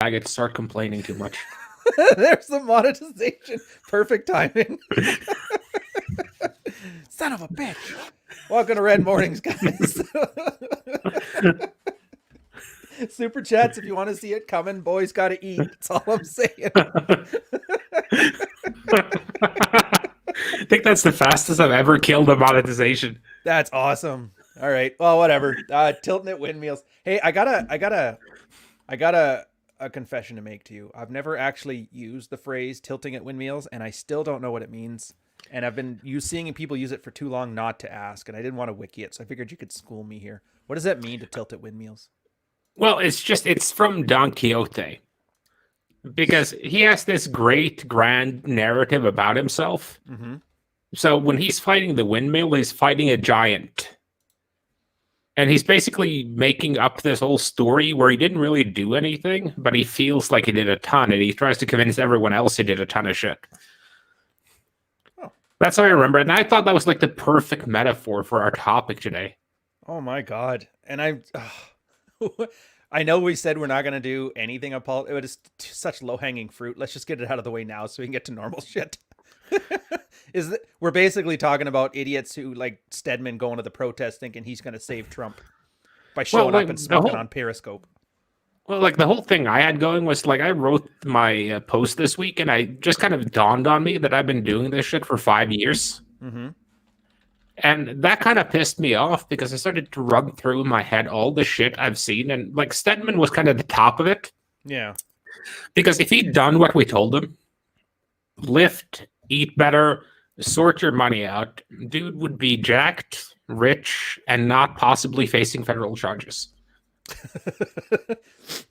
I get to start complaining too much. There's the monetization. Perfect timing. Son of a bitch. Welcome to Red Mornings, guys. Super chats if you want to see it coming. Boys gotta eat. That's all I'm saying. I think that's the fastest I've ever killed a monetization. That's awesome. All right. Well, whatever. Tilting at windmills. Hey, I got a confession to make to you. I've never actually used the phrase tilting at windmills, and I still don't know what it means. And I've been seeing people use it for too long not to ask, and I didn't want to wiki it, so I figured you could school me here. What does that mean to tilt at windmills? Well, it's from Don Quixote because he has this great grand narrative about himself. Mm-hmm. So when he's fighting the windmill, he's fighting a giant. And he's basically making up this whole story where he didn't really do anything, but he feels like he did a ton, and he tries to convince everyone else he did a ton of shit. Oh. That's how I remember it. And I thought that was like the perfect metaphor for our topic today. Oh my god! And I know we said we're not going to do anything on Paul. It was such low hanging fruit. Let's just get it out of the way now so we can get to normal shit. We're basically talking about idiots who like Stedman going to the protest thinking he's going to save Trump by showing up and smoking on Periscope. Well, like the whole thing I had going was like I wrote my post this week, and I just kind of dawned on me that I've been doing this shit for 5 years. Mm-hmm. And that kind of pissed me off because I started to run through in my head all the shit I've seen. And like Stedman was kind of the top of it. Yeah. Because if he'd done what we told him, lift, eat better, sort your money out, dude would be jacked, rich, and not possibly facing federal charges.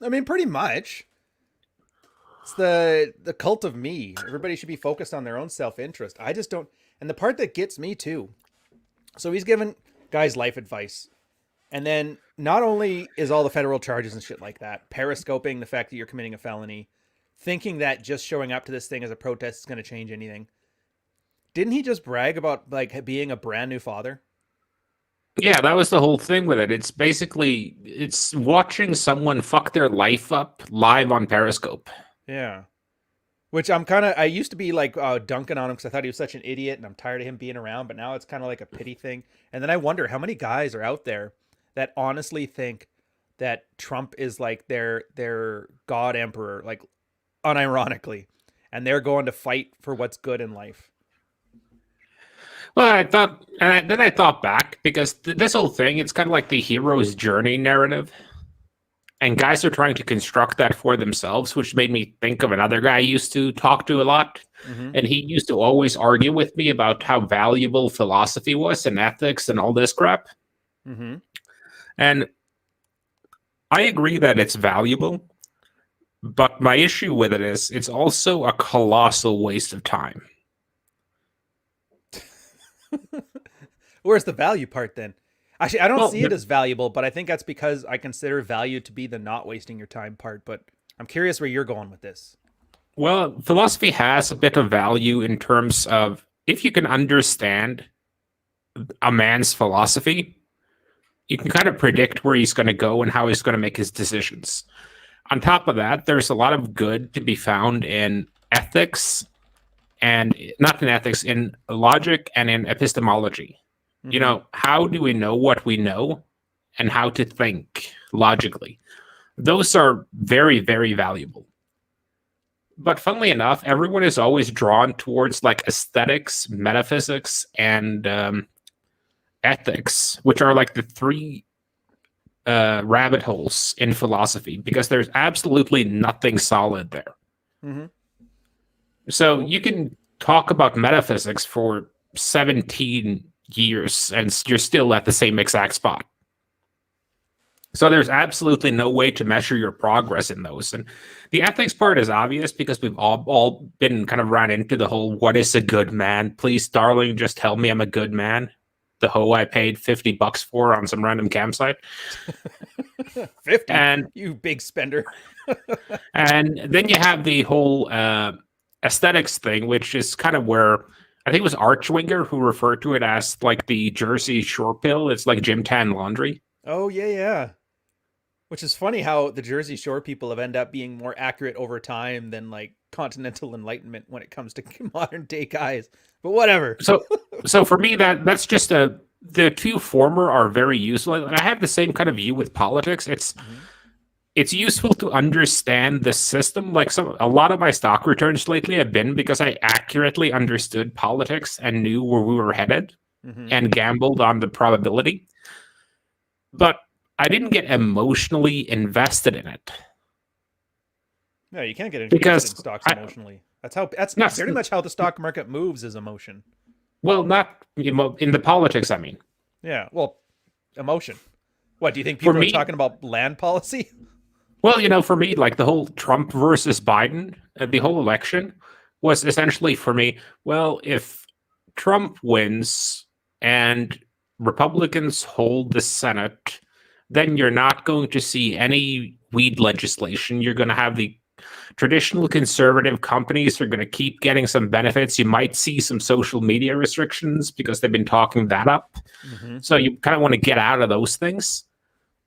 I mean, pretty much. It's the cult of me. Everybody should be focused on their own self-interest. I just don't. And the part that gets me too. So he's given guys life advice. And then not only is all the federal charges and shit like that, periscoping the fact that you're committing a felony, thinking that just showing up to this thing as a protest is going to change anything. Didn't he just brag about like being a brand new father? Yeah, that was the whole thing with it. It's basically it's watching someone fuck their life up live on Periscope. Yeah. Which I used to be like dunking on him because I thought he was such an idiot and I'm tired of him being around, but now it's kind of like a pity thing. And then I wonder how many guys are out there that honestly think that Trump is like their god emperor, like unironically, and they're going to fight for what's good in life. Well, I thought, and then I thought back because this whole thing, it's kind of like the hero's journey narrative. And guys are trying to construct that for themselves, which made me think of another guy I used to talk to a lot. Mm-hmm. And he used to always argue with me about how valuable philosophy was and ethics and all this crap. Mm-hmm. And I agree that it's valuable. But my issue with it is it's also a colossal waste of time. Where's the value part then? Actually, I don't see it as valuable, but I think that's because I consider value to be the not wasting your time part. But I'm curious where you're going with this. Well, philosophy has a bit of value in terms of if you can understand a man's philosophy, you can kind of predict where he's going to go and how he's going to make his decisions. On top of that, there's a lot of good to be found in ethics and not in ethics, in logic and in epistemology. Mm-hmm. You know, how do we know what we know and how to think logically? Those are very, very valuable. But funnily enough, everyone is always drawn towards like aesthetics, metaphysics, and ethics, which are like the three rabbit holes in philosophy, because there's absolutely nothing solid there. Mm-hmm. So you can talk about metaphysics for 17 years and you're still at the same exact spot. So there's absolutely no way to measure your progress in those. And the ethics part is obvious because we've all been kind of run into the whole, what is a good man? Please, darling, just tell me I'm a good man. The hoe I paid $50 for on some random campsite. 50? And you big spender. And then you have the whole aesthetics thing, which is kind of where I think it was Archwinger who referred to it as like the Jersey Shore pill. It's like gym tan laundry. Oh, yeah, yeah. Which is funny how the Jersey Shore people have ended up being more accurate over time than like continental enlightenment when it comes to modern day guys. But whatever. So, so for me, that's just a the two former are very useful. And I have the same kind of view with politics. Mm-hmm. It's useful to understand the system. Like a lot of my stock returns lately have been because I accurately understood politics and knew where we were headed Mm-hmm. and gambled on the probability. But I didn't get emotionally invested in it No, you can't get invested in because stocks I emotionally. That's not very much how the stock market moves is emotion. well not in the politics. I mean, Yeah. Well, emotion. What do you think for people are me, talking about land policy? well, for me, like the whole Trump versus Biden, the Mm-hmm. whole election was essentially for me. Well, if Trump wins and Republicans hold the Senate, then you're not going to see any weed legislation. You're going to have the traditional conservative companies are going to keep getting some benefits. You might see some social media restrictions because they've been talking that up. Mm-hmm. So you kind of want to get out of those things.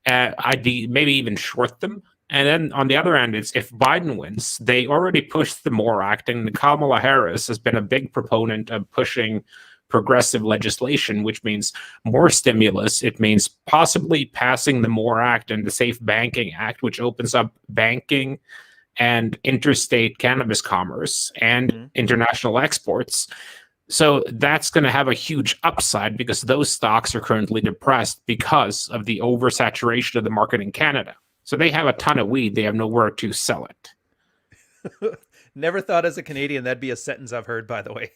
Maybe even short them. And then on the other end, it's if Biden wins, they already pushed the MORE Act, and Kamala Harris has been a big proponent of pushing progressive legislation, which means more stimulus. It means possibly passing the MORE Act and the Safe Banking Act, which opens up banking and interstate cannabis commerce and Mm-hmm. international exports. So that's going to have a huge upside because those stocks are currently depressed because of the oversaturation of the market in Canada. So they have a ton of weed, they have nowhere to sell it. Never thought as a Canadian that'd be a sentence I've heard, by the way.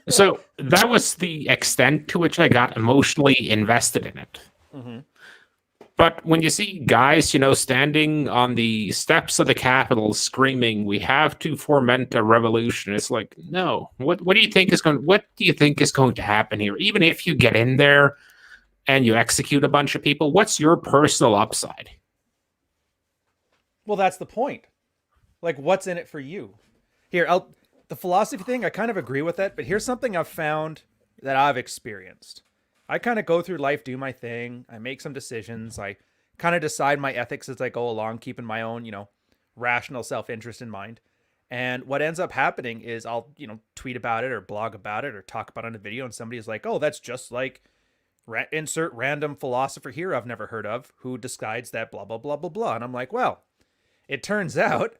So that was the extent to which I got emotionally invested in it. Mm-hmm. But when you see guys, standing on the steps of the Capitol screaming, "We have to foment a revolution," it's like, no. What do you think is going? What do you think is going to happen here? Even if you get in there and you execute a bunch of people, what's your personal upside? Well, that's the point. Like, what's in it for you? Here, the philosophy thing, I kind of agree with it, but here's something I've found that I've experienced. I kind of go through life, do my thing, I make some decisions, I kind of decide my ethics as I go along, keeping my own, rational self-interest in mind. And what ends up happening is I'll, tweet about it or blog about it or talk about it on a video, and somebody's like, "Oh, that's just like insert random philosopher here I've never heard of who decides that blah blah blah blah blah." And I'm like, well, it turns out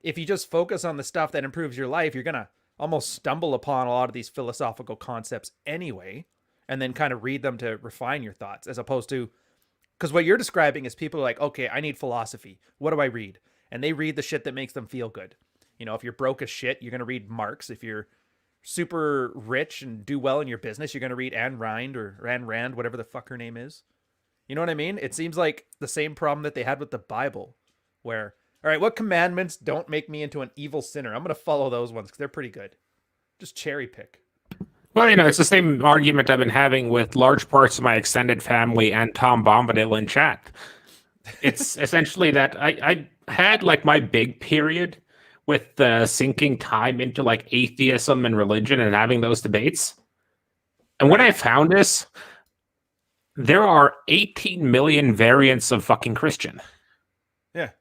if you just focus on the stuff that improves your life, you're going to almost stumble upon a lot of these philosophical concepts anyway, and then kind of read them to refine your thoughts, as opposed to, because what you're describing is people are like, okay, I need philosophy. What do I read? And they read the shit that makes them feel good. If you're broke as shit, you're going to read Marx. If you're super rich and do well in your business, you're going to read Ayn Rand or Ayn Rand, whatever the fuck her name is. You know what I mean? It seems like the same problem that they had with the Bible, where, all right, what commandments don't make me into an evil sinner? I'm going to follow those ones because they're pretty good. Just cherry pick. Well, it's the same argument I've been having with large parts of my extended family and Tom Bombadil in chat. It's essentially that I had like my big period with sinking time into like atheism and religion and having those debates. And what I found is there are 18 million variants of fucking Christian. Yeah.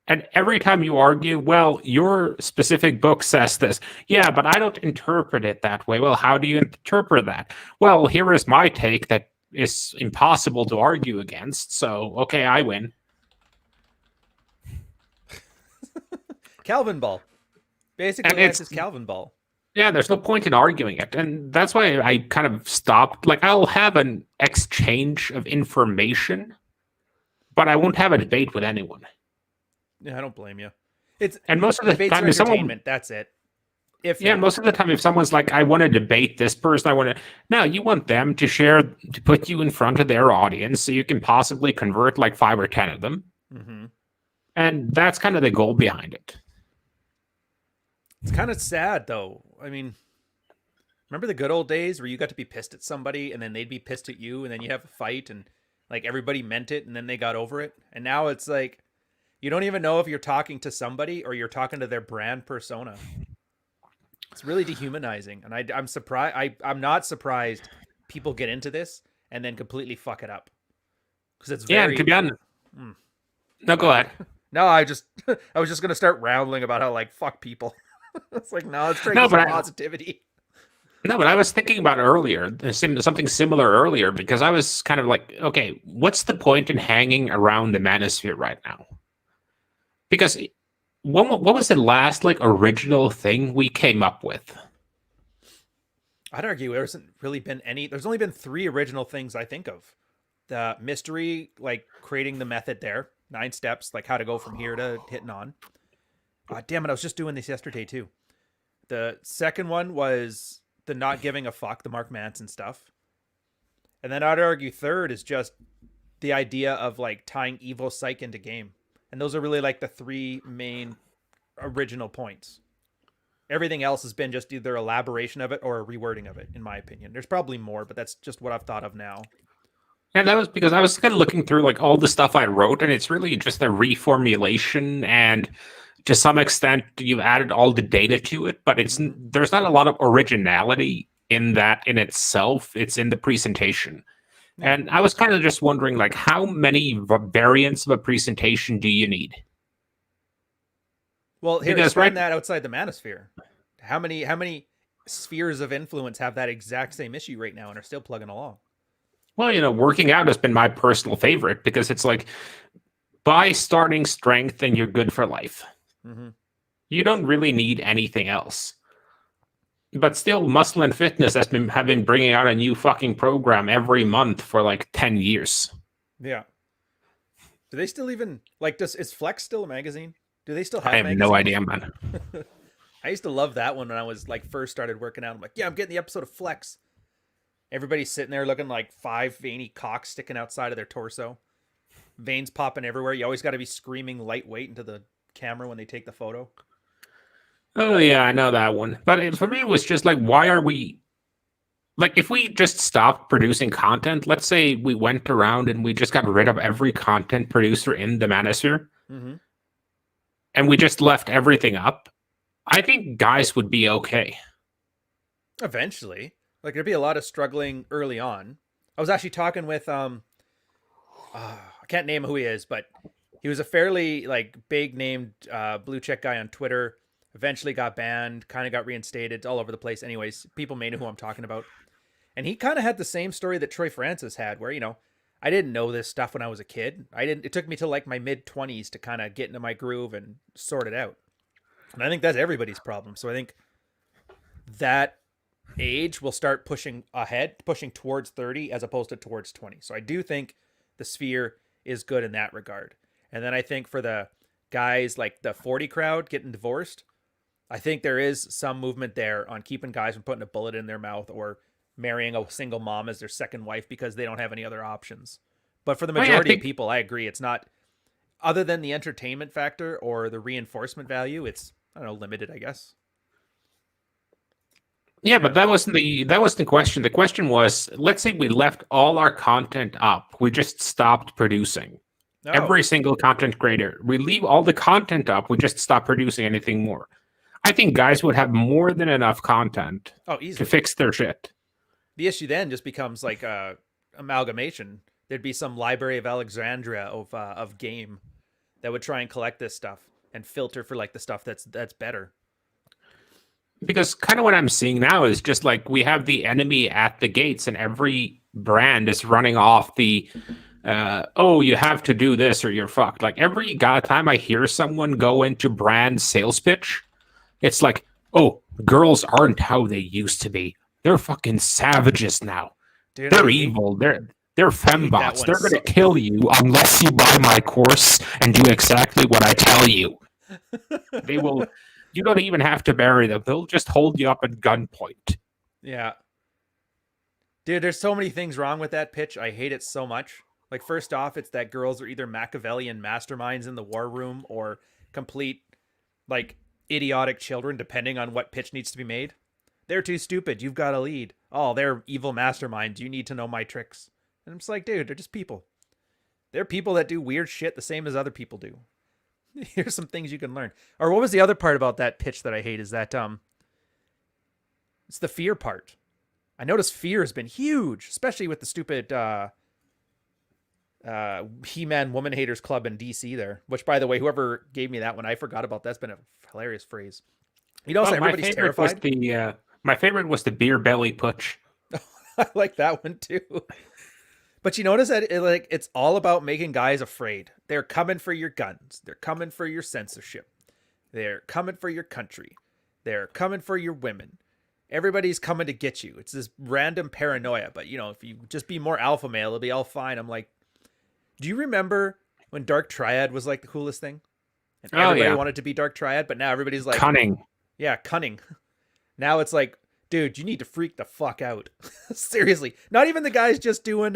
And every time you argue, well, your specific book says this. Yeah, but I don't interpret it that way. Well, how do you interpret that? Well, here is my take that is impossible to argue against. So, okay, I win. Calvin ball. Basically, that's just Calvin ball. Yeah, there's no point in arguing it. And that's why I kind of stopped. Like, I'll have an exchange of information, but I won't have a debate with anyone. Yeah, I don't blame you. And most of the debates time, are if someone, entertainment. That's it. most of the time, if someone's like, I want to debate this person, I want to, no, you want them to share, to put you in front of their audience so you can possibly convert like 5 or 10 of them. Mm-hmm. And that's kind of the goal behind it. It's kind of sad, though. I mean, remember the good old days where you got to be pissed at somebody and then they'd be pissed at you and then you have a fight and like everybody meant it and then they got over it? And now it's like, you don't even know if you're talking to somebody or you're talking to their brand persona. It's really dehumanizing. And I'm surprised. I'm not surprised people get into this and then completely fuck it up. Because it's very... Yeah, and to be honest, No, go ahead. No, I just I was just gonna start rambling about how like fuck people. It's like no, let's try to No, get some but positivity. I was thinking about earlier, something similar earlier, because I was kind of like, okay, what's the point in hanging around the Manosphere right now? Because what was the last like original thing we came up with? I'd argue there hasn't really been any. There's only been 3 original things I think of. The mystery, like creating the method there, 9 steps, like how to go from here to hitting on. Damn it, I was just doing this yesterday too. The second one was the not giving a fuck, the Mark Manson stuff. And then I'd argue third is just the idea of like tying evil psych into game. And those are really like the 3 main original points. Everything else has been just either elaboration of it or a rewording of it, in my opinion. There's probably more, but that's just what I've thought of now. And that was because I was kind of looking through like all the stuff I wrote, and it's really just a reformulation, and to some extent you've added all the data to it, but there's not a lot of originality in that in itself. It's in the presentation. Yeah. And I was kind of just wondering, like, how many variants of a presentation do you need? Well, here, Because expand right, that outside the manosphere. How many spheres of influence have that exact same issue right now and are still plugging along? well, working out has been my personal favorite because it's like by starting strength and you're good for life. Mm-hmm. You don't really need anything else. But still, Muscle and Fitness have been bringing out a new fucking program every month for like 10 years. Yeah. Do they still even like? Is Flex still a magazine? Do they still I have have no magazines? idea, man. I used to love that one when I was like first started working out. I'm like, yeah, I'm getting the episode of Flex. Everybody's sitting there looking like 5 veiny cocks sticking outside of their torso, veins popping everywhere. You always got to be screaming lightweight into the camera when they take the photo. Oh, yeah, I know that one. But for me, it was just like, why are we like, if we just stopped producing content, let's say we went around and we just got rid of every content producer in the Manosphere Mm-hmm. and we just left everything up, I think guys would be okay. Eventually, like there'd be a lot of struggling early on. I was actually talking with I can't name who he is, but he was a fairly like big named blue check guy on Twitter. Eventually got banned, kind of got reinstated, all over the place. Anyways, people may know who I'm talking about. And he kind of had the same story that Troy Francis had, where I didn't know this stuff when I was a kid. I didn't. It took me till like my mid-20s to kind of get into my groove and sort it out. And I think that's everybody's problem. So I think that age will start pushing ahead, pushing towards 30 as opposed to towards 20. So I do think the sphere is good in that regard. And then I think for the guys like the 40 crowd getting divorced, I think there is some movement there on keeping guys from putting a bullet in their mouth or marrying a single mom as their second wife because they don't have any other options. But for the Oh, yeah, majority of people, I agree. It's not, other than the entertainment factor or the reinforcement value, it's, I don't know, limited, I guess. yeah, but that wasn't the question. The question was, let's say we left all our content up. We just stopped producing. Oh, Every single content creator. We leave all the content up. We just stop producing anything more. I think guys would have more than enough content oh, to easily. fix their shit. The issue then just becomes like a amalgamation. There'd be some Library of Alexandria of game that would try and collect this stuff and filter for like the stuff that's better. Because kind of what I'm seeing now is just like we have the enemy at the gates, and every brand is running off the oh, you have to do this or you're fucked. Like every time I hear someone go into brand sales pitch, it's like, oh, girls aren't how they used to be. They're fucking savages now. Dude, They're evil. They're I hate that fembots. one They're gonna so kill you unless you buy my course and do exactly what I tell you. They will. You don't even have to marry them. They'll just hold you up at gunpoint. yeah. Dude, there's so many things wrong with that pitch. I hate it so much. Like first off, it's that girls are either Machiavellian masterminds in the war room or complete like idiotic children depending on what pitch needs to be made. They're too stupid. You've got to lead. Oh, they're evil masterminds. You need to know my tricks. And I'm just like, dude, they're just people. They're people that do weird shit the same as other people do. Here's some things you can learn. Or what was the other part about that pitch that I hate is that it's the fear part. I noticed fear has been huge, especially with the stupid He-Man Woman Haters Club in DC there, which, by the way, whoever gave me that one, I forgot about. That's been a hilarious phrase. You know, so everybody's terrified. My favorite was the beer belly putsch. I like that one too. But you notice that it's all about making guys afraid. They're coming for your guns. They're coming for your censorship. They're coming for your country. They're coming for your women. Everybody's coming to get you. It's this random paranoia. But, you know, if you just be more alpha male, it'll be all fine. I'm like, do you remember when Dark Triad was like the coolest thing? And everybody wanted to be Dark Triad, but now everybody's like... Cunning. Yeah, cunning. Now it's like, dude, you need to freak the fuck out. Seriously. Not even the guys just doing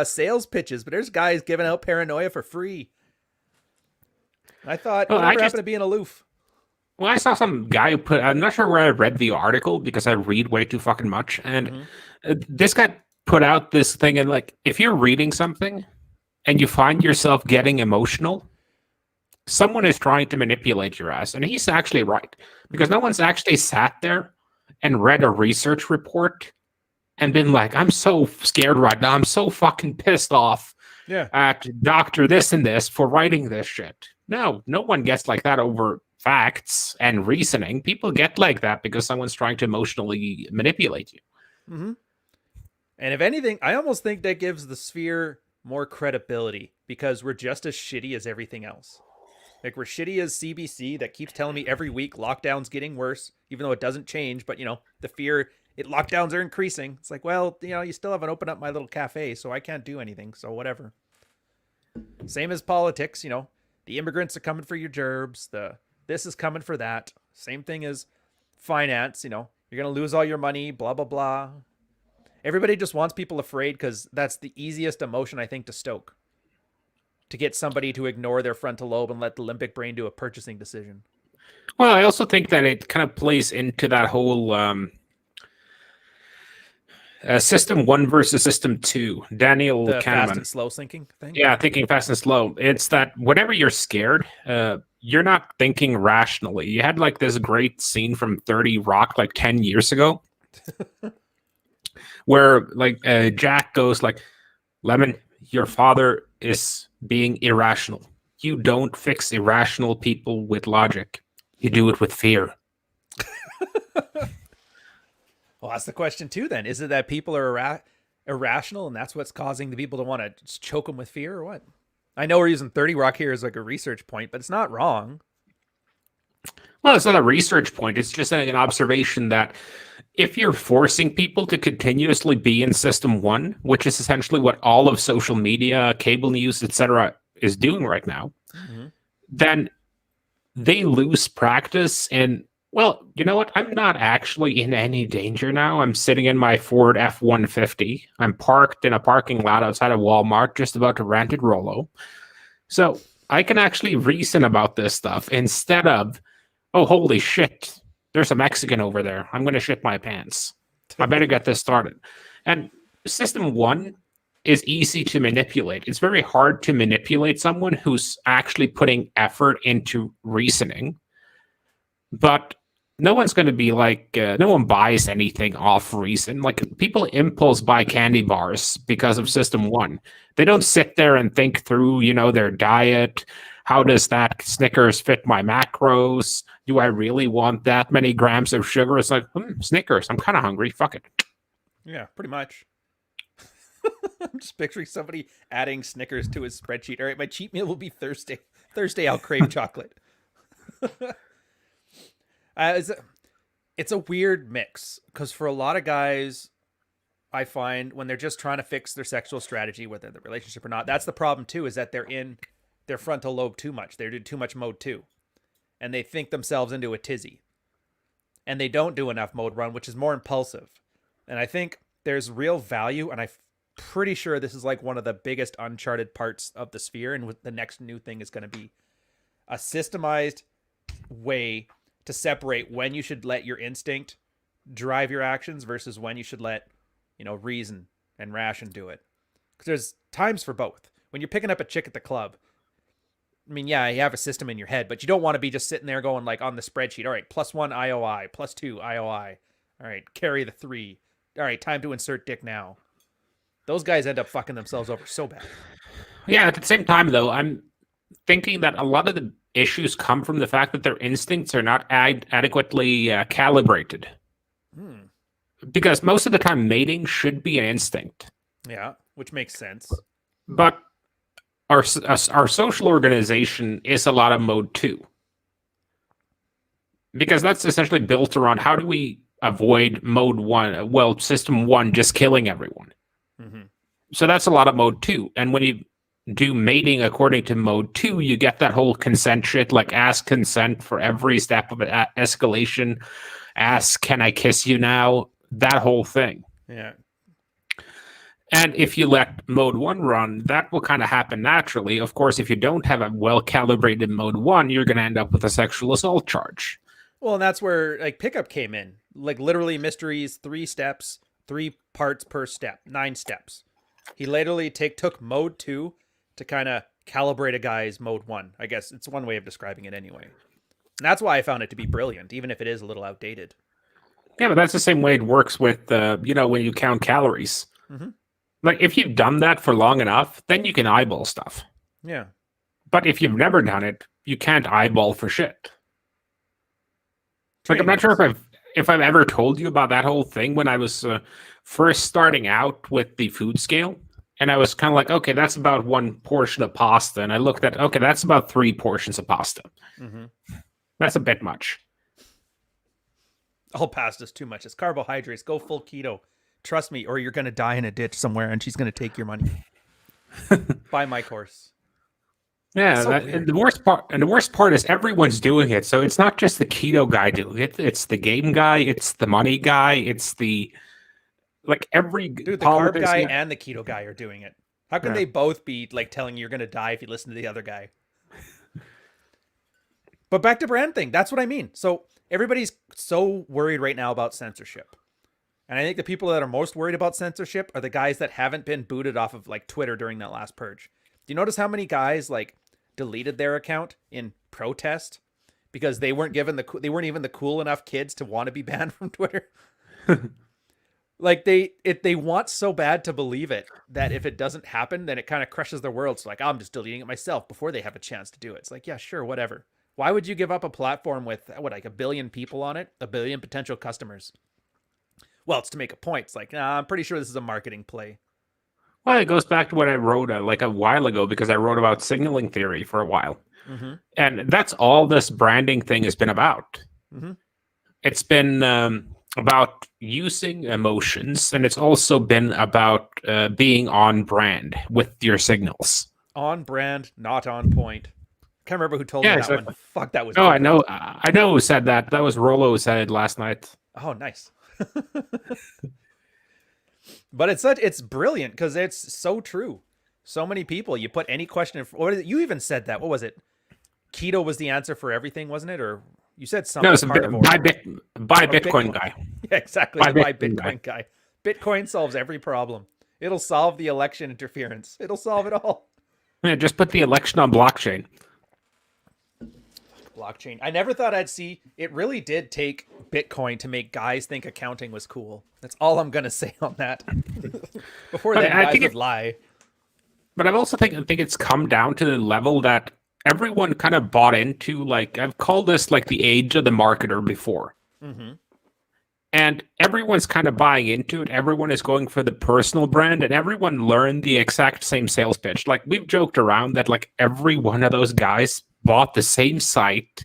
sales pitches, but there's guys giving out paranoia for free. I thought, whatever happened to being aloof? Well, I saw some guy who put, I'm not sure where I read the article because I read way too fucking much. And this guy put out this thing, and like, if you're reading something and you find yourself getting emotional, someone is trying to manipulate your ass. And he's actually right, because no one's actually sat there and read a research report and been like, I'm so scared right now. I'm so fucking pissed off at Dr. This and this for writing this shit. No one gets like that over facts and reasoning. People get like that because someone's trying to emotionally manipulate you. Mm-hmm. And if anything, I almost think that gives the sphere more credibility because we're just as shitty as everything else. Like, we're shitty as CBC that keeps telling me every week lockdown's getting worse, even though it doesn't change. But, you know, the fear, lockdowns are increasing. It's like, well, you know, you still haven't opened up my little cafe, so I can't do anything. So whatever. Same as politics, you know, the immigrants are coming for your gerbs. This is coming for that. Same thing as finance, you know, you're going to lose all your money, blah, blah, blah. Everybody just wants people afraid because that's the easiest emotion, I think, to stoke. To get somebody to ignore their frontal lobe and let the limbic brain do a purchasing decision. Well, I also think that it kind of plays into that whole system 1 versus system 2. Daniel the Kahneman. Fast and slow thinking thing? Yeah, thinking fast and slow. It's that whenever you're scared, you're not thinking rationally. You had like this great scene from 30 Rock like 10 years ago where like Jack goes like, Lemon, your father is being irrational. You don't fix irrational people with logic. You do it with fear. Well, that's the question too then. Is it that people are irrational and that's what's causing the people to want to just choke them with fear or what? I know we're using 30 Rock here as like a research point, but it's not wrong. Well, it's not a research point. It's just an observation that if you're forcing people to continuously be in system 1, which is essentially what all of social media, cable news, etc., is doing right now, then they lose practice. And, well, you know what? I'm not actually in any danger now. I'm sitting in my Ford F-150. I'm parked in a parking lot outside of Walmart, just about to rent it Rollo. So I can actually reason about this stuff instead of, oh, holy shit, there's a Mexican over there. I'm going to shit my pants. I better get this started. And system 1 is easy to manipulate. It's very hard to manipulate someone who's actually putting effort into reasoning. But no one's going to be like, no one buys anything off reason. Like, people impulse buy candy bars because of system 1. They don't sit there and think through, you know, their diet. How does that Snickers fit my macros? Do I really want that many grams of sugar? It's like, Snickers, I'm kind of hungry. Fuck it. Yeah, pretty much. I'm just picturing somebody adding Snickers to his spreadsheet. All right, my cheat meal will be Thursday. Thursday, I'll crave chocolate. It's a weird mix because for a lot of guys, I find when they're just trying to fix their sexual strategy, whether the relationship or not, that's the problem too, is that they're in their frontal lobe too much. They're doing too much mode 2. And they think themselves into a tizzy. And they don't do enough mode 1, which is more impulsive. And I think there's real value, and I'm pretty sure this is like one of the biggest uncharted parts of the sphere, and the next new thing is going to be a systemized way to separate when you should let your instinct drive your actions versus when you should let, you know, reason and ration do it. Because there's times for both. When you're picking up a chick at the club, I mean, yeah, you have a system in your head, but you don't want to be just sitting there going like on the spreadsheet. All right, +1 IOI, +2 IOI. All right, carry the 3. All right, time to insert dick now. Those guys end up fucking themselves over so bad. Yeah, at the same time, though, I'm thinking that a lot of the issues come from the fact that their instincts are not adequately calibrated. Hmm. Because most of the time, mating should be an instinct. Yeah, which makes sense. But our social organization is a lot of mode 2. Because that's essentially built around how do we avoid mode 1, well, system 1 just killing everyone. Mm-hmm. So that's a lot of mode 2. And when you do mating according to mode 2, you get that whole consent shit, like ask consent for every step of escalation, ask, can I kiss you now? That whole thing. Yeah. And if you let mode 1 run, that will kind of happen naturally. Of course, if you don't have a well-calibrated mode 1, you're going to end up with a sexual assault charge. Well, and that's where like pickup came in. Like literally mysteries, 3 steps, 3 parts per step, 9 steps. He literally took mode 2 to kind of calibrate a guy's mode 1. I guess it's one way of describing it anyway. And that's why I found it to be brilliant, even if it is a little outdated. Yeah, but that's the same way it works with, when you count calories. Mm-hmm. Like, if you've done that for long enough, then you can eyeball stuff. Yeah. But if you've never done it, you can't eyeball for shit. Like, I'm not sure if I've ever told you about that whole thing when I was first starting out with the food scale. And I was kind of like, okay, that's about 1 portion of pasta. And I looked at, okay, that's about 3 portions of pasta. Mm-hmm. That's a bit much. All pasta's too much. It's carbohydrates. Go full keto. Trust me, or you're going to die in a ditch somewhere and she's going to take your money. Buy my course. Yeah, So and the worst part is everyone's doing it. So it's not just the keto guy doing it. It's the game guy. It's the money guy. It's the every dude. The carb guy and the keto guy are doing it. How can they both be like telling you you're going to die if you listen to the other guy? But back to brand thing. That's what I mean. So everybody's so worried right now about censorship. And I think the people that are most worried about censorship are the guys that haven't been booted off of like Twitter during that last purge. Do you notice how many guys like deleted their account in protest because they weren't even the cool enough kids to want to be banned from Twitter? Like they want so bad to believe it that if it doesn't happen, then it kind of crushes their world. So like, I'm just deleting it myself before they have a chance to do it. It's like, yeah, sure, whatever. Why would you give up a platform with like 1 billion people on it, 1 billion potential customers? Well, it's to make a point. It's like, nah, I'm pretty sure this is a marketing play. Well, it goes back to what I wrote like a while ago because I wrote about signaling theory for a while. Mm-hmm. And that's all this branding thing has been about. Mm-hmm. It's been about using emotions, and it's also been about being on brand with your signals. On brand, not on point. Can't remember who told me that exactly. one. Fuck, that was. Oh, I know. I know who said that. That was Rollo who said it last night. Oh, nice. But it's brilliant because it's so true. So many people, you put any question in, you even said that. What was it? Keto was the answer for everything, wasn't it? Or you said something. No, it's buy Bitcoin guy. Yeah, exactly. Buy Bitcoin guy. Bitcoin solves every problem. It'll solve the election interference. It'll solve it all. Yeah, just put the election on blockchain. Blockchain. I never thought I'd see. It really did take Bitcoin to make guys think accounting was cool. That's all I'm gonna say on that. Before that, guys would lie. But I also think it's come down to the level that everyone kind of bought into. Like, I've called this like the age of the marketer before. Mm-hmm. And everyone's kind of buying into it. Everyone is going for the personal brand, and everyone learned the exact same sales pitch. Like, we've joked around that like every one of those guys bought the same site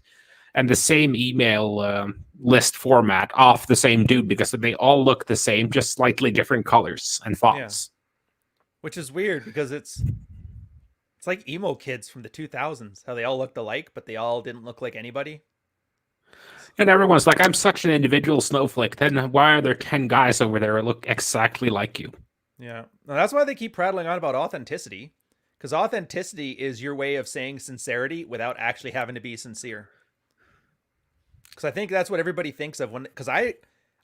and the same email list format off the same dude because they all look the same, just slightly different colors and fonts. Yeah. Which is weird because it's like emo kids from the 2000s, how they all looked alike, but they all didn't look like anybody. And everyone's like, I'm such an individual snowflake. Then why are there 10 guys over there who look exactly like you? Yeah. Now, that's why they keep prattling on about authenticity. Because authenticity is your way of saying sincerity without actually having to be sincere. Because I think that's what everybody thinks of when. Because I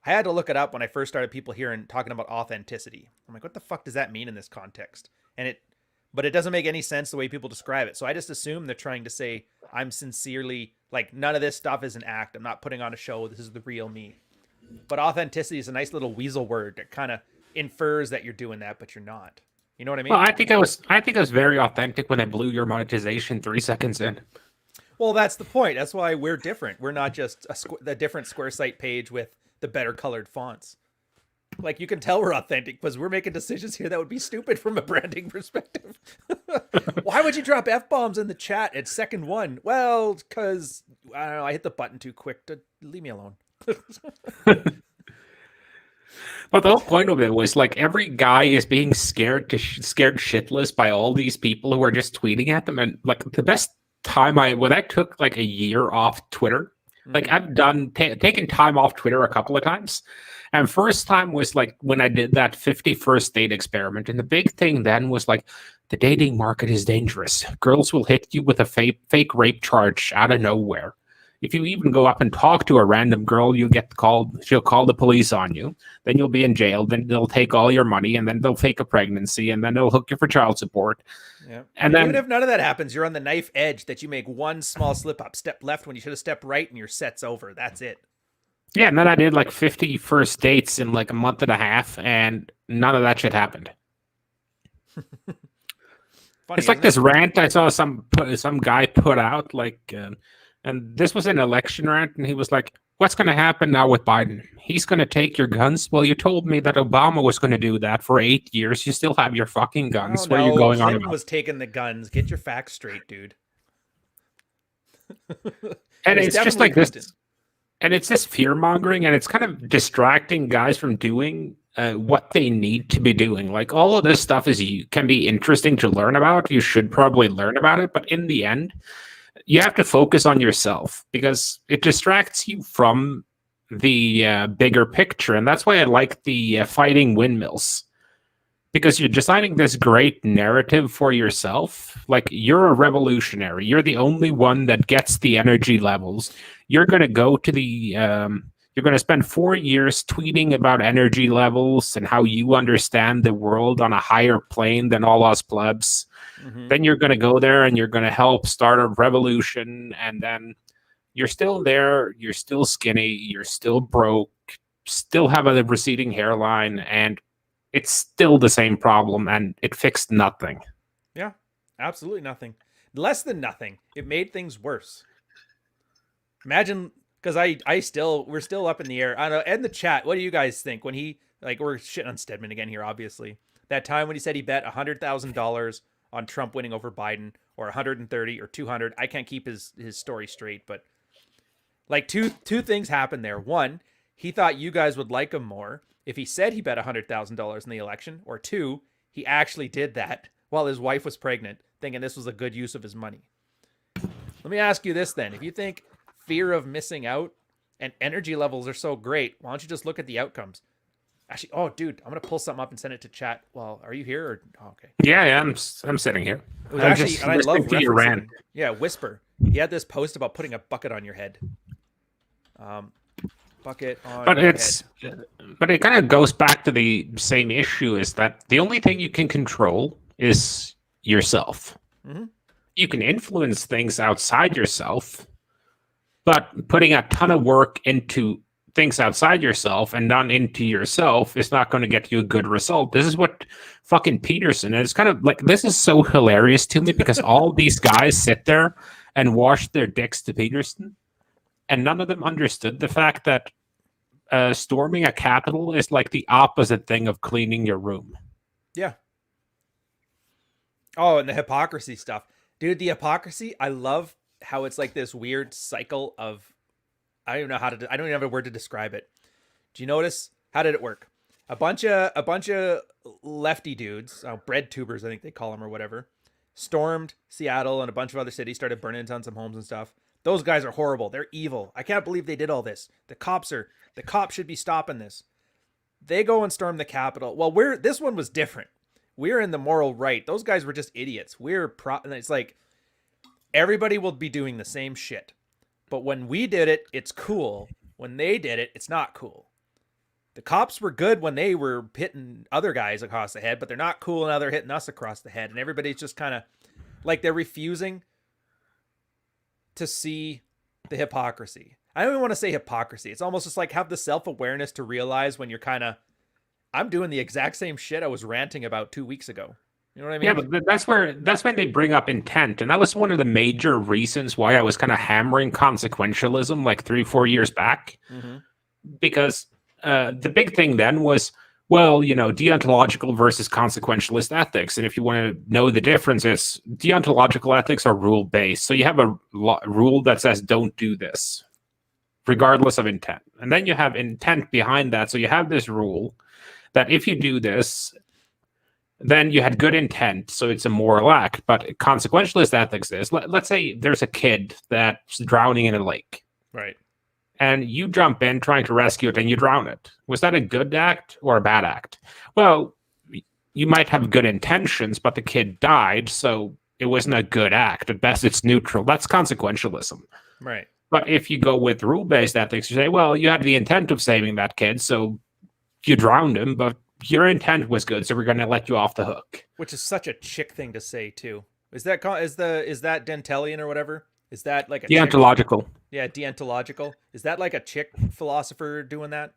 had to look it up when I first started people hearing talking about authenticity. I'm like, what the fuck does that mean in this context? But it doesn't make any sense the way people describe it. So I just assume they're trying to say I'm sincerely like none of this stuff is an act. I'm not putting on a show. This is the real me. But authenticity is a nice little weasel word that kind of infers that you're doing that, but you're not. You know what I Well, mean? I think I was very authentic when I blew your monetization 3 seconds in. Well, that's the point. That's why we're different. We're not just a different Square site page with the better colored fonts. Like, you can tell we're authentic because we're making decisions here that would be stupid from a branding perspective. Why would you drop F-bombs in the chat at second one? Well, because, I don't know, I hit the button too quick to leave me alone. But the whole point of it was like every guy is being scared shitless by all these people who are just tweeting at them. And like the best time when I took like a year off Twitter, like I've done taken time off Twitter a couple of times. And first time was like when I did that 51st date experiment. And the big thing then was like the dating market is dangerous. Girls will hit you with a fake rape charge out of nowhere. If you even go up and talk to a random girl, you'll get called. She'll call the police on you. Then you'll be in jail. Then they'll take all your money, and then they'll fake a pregnancy, and then they'll hook you for child support. Yeah. And then, even if none of that happens, you're on the knife edge that you make one small slip up, step left when you should have stepped right, and your set's over. That's it. yeah, and then I did like 50 first dates in like a month and a half, and none of that shit happened. Funny, It's like this rant I saw some guy put out, like, and this was an election rant, and he was like, "What's going to happen now with Biden? He's going to take your guns. Well, you told me that Obama was going to do that for 8 years. You still have your fucking guns. Where are you going on Clinton about?" was taking the guns. Get your facts straight, dude. And it's just like Clinton. this, and it's this fear mongering, and it's kind of distracting guys from doing what they need to be doing. Like all of this stuff can be interesting to learn about. You should probably learn about it, but in the end, you have to focus on yourself because it distracts you from the bigger picture. And that's why I like the fighting windmills, because you're designing this great narrative for yourself. Like you're a revolutionary. You're the only one that gets the energy levels. You're going to go to you're going to spend 4 years tweeting about energy levels and how you understand the world on a higher plane than all us plebs. Then you're going to go there and you're going to help start a revolution. And then you're still there. You're still skinny. You're still broke. Still have a receding hairline. And it's still the same problem. And it fixed nothing. Yeah, absolutely nothing. Less than nothing. It made things worse. Imagine, because we're still up in the air. I don't know. In the chat, what do you guys think when we're shitting on Stedman again here, obviously. That time when he said he bet $100,000 on Trump winning over Biden, or 130 or 200. I can't keep his story straight, but like two things happened there. One, he thought you guys would like him more if he said he bet $100,000 in the election, or two, he actually did that while his wife was pregnant, thinking this was a good use of his money. Let me ask you this then. If you think fear of missing out and energy levels are so great, why don't you just look at the outcomes? Actually, oh, dude, I'm going to pull something up and send it to chat. Well, are you here? Or okay. Yeah, I'm sitting here. It was actually, and I love your rant. Yeah, Whisper. He had this post about putting a bucket on your head. Bucket on your head. But it kind of goes back to the same issue, is that the only thing you can control is yourself. Mm-hmm. You can influence things outside yourself, but putting a ton of work into things outside yourself and not into yourself is not going to get you a good result. This is what fucking Peterson is. Kind of like, this is so hilarious to me because all these guys sit there and wash their dicks to Peterson, and none of them understood the fact that storming a Capitol is like the opposite thing of cleaning your room. Yeah. Oh, and the hypocrisy stuff. Dude, the hypocrisy, I love how it's like this weird cycle of, I don't even have a word to describe it. Do you notice? How did it work? A bunch of lefty dudes, bread tubers, I think they call them, or whatever, stormed Seattle and a bunch of other cities, started burning down some homes and stuff. Those guys are horrible. They're evil. I can't believe they did all this. The cops should be stopping this. They go and storm the Capitol. Well, this one was different. We're in the moral right. Those guys were just idiots. And it's like, everybody will be doing the same shit. But when we did it, it's cool. When they did it, it's not cool. The cops were good when they were hitting other guys across the head, but they're not cool now they're hitting us across the head. And everybody's just kind of like, they're refusing to see the hypocrisy. I don't even want to say hypocrisy. It's almost just like have the self-awareness to realize when you're kind of I'm doing the exact same shit I was ranting about 2 weeks ago. You know what I Yeah, mean? but that's when they bring up intent, and that was one of the major reasons why I was kind of hammering consequentialism like 3, 4 years back, Mm-hmm. because the big thing then was, well, deontological versus consequentialist ethics, and if you want to know the differences, deontological ethics are rule based, so you have a rule that says don't do this, regardless of intent, and then you have intent behind that, so you have this rule that if you do this, then you had good intent, so it's a moral act. But consequentialist ethics is, let's say there's a kid that's drowning in a lake, Right. and you jump in trying to rescue it and you drown it. Was that a good act or a bad act? Well, you might have good intentions, but the kid died, so it wasn't a good act. At best, it's neutral. That's consequentialism. Right. But if you go with rule-based ethics, you say, well, you had the intent of saving that kid, so you drowned him, but your intent was good, so we're going to let you off the hook. Which is such a chick thing to say too. Is that Dentelian or whatever? Is that like a Deontological. chick? Yeah, deontological. Is that like a chick philosopher doing that?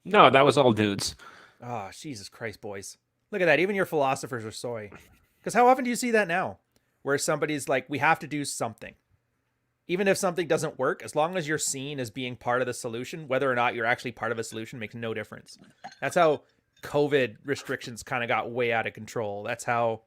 No, that was all dudes. Oh, Jesus Christ, boys. Look at that. Even your philosophers are soy. Because how often do you see that now? Where somebody's like, we have to do something. Even if something doesn't work, as long as you're seen as being part of the solution, whether or not you're actually part of a solution makes no difference. That's how COVID restrictions kind of got way out of control. That's how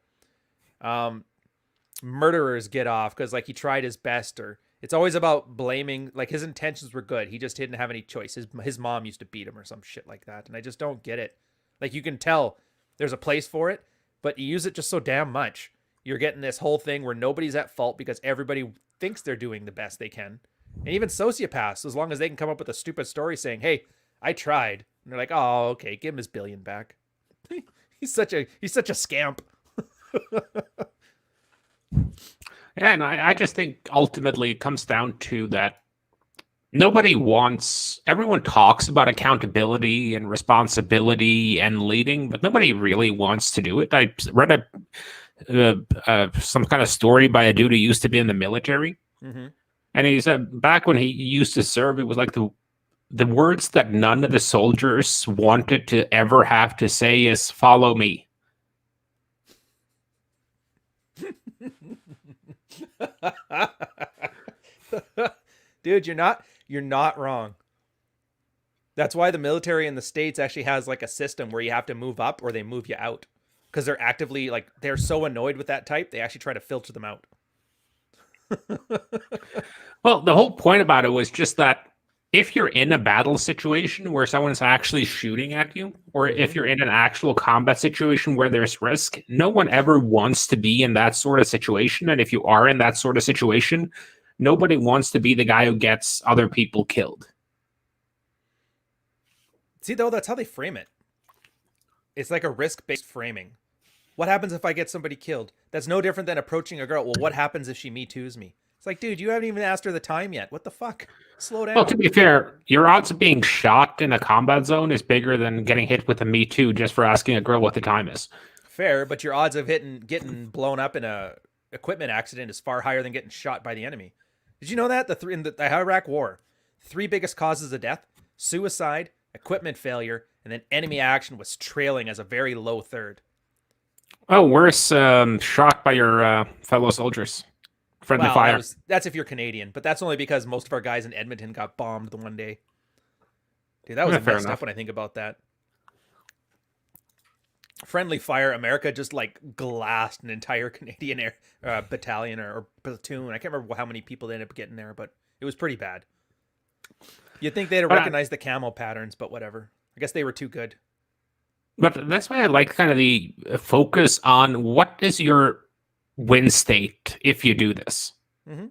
murderers get off because like he tried his best, or it's always about blaming, like his intentions were good. He just didn't have any choice. His mom used to beat him or some shit like that. And I just don't get it. Like you can tell there's a place for it, but you use it just so damn much. You're getting this whole thing where nobody's at fault because everybody thinks they're doing the best they can. And even sociopaths, as long as they can come up with a stupid story saying, hey, I tried. And they're like, oh, okay, give him his billion back. he's such a scamp. Yeah, and I just think ultimately it comes down to that everyone talks about accountability and responsibility and leading, but nobody really wants to do it. I read some kind of story by a dude who used to be in the military. Mm-hmm. And he said back when he used to serve, it was like the words that none of the soldiers wanted to ever have to say is follow me. Dude, you're not wrong. That's why the military in the States actually has like a system where you have to move up or they move you out. Because they're actively like they're so annoyed with that type, they actually try to filter them out. Well, the whole point about it was just that if you're in a battle situation where someone's actually shooting at you, or if you're in an actual combat situation where there's risk, no one ever wants to be in that sort of situation. And if you are in that sort of situation, nobody wants to be the guy who gets other people killed. See, though, that's how they frame it. It's like a risk-based framing. What happens if I get somebody killed? That's no different than approaching a girl. Well, what happens if she Me Too's me? It's like, dude, you haven't even asked her the time yet. What the fuck? Slow down. Well, to be fair, your odds of being shot in a combat zone is bigger than getting hit with a Me Too just for asking a girl what the time is. Fair, but your odds of getting blown up in a equipment accident is far higher than getting shot by the enemy. Did you know that in the Iraq War, 3 biggest causes of death: suicide, equipment failure, and then enemy action was trailing as a very low third. Oh, worse, shot by your fellow soldiers. Friendly fire. That's if you're Canadian, but that's only because most of our guys in Edmonton got bombed the one day. Dude, that was messed up when I think about that. Friendly fire, America just like glassed an entire Canadian air battalion or platoon. I can't remember how many people they ended up getting there, but it was pretty bad. You'd think they'd have recognized the camo patterns, but whatever. I guess they were too good. But that's why I like kind of the focus on what is your win state if you do this. Mm-hmm.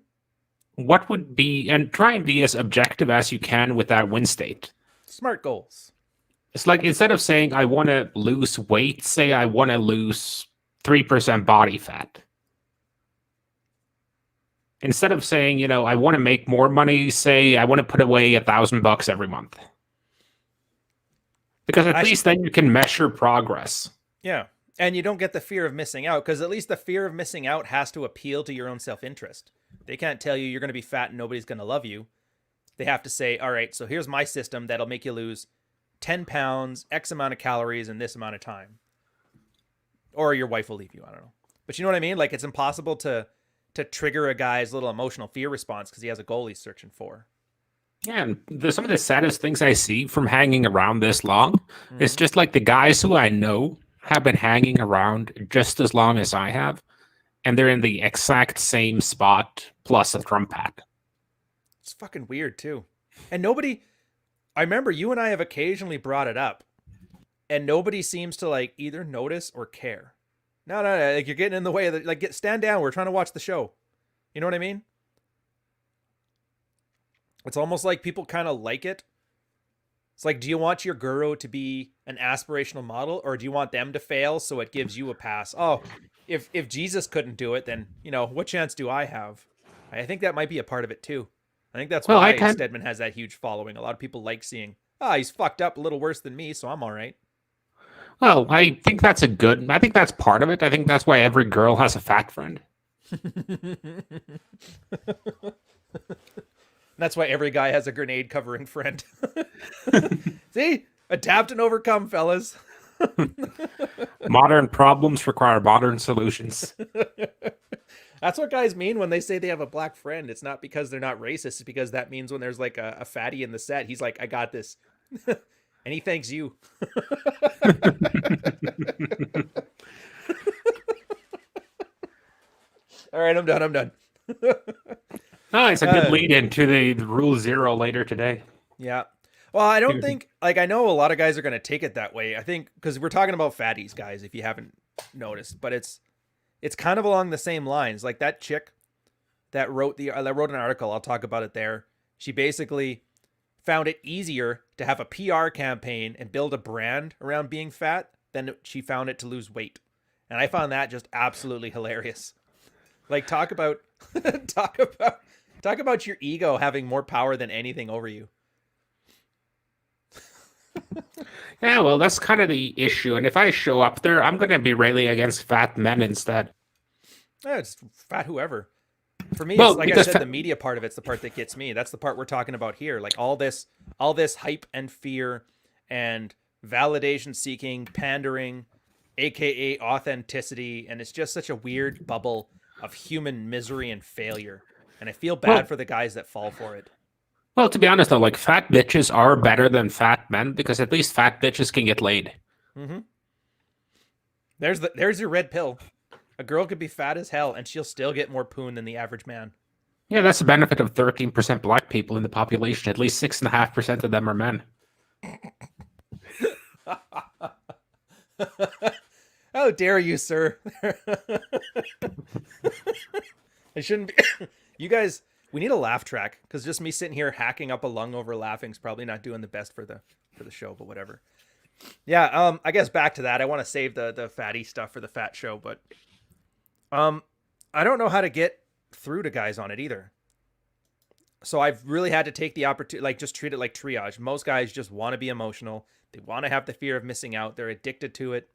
What would be, and try and be as objective as you can with that win state. Smart goals. It's like instead of saying I want to lose weight, say I want to lose 3% body fat. Instead of saying, I want to make more money, say I want to put away $1,000 every month. Because at least then you can measure progress. Yeah. And you don't get the fear of missing out, because at least the fear of missing out has to appeal to your own self-interest. They can't tell you you're going to be fat and nobody's going to love you. They have to say, all right, so here's my system that'll make you lose 10 pounds, X amount of calories in this amount of time. Or your wife will leave you. I don't know. But you know what I mean? Like, it's impossible to trigger a guy's little emotional fear response because he has a goal he's searching for. Yeah, and some of the saddest things I see from hanging around this long is Mm-hmm. just like the guys who I know have been hanging around just as long as I have, and they're in the exact same spot plus a drum pad. It's fucking weird, too. And nobody, I remember you and I have occasionally brought it up, and nobody seems to like either notice or care. No, no, no, like you're getting in the way of the, like, stand down. We're trying to watch the show. You know what I mean? It's almost like people kind of like it. It's like, do you want your guru to be an aspirational model, or do you want them to fail so it gives you a pass? Oh, if Jesus couldn't do it, then, you know, what chance do I have? I think that might be a part of it too. I think that's Well, I why can Stedman has that huge following. A lot of people like seeing, he's fucked up a little worse than me, so I'm all right. Well, I think that's a good. I think that's part of it. I think that's why every girl has a fat friend. That's why every guy has a grenade covering friend. See? Adapt and overcome, fellas. Modern problems require modern solutions. That's what guys mean when they say they have a black friend. It's not because they're not racist. It's because that means when there's like a fatty in the set, he's like, I got this. And he thanks you. All right, I'm done. I'm done. Oh, it's a good lead into the Rule Zero later today. Yeah. Well, I don't think, like, I know a lot of guys are going to take it that way. I think because we're talking about fatties, guys, if you haven't noticed, but it's kind of along the same lines. Like that chick that wrote an article, I'll talk about it there. She basically found it easier to have a PR campaign and build a brand around being fat than she found it to lose weight. And I found that just absolutely hilarious. Like, talk about talk about your ego having more power than anything over you. Yeah, well, that's kind of the issue. And if I show up there, I'm going to be railing against fat men instead. Yeah, it's fat whoever. For me, Well, it's like I because said, the media part of it's the part that gets me. That's the part we're talking about here. Like all this hype and fear and validation seeking, pandering, aka authenticity, and it's just such a weird bubble of human misery and failure. And I feel bad Well, for the guys that fall for it. well, to be honest though, like fat bitches are better than fat men because at least fat bitches can get laid. Mm-hmm. There's your red pill. A girl could be fat as hell and she'll still get more poon than the average man. Yeah, that's the benefit of 13% black people in the population. At least 6.5% of them are men. How dare you, sir? I shouldn't be. You guys, we need a laugh track because just me sitting here hacking up a lung over laughing is probably not doing the best for the show, but whatever. Yeah, I guess back to that. I want to save the fatty stuff for the fat show, but I don't know how to get through to guys on it either. So I've really had to take the opportunity, like just treat it like triage. Most guys just want to be emotional. They want to have the fear of missing out. They're addicted to it.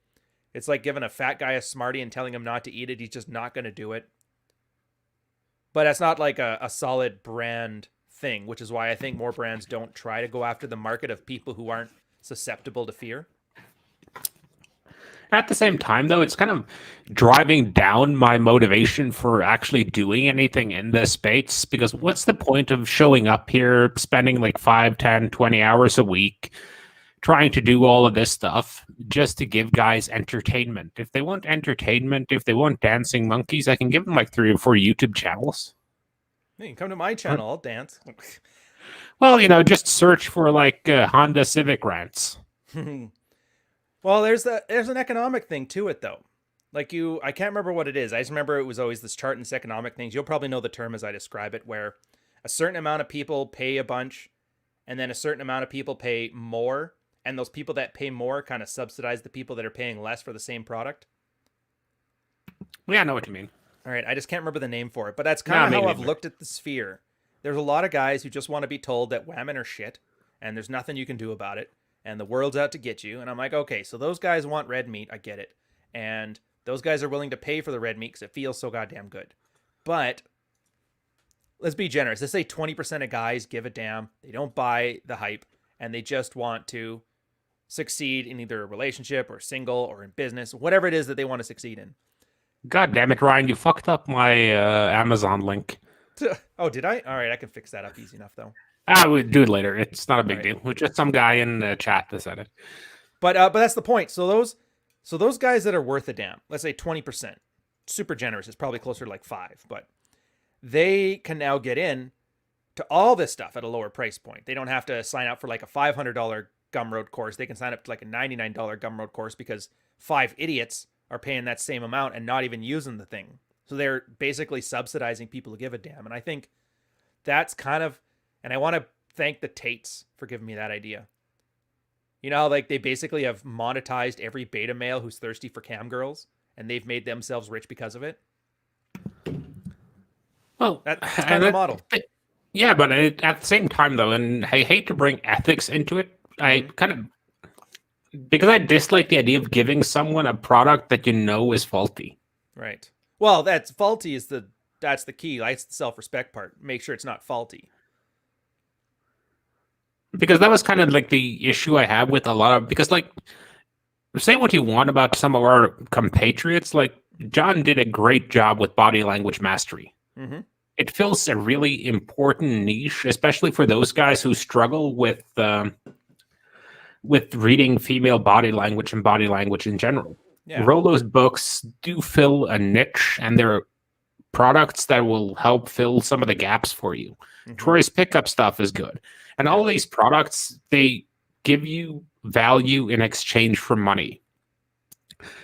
It's like giving a fat guy a Smartie and telling him not to eat it. He's just not going to do it. But that's not like a solid brand thing, which is why I think more brands don't try to go after the market of people who aren't susceptible to fear. At the same time, though, it's kind of driving down my motivation for actually doing anything in this space because what's the point of showing up here, spending like 5, 10, 20 hours a week trying to do all of this stuff just to give guys entertainment? If they want entertainment, if they want dancing monkeys, I can give them like 3 or 4 YouTube channels. You can come to my channel. I'll dance. Well, just search for like Honda Civic rants. Well, there's an economic thing to it though. Like I can't remember what it is. I just remember it was always this chart in this economic things. You'll probably know the term as I describe it, where a certain amount of people pay a bunch, and then a certain amount of people pay more, and those people that pay more kind of subsidize the people that are paying less for the same product. Yeah, I know what you mean. All right, I just can't remember the name for it, but that's kind of how I've looked at the sphere. There's a lot of guys who just want to be told that women are shit, and there's nothing you can do about it, and the world's out to get you. And I'm like, okay, so those guys want red meat. I get it. And those guys are willing to pay for the red meat because it feels so goddamn good. But let's be generous. Let's say 20% of guys give a damn. They don't buy the hype, and they just want to succeed in either a relationship or single or in business, whatever it is that they want to succeed in. God damn it, Ryan! You fucked up my Amazon link. Oh, did I? All right, I can fix that up easy enough though. We'll do it later. It's not a big Right. deal. It's just some guy in the chat that said it. But that's the point. So those guys that are worth a damn, let's say 20%, super generous. It's probably closer to like 5, but they can now get in to all this stuff at a lower price point. They don't have to sign up for like a $500 Gumroad course. They can sign up to like a $99 Gumroad course because 5 idiots are paying that same amount and not even using the thing. So they're basically subsidizing people to give a damn. And I think that's kind of, and I want to thank the Tates for giving me that idea. You know, like they basically have monetized every beta male who's thirsty for cam girls, and they've made themselves rich because of it. Well, that's kind of the model. Yeah, but at the same time, though, and I hate to bring ethics into it, I kind of, because I dislike the idea of giving someone a product that you know is faulty. Right. Well, that's faulty that's the key. That's the self-respect part. Make sure it's not faulty. Because that was kind of like the issue I have with a lot of, because like, say what you want about some of our compatriots, like John did a great job with body language mastery. Mm-hmm. It fills a really important niche, especially for those guys who struggle with reading female body language and body language in general. Yeah. Rollo's books do fill a niche, and they're products that will help fill some of the gaps for you. Mm-hmm. Troy's pickup stuff is good. And all of these products, they give you value in exchange for money.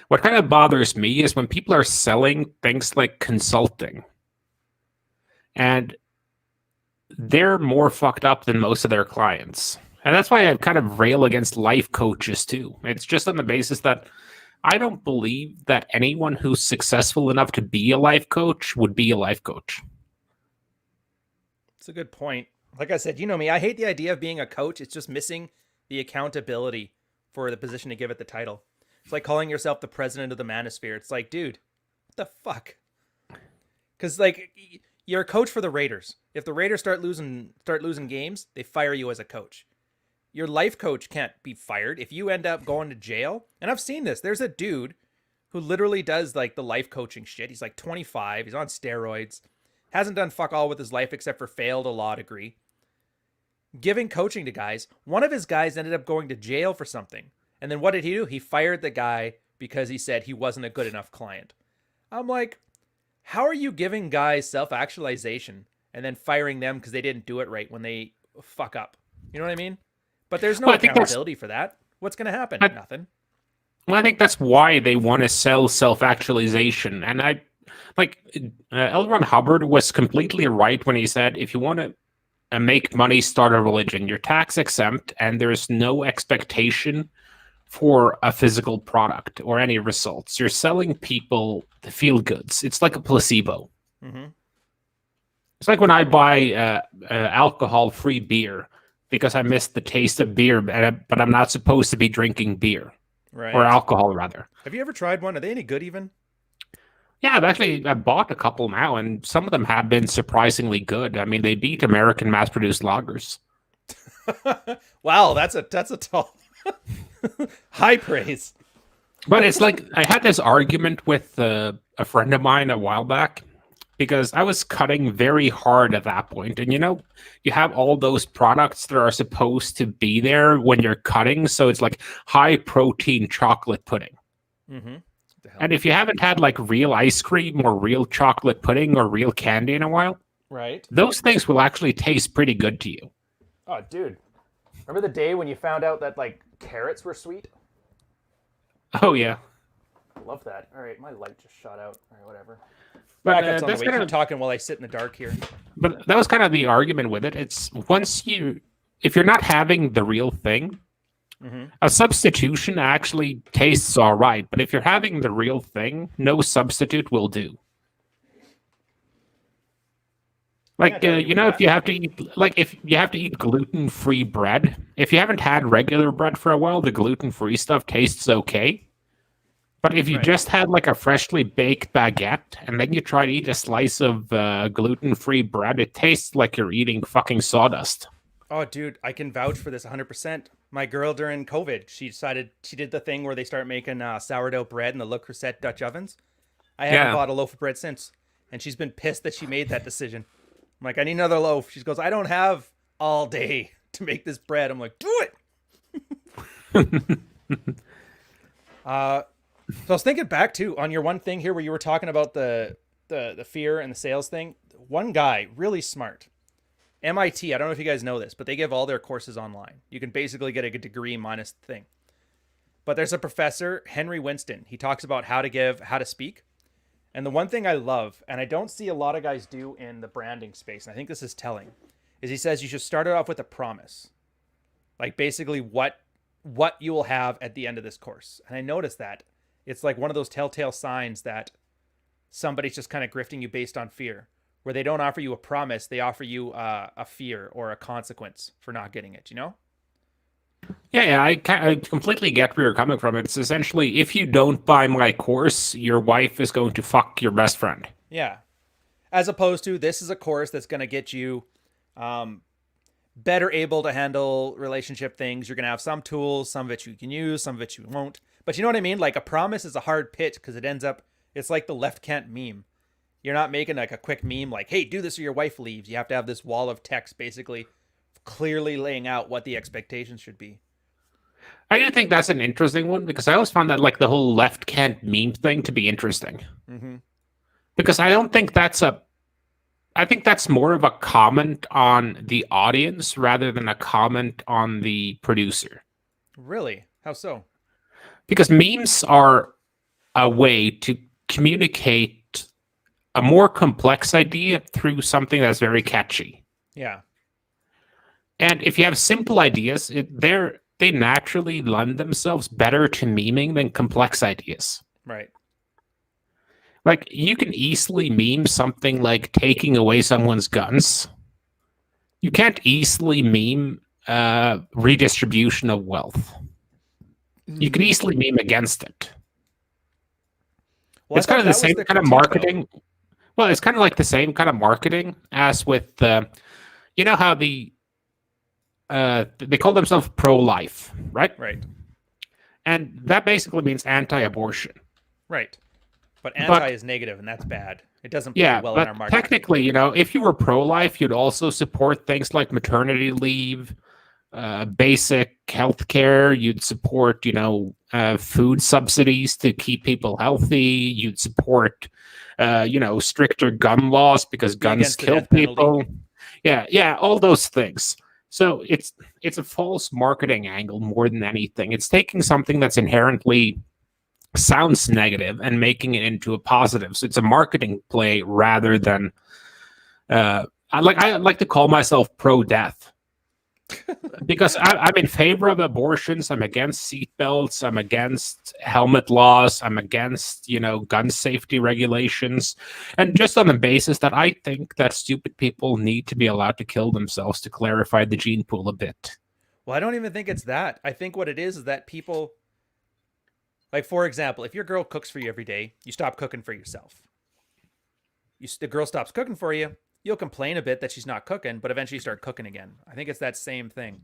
What kind of bothers me is when people are selling things like consulting, and they're more fucked up than most of their clients. And that's why I kind of rail against life coaches too. It's just on the basis that I don't believe that anyone who's successful enough to be a life coach would be a life coach. It's a good point. Like I said, you know me, I hate the idea of being a coach. It's just missing the accountability for the position to give it the title. It's like calling yourself the president of the Manosphere. It's like, dude, what the fuck? Because like, you're a coach for the Raiders. If the Raiders start losing games, they fire you as a coach. Your life coach can't be fired if you end up going to jail. And I've seen this. There's a dude who literally does like the life coaching shit. He's like 25. He's on steroids. Hasn't done fuck all with his life except for failed a law degree. Giving coaching to guys. One of his guys ended up going to jail for something. And then what did he do? He fired the guy because he said he wasn't a good enough client. I'm like, how are you giving guys self-actualization and then firing them because they didn't do it right when they fuck up? You know what I mean? But there's no accountability for that. What's going to happen? Nothing. Well, I think that's why they want to sell self-actualization. And I like L. Ron Hubbard was completely right when he said, if you want to make money, start a religion. You're tax exempt, and there's no expectation for a physical product or any results. You're selling people the feel goods. It's like a placebo. Mm-hmm. It's like when I buy alcohol-free beer because I miss the taste of beer, but I'm not supposed to be drinking beer. Right. Or alcohol, rather. Have you ever tried one? Are they any good even? Yeah, I bought a couple now, and some of them have been surprisingly good. I mean, they beat American mass-produced lagers. Wow, that's a tall high praise. But it's like, I had this argument with a friend of mine a while back, because I was cutting very hard at that point. And, you know, you have all those products that are supposed to be there when you're cutting. So it's like high-protein chocolate pudding. Mm-hmm. And if you haven't had like real ice cream or real chocolate pudding or real candy in a while, right, those things will actually taste pretty good to you. Oh, dude. Remember the day when you found out that like carrots were sweet? Oh, yeah. I love that. All right, my light just shot out. All right, whatever. But Backup's on the way. Keep talking while I sit in the dark here. But that was kind of the argument with it. It's if you're not having the real thing, mm-hmm. a substitution actually tastes all right. But if you're having the real thing, no substitute will do. Like, you know, if you have to eat gluten-free bread, if you haven't had regular bread for a while, the gluten-free stuff tastes okay. But if you just had like a freshly baked baguette and then you try to eat a slice of gluten-free bread, it tastes like you're eating fucking sawdust. Oh, dude, I can vouch for this 100%. My girl during COVID, she did the thing where they start making sourdough bread in the Le Creuset Dutch ovens. I haven't Yeah. bought a loaf of bread since, and she's been pissed that she made that decision. I'm like, I need another loaf. She goes, I don't have all day to make this bread. I'm like, do it. Uh, so I was thinking back too on your one thing here where you were talking about the fear and the sales thing. One guy, really smart, MIT. I don't know if you guys know this, but they give all their courses online. You can basically get a degree minus the thing. But there's a professor, Henry Winston. He talks about how to speak. And the one thing I love, and I don't see a lot of guys do in the branding space, and I think this is telling, is he says you should start it off with a promise. Like basically what you will have at the end of this course. And I noticed that it's like one of those telltale signs that somebody's just kind of grifting you based on fear, where they don't offer you a promise, they offer you a fear or a consequence for not getting it, you know? Yeah, I completely get where you're coming from. It's essentially, if you don't buy my course, your wife is going to fuck your best friend. Yeah. As opposed to this is a course that's going to get you um, better able to handle relationship things. You're going to have some tools, some of it you can use, some of it you won't. But you know what I mean? Like a promise is a hard pitch because it ends up, it's like the left can't meme. You're not making like a quick meme like, hey, do this or your wife leaves. You have to have this wall of text basically clearly laying out what the expectations should be. I do think that's an interesting one because I always found that like the whole left can't meme thing to be interesting. Mm-hmm. Because I don't think that's a I think that's more of a comment on the audience rather than a comment on the producer. Really? How so? Because memes are a way to communicate a more complex idea through something that's very catchy. Yeah. And if you have simple ideas, they naturally lend themselves better to memeing than complex ideas. Right. Like you can easily meme something like taking away someone's guns. You can't easily meme redistribution of wealth. You can easily meme against it. Well, I It's kind thought of the that was same the kind of critique, marketing. Well, it's kind of like the same kind of marketing as with you know how they call themselves pro-life, right? though. Right. And that basically means anti-abortion. Right. But But anti is negative, and that's bad. It doesn't play yeah, well in but our market. technically, you know, if you were pro-life, you'd also support things like maternity leave, basic health care. You'd support, you know, food subsidies to keep people healthy. You'd support, you know, stricter gun laws because Be guns against the kill death penalty. people. Yeah, all those things. So it's a false marketing angle more than anything. It's taking something that's inherently sounds negative and making it into a positive. So it's a marketing play rather than I like to call myself pro-death because I'm in favor of abortions. I'm against seatbelts. I'm against helmet laws. I'm against, you know, gun safety regulations, and just on the basis that I think that stupid people need to be allowed to kill themselves to clarify the gene pool a bit. Well, I don't even think it's that. I think what it is that people, like, for example, if your girl cooks for you every day, you stop cooking for yourself. The girl stops cooking for you, you'll complain a bit that she's not cooking, but eventually you start cooking again. I think it's that same thing.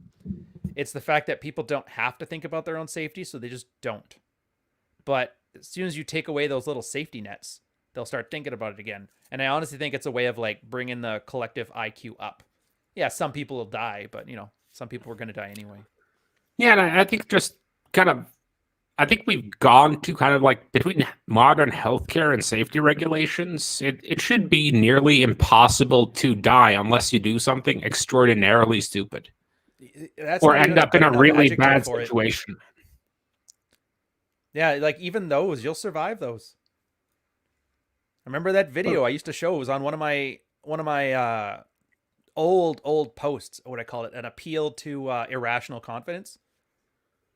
It's the fact that people don't have to think about their own safety, so they just don't. But as soon as you take away those little safety nets, they'll start thinking about it again. And I honestly think it's a way of like bringing the collective IQ up. Yeah, some people will die, but you know, some people are going to die anyway. Yeah, and I think just kind of I think we've gone to kind of like between modern healthcare and safety regulations, it should be nearly impossible to die unless you do something extraordinarily stupid That's or not end even a up in good a enough really adjective bad for it. situation. Yeah, like even those, you'll survive those. I remember that video I used to show. It was on one of my old posts. What I call it, an appeal to irrational confidence.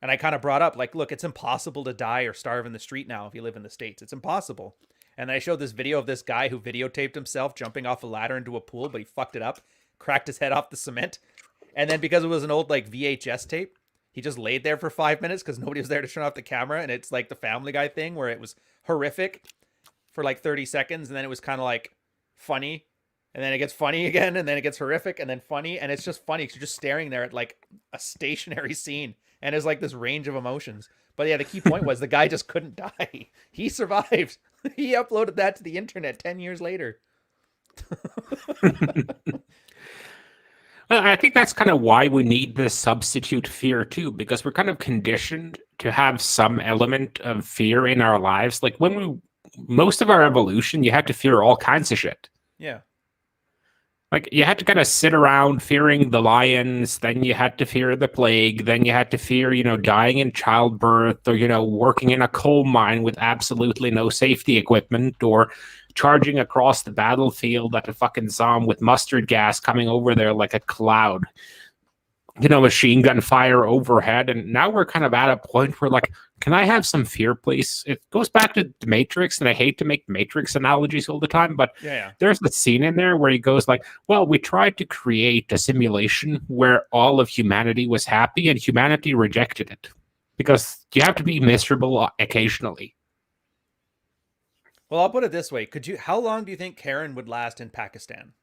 And I kind of brought up like, look, it's impossible to die or starve in the street now if you live in the States. It's impossible. And I showed this video of this guy who videotaped himself jumping off a ladder into a pool, but he fucked it up, cracked his head off the cement. And then because it was an old like VHS tape, he just laid there for 5 minutes because nobody was there to turn off the camera. And it's like the Family Guy thing where it was horrific for like 30 seconds. And then it was kind of like funny. and then it gets funny again, and then it gets horrific, and then funny, and it's just funny because you're just staring there at like a stationary scene, and there's like this range of emotions. But yeah, the key point was the guy just couldn't die. He survived. He uploaded that to the internet 10 years later. Well, I think that's kind of why we need this substitute fear too, because we're kind of conditioned to have some element of fear in our lives. Like most of our evolution, you had to fear all kinds of shit. Yeah. Like you had to kind of sit around fearing the lions, then you had to fear the plague, then you had to fear, dying in childbirth, or, working in a coal mine with absolutely no safety equipment, or charging across the battlefield at a fucking zombie with mustard gas coming over there like a cloud. Machine gun fire overhead. And now we're kind of at a point where, like, can I have some fear, please? It goes back to the Matrix, and I hate to make Matrix analogies all the time, but there's a scene in there where he goes like, well, we tried to create a simulation where all of humanity was happy, and humanity rejected it. Because you have to be miserable occasionally. Well, I'll put it this way. How long do you think Karen would last in Pakistan?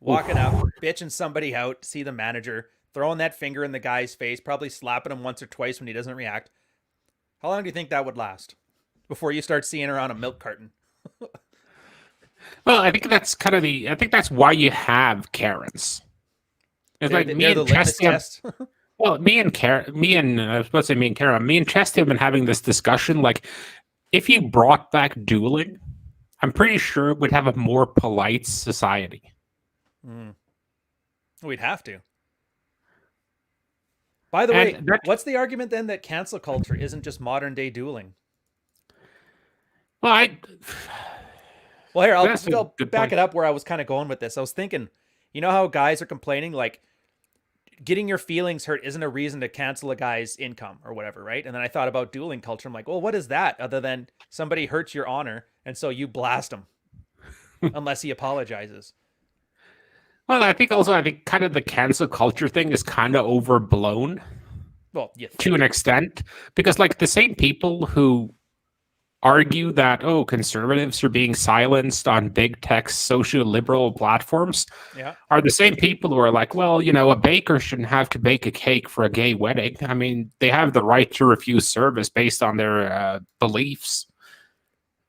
Walking up, bitching somebody out, see the manager, throwing that finger in the guy's face, probably slapping him once or twice when he doesn't react. How long do you think that would last before you start seeing her on a milk carton? Well, I think that's I think that's why you have Karens. It's like me and Chesty. Well, me and Chesty have been having this discussion. Like, if you brought back dueling, I'm pretty sure it would have a more polite society. We'd have to. By the way, what's the argument then that cancel culture isn't just modern day dueling? Well, here, I'll back it up where I was kind of going with this. I was thinking, how guys are complaining, like, getting your feelings hurt isn't a reason to cancel a guy's income or whatever, right? And then I thought about dueling culture. I'm like, well, what is that other than somebody hurts your honor, and so you blast him unless he apologizes? Well, I think kind of the cancel culture thing is kind of overblown. Well, yeah, to an extent, because like the same people who argue that conservatives are being silenced on big tech social liberal platforms are the same people who are like, well, a baker shouldn't have to bake a cake for a gay wedding. I mean, they have the right to refuse service based on their beliefs.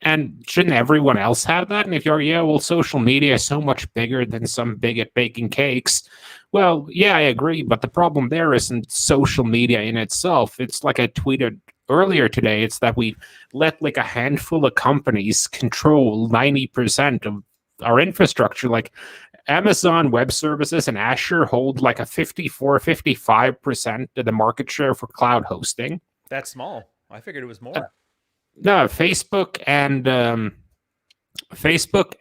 And shouldn't everyone else have that? And if you're, social media is so much bigger than some bigot baking cakes. Well, yeah, I agree. But the problem there isn't social media in itself. It's like I tweeted earlier today. It's that we let like a handful of companies control 90% of our infrastructure. Like Amazon Web Services and Azure hold like a 55% of the market share for cloud hosting. That's small. I figured it was more. No, Facebook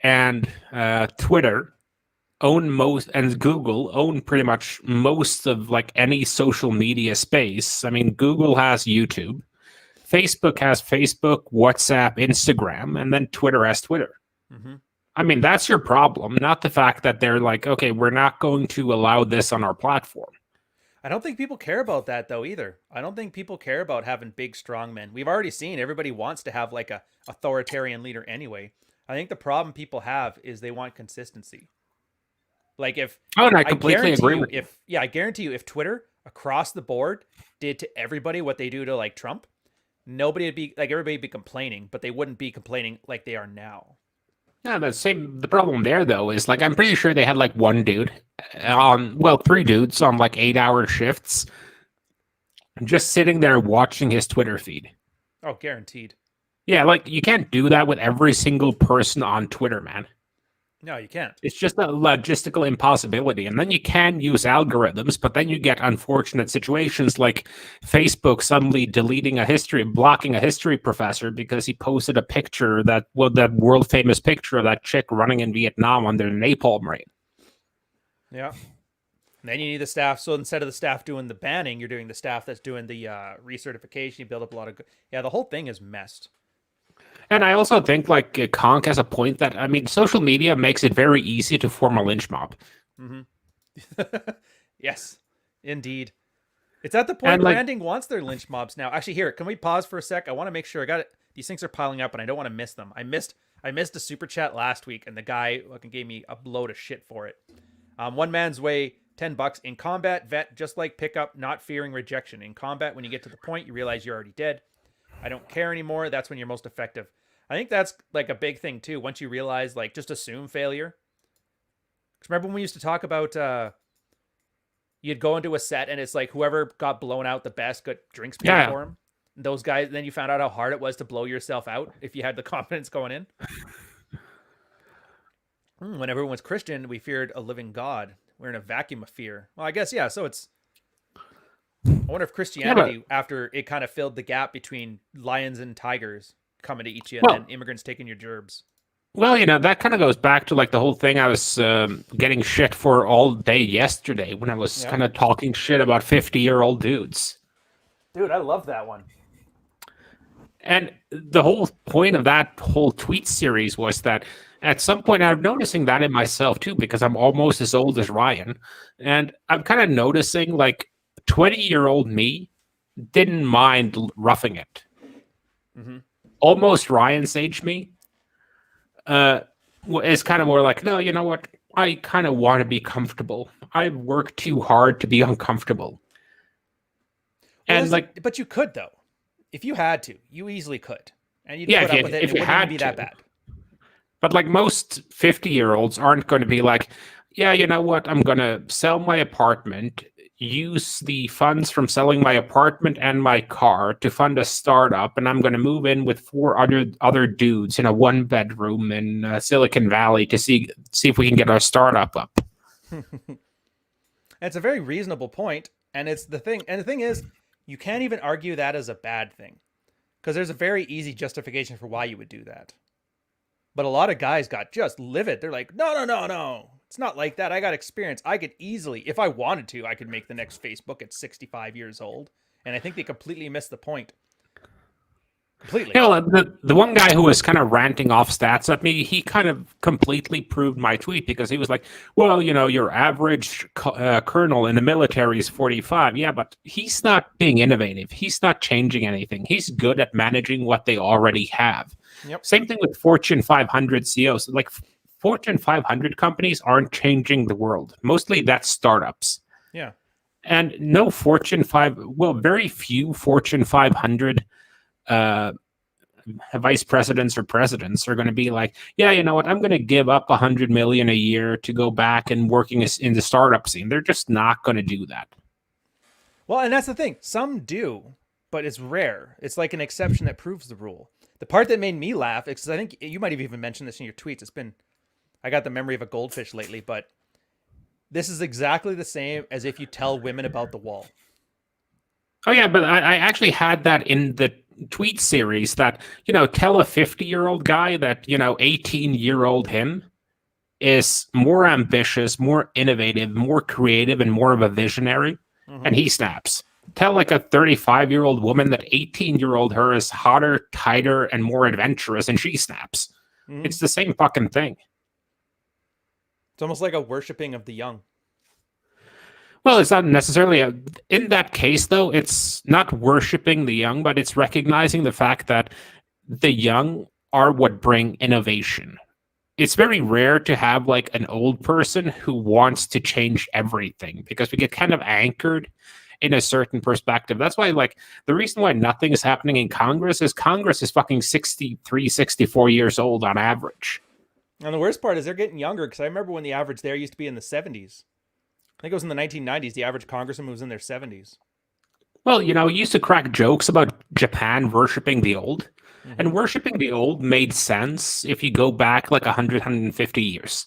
and Twitter own most, and Google own pretty much most of like any social media space. I mean, Google has YouTube, Facebook has Facebook, WhatsApp, Instagram, and then Twitter has Twitter. Mm-hmm. I mean, that's your problem, not the fact that they're like, okay, we're not going to allow this on our platform. I don't think people care about that though either. I don't think people care about having big, strong men. We've already seen everybody wants to have like a authoritarian leader anyway. I think the problem people have is they want consistency. Like I completely agree with you. I guarantee you, if Twitter across the board did to everybody what they do to like Trump, nobody would be like, everybody would be complaining, but they wouldn't be complaining like they are now. Yeah, the problem there though is like I'm pretty sure they had like one dude three dudes on like 8-hour shifts just sitting there watching his Twitter feed. Oh, guaranteed. Yeah, like you can't do that with every single person on Twitter, man. No, you can't. It's just a logistical impossibility. And then you can use algorithms, but then you get unfortunate situations like Facebook suddenly blocking a history professor because he posted a picture that world famous picture of that chick running in Vietnam under the napalm rain. Yeah. And then you need the staff. So instead of the staff doing the banning, you're doing the staff that's doing the recertification. You build up a lot of... the whole thing is messed. And I also think like Conk has a point that, I mean, social media makes it very easy to form a lynch mob. Mm-hmm. Yes, indeed. It's at the point And like, branding wants their lynch mobs now. Actually, here, can we pause for a sec? I want to make sure I got it. These things are piling up, and I don't want to miss them. I missed a super chat last week, and the guy fucking gave me a load of shit for it. One man's way, $10 in combat. Vet, just like pickup, not fearing rejection. In combat, when you get to the point, you realize you're already dead. I don't care anymore. That's when you're most effective. I think that's like a big thing too. Once you realize, like, just assume failure. Because remember when we used to talk about you'd go into a set and it's like whoever got blown out the best got drinks paid for him. And those guys, then you found out how hard it was to blow yourself out if you had the confidence going in. When everyone was Christian, we feared a living God. We're in a vacuum of fear. Well, I guess, yeah. So it's, I wonder if Christianity, after it kind of filled the gap between lions and tigers coming to eat you and then immigrants taking your gerbs. Well, you know, that kind of goes back to like the whole thing I was getting shit for all day yesterday when I was kind of talking shit about 50-year-old dudes. Dude, I love that one. And the whole point of that whole tweet series was that at some point I'm noticing that in myself too, because I'm almost as old as Ryan. And I'm kind of noticing like 20-year-old me didn't mind roughing it. Mm-hmm. Almost Ryan's age me. It's kind of more like, no, you know what? I kind of want to be comfortable. I work too hard to be uncomfortable. Well, and like, but you could though, if you had to, you easily could, and you'd put up with it. If it wouldn't even be that bad. But like most 50-year-olds aren't going to be like, yeah, you know what? I'm going to sell my apartment, use the funds from selling my apartment and my car to fund a startup, and I'm going to move in with 4 other dudes in a 1-bedroom in Silicon Valley to see if we can get our startup up. It's a very reasonable point, and it's the thing. And the thing is, you can't even argue that as a bad thing, because there's a very easy justification for why you would do that. But a lot of guys got just livid. They're like, no. It's not like that. I got experience. I could easily, if I wanted to, I could make the next Facebook at 65 years old. And I think they completely missed the point. Completely. You know, the one guy who was kind of ranting off stats at me, he kind of completely proved my tweet because he was like, well, you know, your average colonel in the military is 45. Yeah, but he's not being innovative. He's not changing anything. He's good at managing what they already have. Yep. Same thing with Fortune 500 CEOs. Like, Fortune 500 companies aren't changing the world. Mostly that's startups. Yeah. And no very few Fortune 500 vice presidents or presidents are going to be like, yeah, you know what? I'm going to give up $100 million a year to go back and working in the startup scene. They're just not going to do that. Well, and that's the thing. Some do, but it's rare. It's like an exception that proves the rule. The part that made me laugh, because I think you might have even mentioned this in your tweets. I got the memory of a goldfish lately, but this is exactly the same as if you tell women about the wall. Oh, yeah, but I actually had that in the tweet series that, you know, tell a 50-year-old guy that, you know, 18-year-old him is more ambitious, more innovative, more creative, and more of a visionary, and he snaps. Tell like a 35-year-old woman that 18-year-old her is hotter, tighter, and more adventurous, and she snaps. Mm-hmm. It's the same fucking thing. It's almost like a worshiping of the young. Well, it's not necessarily in that case, though, it's not worshiping the young, but it's recognizing the fact that the young are what bring innovation. It's very rare to have like an old person who wants to change everything because we get kind of anchored in a certain perspective. That's why, like, the reason why nothing is happening in Congress is fucking 63, 64 years old on average. And the worst part is they're getting younger, because I remember when the average there used to be in the 70s. I think it was in the 1990s, the average congressman was in their 70s. Well, you know, you used to crack jokes about Japan worshipping the old. Mm-hmm. And worshipping the old made sense if you go back like 100, 150 years.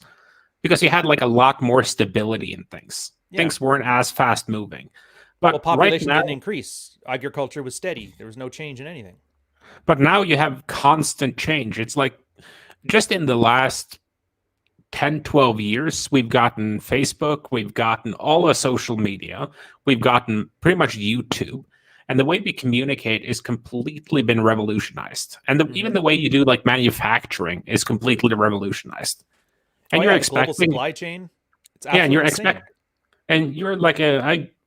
Because you had like a lot more stability in things. Yeah. Things weren't as fast moving. But population didn't increase. Agriculture was steady. There was no change in anything. But now you have constant change. It's like just in the last 10, 12 years, we've gotten Facebook, we've gotten all the social media, we've gotten pretty much YouTube. And the way we communicate is completely been revolutionized. And even the way you do like manufacturing is completely revolutionized. And you're expecting global supply chain. It's absolutely insane. And you're like,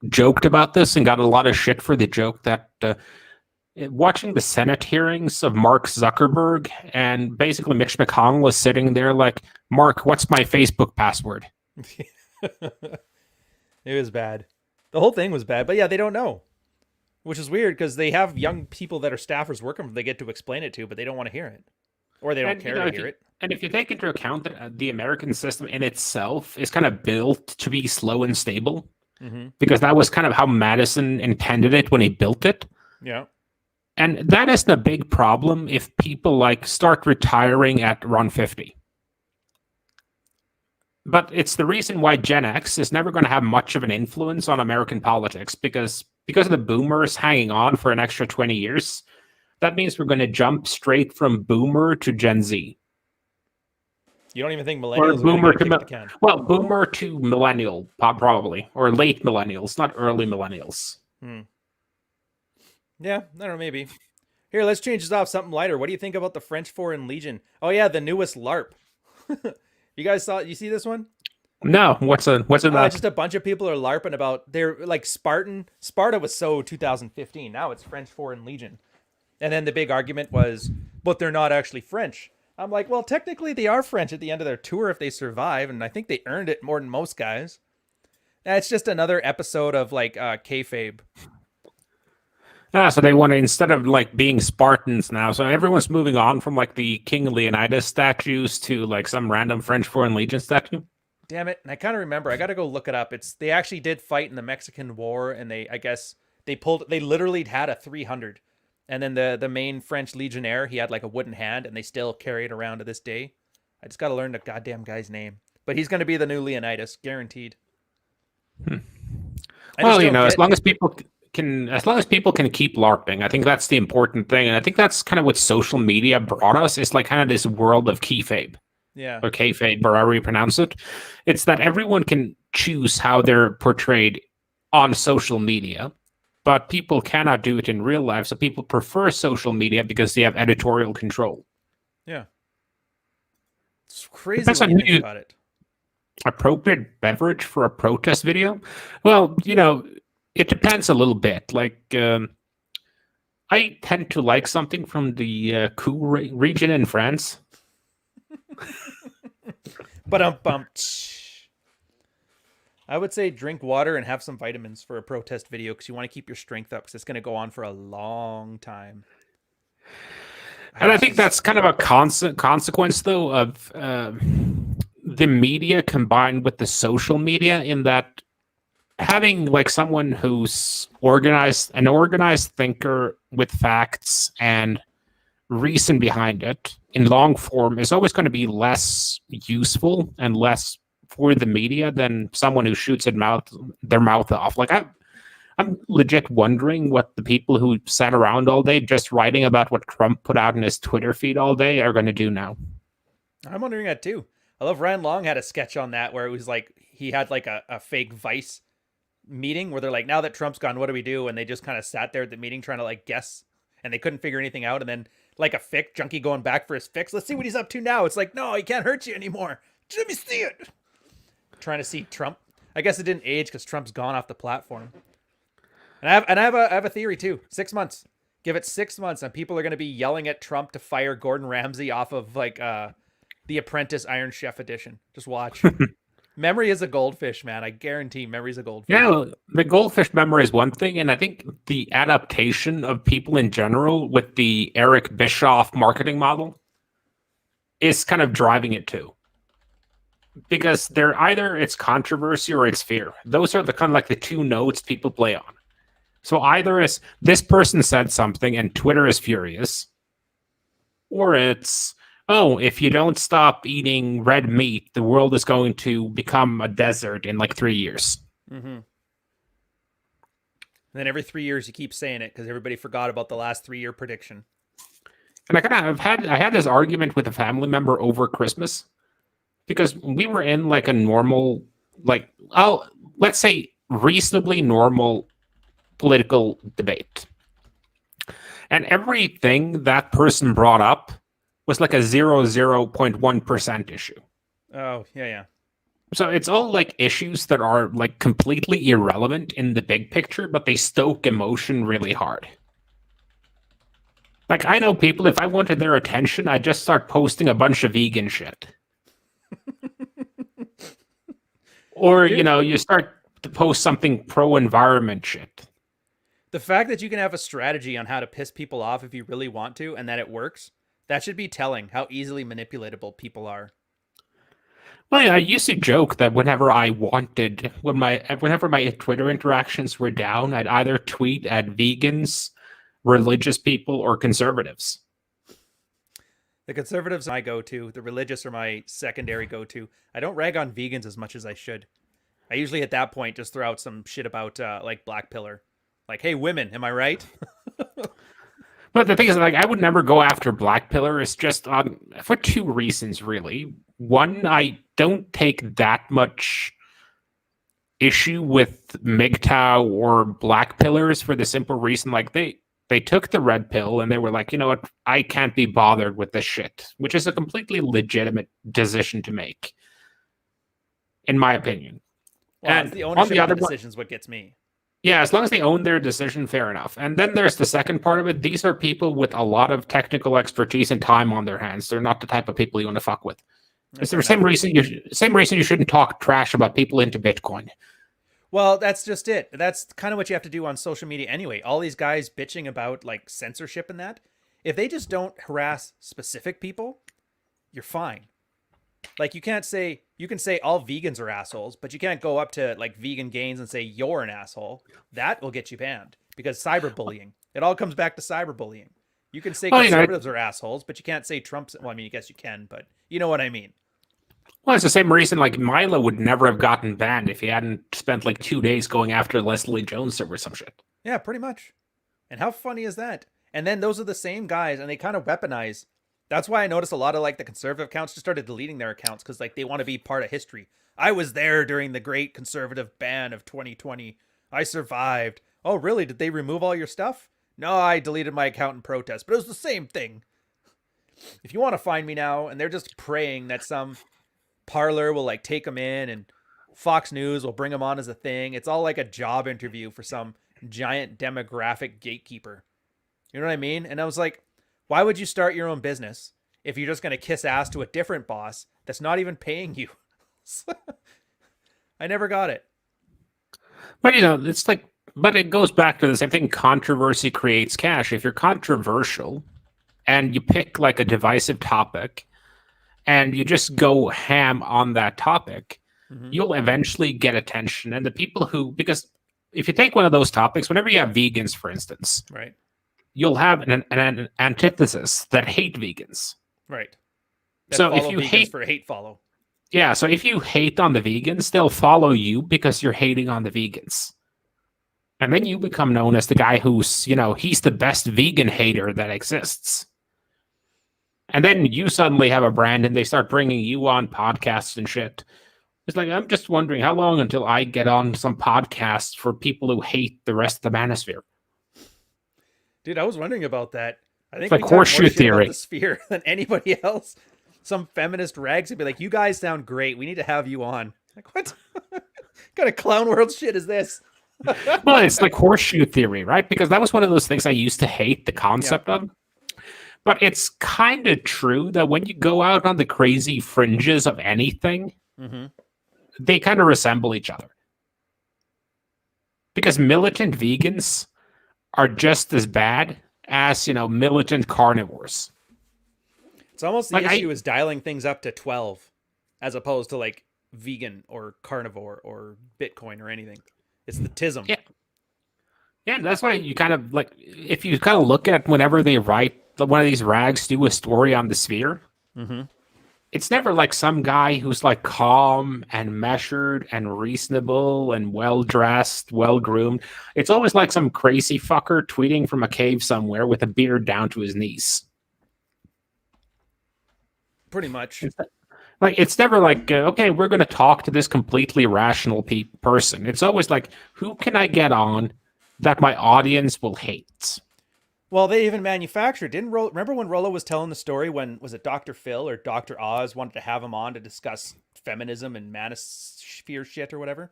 joked about this and got a lot of shit for the joke that watching the Senate hearings of Mark Zuckerberg, and basically Mitch McConnell is sitting there like, Mark, what's my Facebook password? It was bad. The whole thing was bad, but yeah, they don't know, which is weird because they have young people that are staffers working for them they get to explain it to, but they don't want to hear it, or they don't care to hear it. And if you take into account that the American system in itself is kind of built to be slow and stable, because that was kind of how Madison intended it when he built it. Yeah. And that isn't a big problem if people like start retiring at around 50. But it's the reason why Gen X is never going to have much of an influence on American politics, because of the boomers hanging on for an extra 20 years. That means we're going to jump straight from boomer to Gen Z. You don't even think millennials or boomer are going to kick the can? Well, boomer to millennial, probably, or late millennials, not early millennials. Yeah, I don't know, maybe. Here, let's change this off. Something lighter. What do you think about the French Foreign Legion? Oh yeah, the newest LARP. You guys saw? You see this one? No, what's it about? Just a bunch of people are LARPing about. They're like Spartan. Sparta was so 2015. Now it's French Foreign Legion. And then the big argument was, but they're not actually French. I'm like, well, technically they are French at the end of their tour if they survive, and I think they earned it more than most guys. And it's just another episode of like kayfabe. So they want to, instead of like being Spartans now, so everyone's moving on from like the King Leonidas statues to like some random French Foreign Legion statue. Damn it. And I kind of remember, I got to go look it up. They actually did fight in the Mexican War, and they literally had a 300. And then the main French legionnaire, he had like a wooden hand, and they still carry it around to this day. I just got to learn the goddamn guy's name. But he's going to be the new Leonidas, guaranteed. Well, as long as people can keep LARPing, I think that's the important thing. And I think that's kind of what social media brought us. It's like kind of this world of kayfabe. Yeah. Or kayfabe, or however you pronounce it. It's that everyone can choose how they're portrayed on social media, but people cannot do it in real life. So people prefer social media because they have editorial control. Yeah. It's crazy when you think about it. Appropriate beverage for a protest video? Well, it depends a little bit. Like, I tend to like something from the Cool region in France. But I would say drink water and have some vitamins for a protest video, because you want to keep your strength up, because it's going to go on for a long time. And I think that's kind of a consequence, though, of the media combined with the social media, in that having like someone who's an organized thinker with facts and reason behind it in long form is always going to be less useful and less for the media than someone who shoots their mouth off. Like I'm legit wondering what the people who sat around all day just writing about what Trump put out in his Twitter feed all day are going to do now. I'm wondering that too. I love Ryan Long had a sketch on that where it was like he had like a fake Vice meeting where they're like, now that Trump's gone, what do we do? And they just kind of sat there at the meeting trying to like guess, and they couldn't figure anything out. And then like a fix junkie going back for his fix. Let's see what he's up to now. It's like, no, he can't hurt you anymore. Let me see it. Trying to see Trump. I guess it didn't age because Trump's gone off the platform. And I have a theory too. 6 months. Give it 6 months, and people are going to be yelling at Trump to fire Gordon Ramsay off of like The Apprentice Iron Chef edition. Just watch. Memory is a goldfish, man. I guarantee memory is a goldfish. Yeah, the goldfish memory is one thing, and I think the adaptation of people in general with the Eric Bischoff marketing model is kind of driving it too. Because they're either it's controversy or it's fear. Those are the kind of like the two notes people play on. So either it's this person said something and Twitter is furious, or it's, oh, if you don't stop eating red meat, the world is going to become a desert in like 3 years. Mm-hmm. And then every 3 years you keep saying it because everybody forgot about the last 3-year prediction. And I had this argument with a family member over Christmas, because we were in like a normal, like, let's say reasonably normal political debate. And everything that person brought up was like a 0.1% issue. Oh, yeah. So it's all like issues that are like completely irrelevant in the big picture, but they stoke emotion really hard. Like I know people, if I wanted their attention, I'd just start posting a bunch of vegan shit. Or, Dude, you start to post something pro-environment shit. the fact that you can have a strategy on how to piss people off if you really want to and that it works, that should be telling how easily manipulatable people are. Well, yeah, I used to joke that whenever my Twitter interactions were down, I'd either tweet at vegans, religious people, or conservatives. The conservatives are my go-to. The religious are my secondary go-to. I don't rag on vegans as much as I should. I usually at that point just throw out some shit about like black pillar. Like, hey, women, am I right? But the thing is, like, I would never go after Black Pillar. It's just for two reasons, really. One, I don't take that much issue with MGTOW or Black Pillars for the simple reason, like, they took the red pill and they were like, you know what, I can't be bothered with this shit, which is a completely legitimate decision to make, in my opinion. Well, And it's the on ownership the of other the one, decisions what gets me. yeah, as long as they own their decision, fair enough. And then there's the second part of it. These are people with a lot of technical expertise and time on their hands. They're not the type of people you want to fuck with. It's the same reason you shouldn't talk trash about people into Bitcoin. Well, that's just it. That's kind of what you have to do on social media anyway. All these guys bitching about like censorship and that. If they just don't harass specific people, you're fine. Like you can say all vegans are assholes, but you can't go up to like Vegan Gains and say you're an asshole. That will get you banned because cyberbullying. It all comes back to cyberbullying. You can say conservatives are assholes, but you can't say Trump's. Well, I mean, I guess you can, but you know what I mean. Well, it's the same reason like Milo would never have gotten banned if he hadn't spent like 2 days going after Leslie Jones or some shit. Yeah, pretty much. And how funny is that? And then those are the same guys, and they kind of weaponize. That's why I noticed a lot of like the conservative accounts just started deleting their accounts because like they want to be part of history. I was there during the great conservative ban of 2020. I survived. Oh, really? Did they remove all your stuff? No, I deleted my account in protest, but it was the same thing. If you want to find me now, and they're just praying that some parlor will like take them in and Fox News will bring them on as a thing. It's all like a job interview for some giant demographic gatekeeper. You know what I mean? And I was like, why would you start your own business if you're just going to kiss ass to a different boss that's not even paying you? I never got it. But it's like, but it goes back to the same thing. Controversy creates cash. If you're controversial and you pick like a divisive topic and you just go ham on that topic, you'll eventually get attention. And the people because if you take one of those topics, whenever you have vegans, for instance, right, you'll have an antithesis that hate vegans. Right. That so if you hate for hate follow. Yeah, so if you hate on the vegans, they'll follow you because you're hating on the vegans. And then you become known as the guy who's, he's the best vegan hater that exists. And then you suddenly have a brand and they start bringing you on podcasts and shit. It's like, I'm just wondering how long until I get on some podcasts for people who hate the rest of the Manosphere. Dude, I was wondering about that. I think it's like Horseshoe theory. The sphere than anybody else. Some feminist rags would be like, you guys sound great. We need to have you on. Like, what? What kind of clown world shit is this? Well, it's like horseshoe theory, right? Because that was one of those things I used to hate the concept of. But it's kind of true that when you go out on the crazy fringes of anything, they kind of resemble each other. Because militant vegans are just as bad as, militant carnivores. It's almost the issue is dialing things up to 12 as opposed to like vegan or carnivore or Bitcoin or anything. It's the tism. Yeah. Yeah, that's why you kind of like, if you kind of look at whenever they write, one of these rags do a story on the sphere, it's never like some guy who's like calm and measured and reasonable and well-dressed, well-groomed. It's always like some crazy fucker tweeting from a cave somewhere with a beard down to his knees. Pretty much. It's never like, okay, we're going to talk to this completely rational person. It's always like, who can I get on that my audience will hate? Well, they even manufactured. Didn't remember when Rollo was telling the story when was it Dr. Phil or Dr. Oz wanted to have him on to discuss feminism and Manosphere shit or whatever?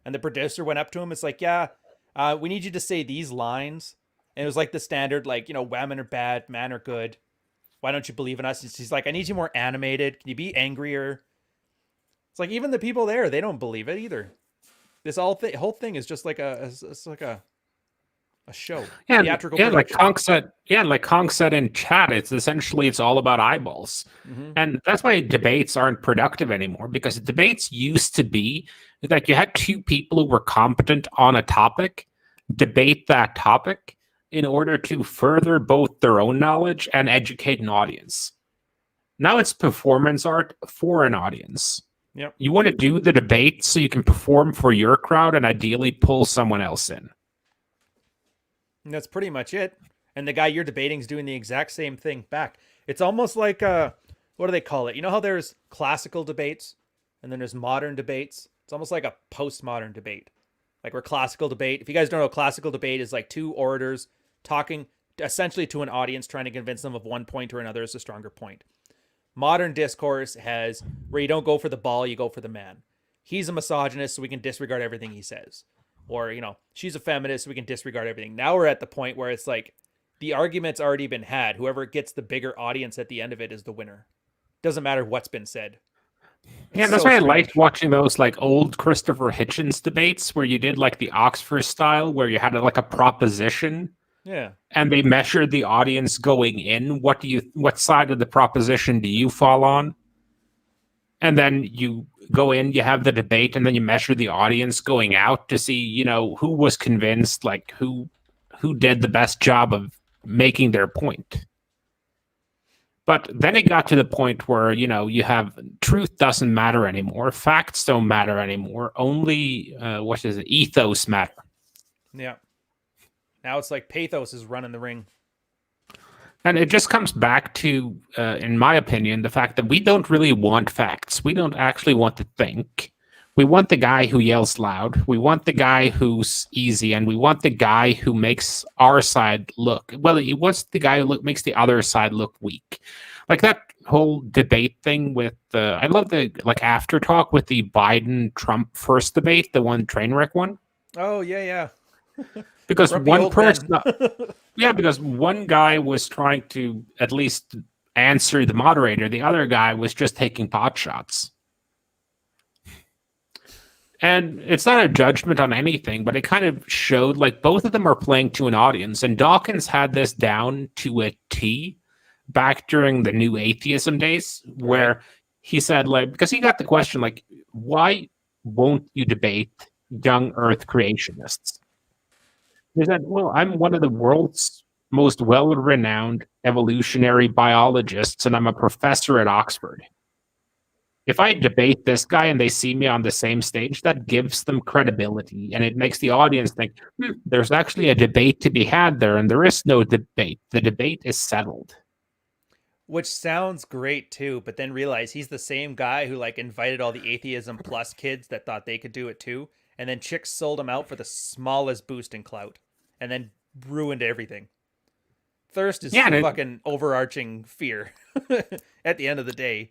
And the producer went up to him. It's like, yeah, we need you to say these lines. And it was like the standard, like, women are bad, men are good. Why don't you believe in us? And he's like, I need you more animated. Can you be angrier? It's like even the people there, they don't believe it either. This whole thing is just like it's like a show, Yeah, theatrical yeah, production. Like Kong said in chat, it's all about eyeballs. Mm-hmm. And that's why debates aren't productive anymore, because debates used to be like you had two people who were competent on a topic debate that topic in order to further both their own knowledge and educate an audience. Now it's performance art for an audience. Yep. You want to do the debate so you can perform for your crowd and ideally pull someone else in. And that's pretty much it. And the guy you're debating is doing the exact same thing back. It's almost like what do they call it? You know how there's classical debates and then there's modern debates? It's almost like a postmodern debate. Like where classical debate, if you guys don't know, classical debate is like two orators talking essentially to an audience trying to convince them of one point or another is a stronger point. Modern discourse has where you don't go for the ball, you go for the man. He's a misogynist, so we can disregard everything he says. Or, she's a feminist, so we can disregard everything. Now we're at the point where it's like the argument's already been had. Whoever gets the bigger audience at the end of it is the winner. Doesn't matter what's been said. Yeah, that's why I liked watching those like old Christopher Hitchens debates where you did like the Oxford style, where you had like a proposition. Yeah. And they measured the audience going in. What side of the proposition do you fall on? And then you go in, you have the debate, and then you measure the audience going out to see, who was convinced, like who did the best job of making their point. But then it got to the point where, you have truth doesn't matter anymore. Facts don't matter anymore. Only, ethos matter. Yeah. Now it's like pathos is running the ring. And it just comes back to, in my opinion, the fact that we don't really want facts. We don't actually want to think. We want the guy who yells loud. We want the guy who's easy. And we want the guy who makes our side look, well, he wants the guy who makes the other side look weak. Like that whole debate thing with, I love the after talk with the Biden-Trump first debate, the one train wreck one. Oh, yeah. Because one person, because one guy was trying to at least answer the moderator. The other guy was just taking pot shots. And it's not a judgment on anything, but it kind of showed like both of them are playing to an audience. And Dawkins had this down to a T back during the New Atheism days, where he said, because he got the question, why won't you debate young Earth creationists? He said, well, I'm one of the world's most well-renowned evolutionary biologists, and I'm a professor at Oxford. If I debate this guy and they see me on the same stage, that gives them credibility, and it makes the audience think, there's actually a debate to be had there, and there is no debate. The debate is settled. Which sounds great, too, but then realize he's the same guy who, invited all the Atheism Plus kids that thought they could do it, too, and then chicks sold him out for the smallest boost in clout, and then ruined everything. Thirst is fucking overarching fear at the end of the day.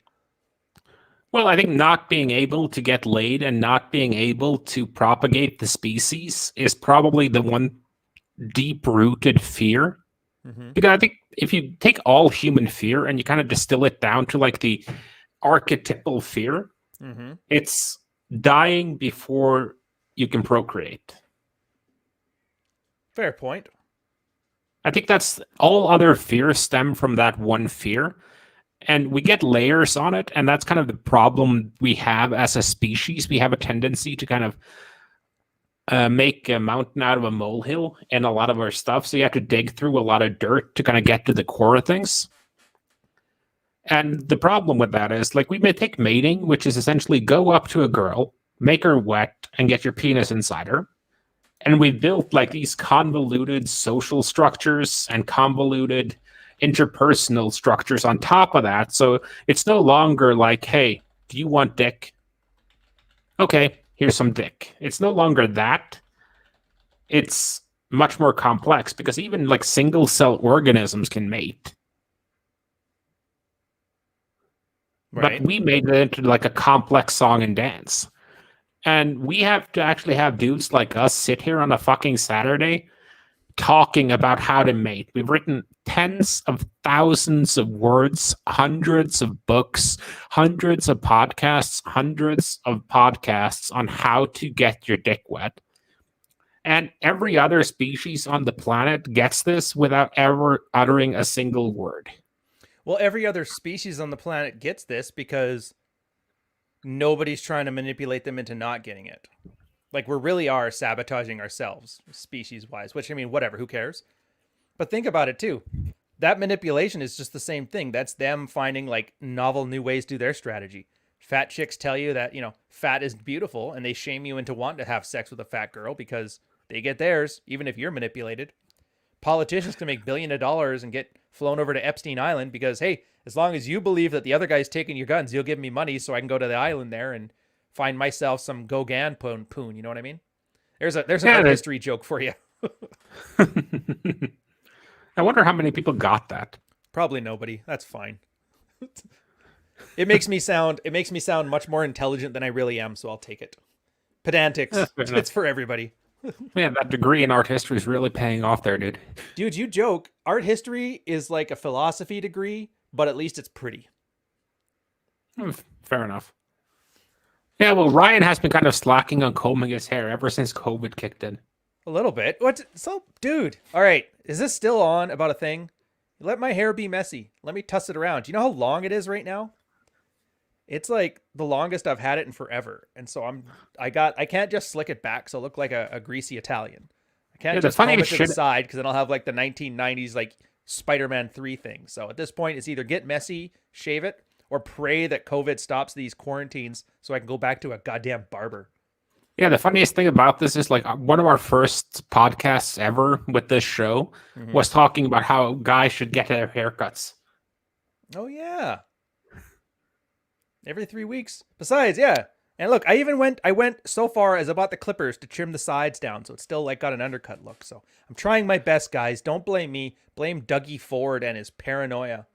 Well, I think not being able to get laid and not being able to propagate the species is probably the one deep-rooted fear. Mm-hmm. Because I think if you take all human fear and you kind of distill it down to the archetypal fear, it's dying before you can procreate. Fair point. I think that's all other fears stem from that one fear. And we get layers on it, and that's kind of the problem we have as a species. We have a tendency to kind of make a mountain out of a molehill in a lot of our stuff. So you have to dig through a lot of dirt to kind of get to the core of things. And the problem with that is, we may take mating, which is essentially go up to a girl, make her wet, and get your penis inside her. And we built these convoluted social structures and convoluted interpersonal structures on top of that. So it's no longer hey, do you want dick? Okay, here's some dick. It's no longer that. It's much more complex because even like single cell organisms can mate. But Right. we made it into like a complex song and dance. And we have to actually have dudes like us sit here on a fucking Saturday talking about how to mate. We've written tens of thousands of words, hundreds of books, hundreds of podcasts on how to get your dick wet. And every other species on the planet gets this without ever uttering a single word. Well, every other species on the planet gets this because nobody's trying to manipulate them into not getting it. Like, we really are sabotaging ourselves, species wise, which, I mean, whatever, who cares? But think about it too. That manipulation is just the same thing. That's them finding like novel new ways to do their strategy. Fat chicks tell you that, fat is beautiful and they shame you into wanting to have sex with a fat girl because they get theirs, even if you're manipulated. Politicians can make billions of dollars and get flown over to Epstein Island because, hey, as long as you believe that the other guy's taking your guns, you'll give me money so I can go to the island there and find myself some Gauguin poon. You know what I mean? There's an art history joke for you. I wonder how many people got that. Probably nobody. That's fine. It makes me sound much more intelligent than I really am, so I'll take it. Pedantics. It's for everybody. Man, that degree in art history is really paying off there, dude. Dude, you joke. Art history is like a philosophy degree, but at least it's pretty. Fair enough. Yeah, well, Ryan has been kind of slacking on combing his hair ever since COVID kicked in. A little bit. What? So, dude. All right. Is this still on about a thing? Let my hair be messy. Let me tuss it around. Do you know how long it is right now? It's like the longest I've had it in forever. And so I can't just slick it back so I look like a greasy Italian. I can't just comb it to the side because then I'll have like the 1990s like Spider-Man 3 thing. So at this point, it's either get messy, shave it, or pray that COVID stops these quarantines so I can go back to a goddamn barber. Yeah, the funniest thing about this is like one of our first podcasts ever with this show was talking about how guys should get their haircuts. Oh, yeah. Every 3 weeks. Besides, yeah. And look, I went so far as I bought the clippers to trim the sides down, so it's still like got an undercut look. So I'm trying my best, guys. Don't blame me. Blame Dougie Ford and his paranoia.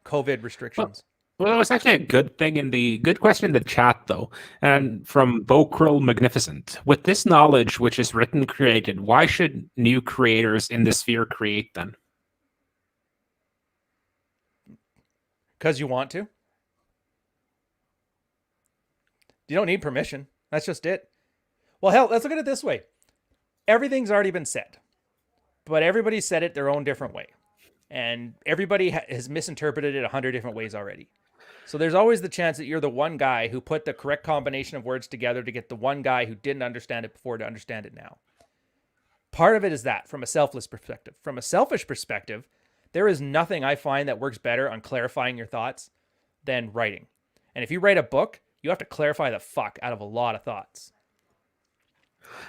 COVID restrictions. Well, it was actually a good thing good question in the chat, though. And from Bokril Magnificent. With this knowledge which is written, created, why should new creators in the sphere create then? Because you want to. You don't need permission. That's just it. Well, hell, let's look at it this way. Everything's already been said, but everybody said it their own different way. And everybody has misinterpreted it 100 different ways already. So there's always the chance that you're the one guy who put the correct combination of words together to get the one guy who didn't understand it before to understand it now. Part of it is that from a selfless perspective. From a selfish perspective, there is nothing I find that works better on clarifying your thoughts than writing. And if you write a book, you have to clarify the fuck out of a lot of thoughts.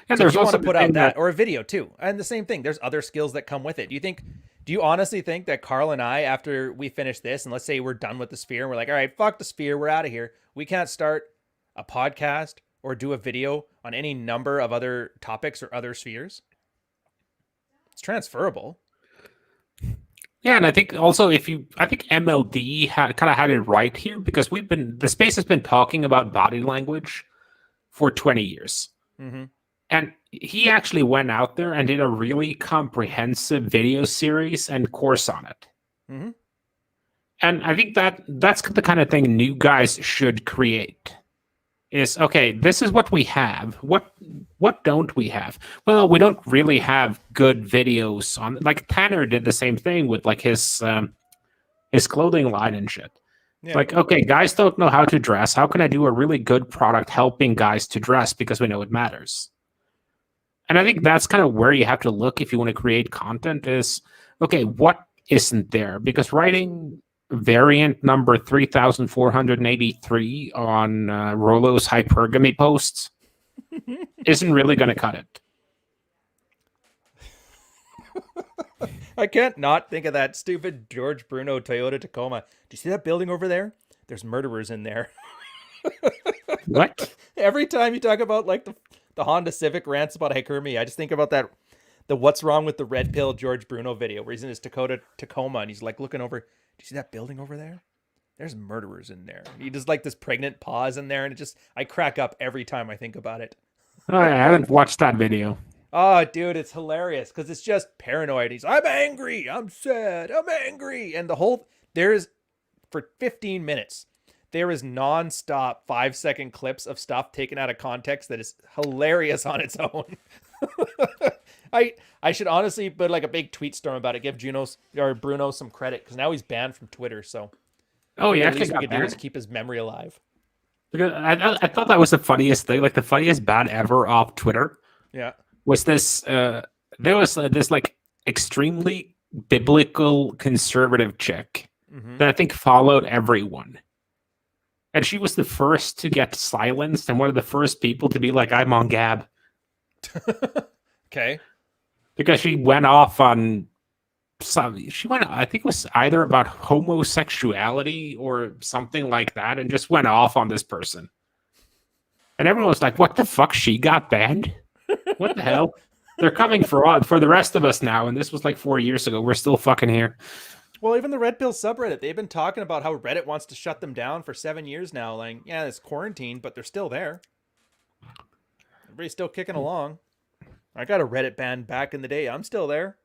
And so there's also want to put out that or a video too. And the same thing, there's other skills that come with it. Do you honestly think that Carl and I, after we finish this, and let's say we're done with the sphere, and we're like, all right, fuck the sphere, we're out of here. We can't start a podcast or do a video on any number of other topics or other spheres? It's transferable. Yeah, and I think also I think MLD kind of had it right here because the space has been talking about body language for 20 years. Mm-hmm. And he actually went out there and did a really comprehensive video series and course on it. Mm-hmm. And I think that's the kind of thing new guys should create. Is, okay, this is what we have. What don't we have? Well, we don't really have good videos on. Like Tanner did the same thing with like his clothing line and shit. Yeah. Like, okay, guys don't know how to dress. How can I do a really good product helping guys to dress because we know it matters? And I think that's kind of where you have to look if you want to create content is, okay, what isn't there? Because writing variant number 3,483 on Rollo's hypergamy posts isn't really going to cut it. I can't not think of that stupid George Bruno Toyota Tacoma. Do you see that building over there? There's murderers in there. What? Every time you talk about like the Honda Civic rants about hypergamy, I just think about that the what's wrong with the red pill George Bruno video where he's in his Tacoma and he's like looking over. Do you see that building over there? There's murderers in there. And he does like this pregnant pause in there, and I crack up every time I think about it. Oh, I haven't watched that video. Oh, dude, it's hilarious because it's just paranoid. I'm angry. I'm sad. I'm angry. And for 15 minutes, there is nonstop 5-second clips of stuff taken out of context that is hilarious on its own. I should honestly put like a big tweet storm about it. Give Bruno some credit because now he's banned from Twitter. So Oh, yeah, the least we could do is keep his memory alive. Because I thought that was the funniest thing, like the funniest ban ever off Twitter. Yeah. Was this? There was this like extremely biblical conservative chick that I think followed everyone, and she was the first to get silenced and one of the first people to be like, "I'm on Gab." Okay. Because she went off on I think it was either about homosexuality or something like that, and just went off on this person. And everyone was like, what the fuck? She got banned? What the hell? They're coming for the rest of us now, and this was like 4 years ago. We're still fucking here. Well, even the Red Pill subreddit, they've been talking about how Reddit wants to shut them down for 7 years now. Like, yeah, it's quarantined, but they're still there. Everybody's still kicking along. I got a Reddit ban back in the day. I'm still there.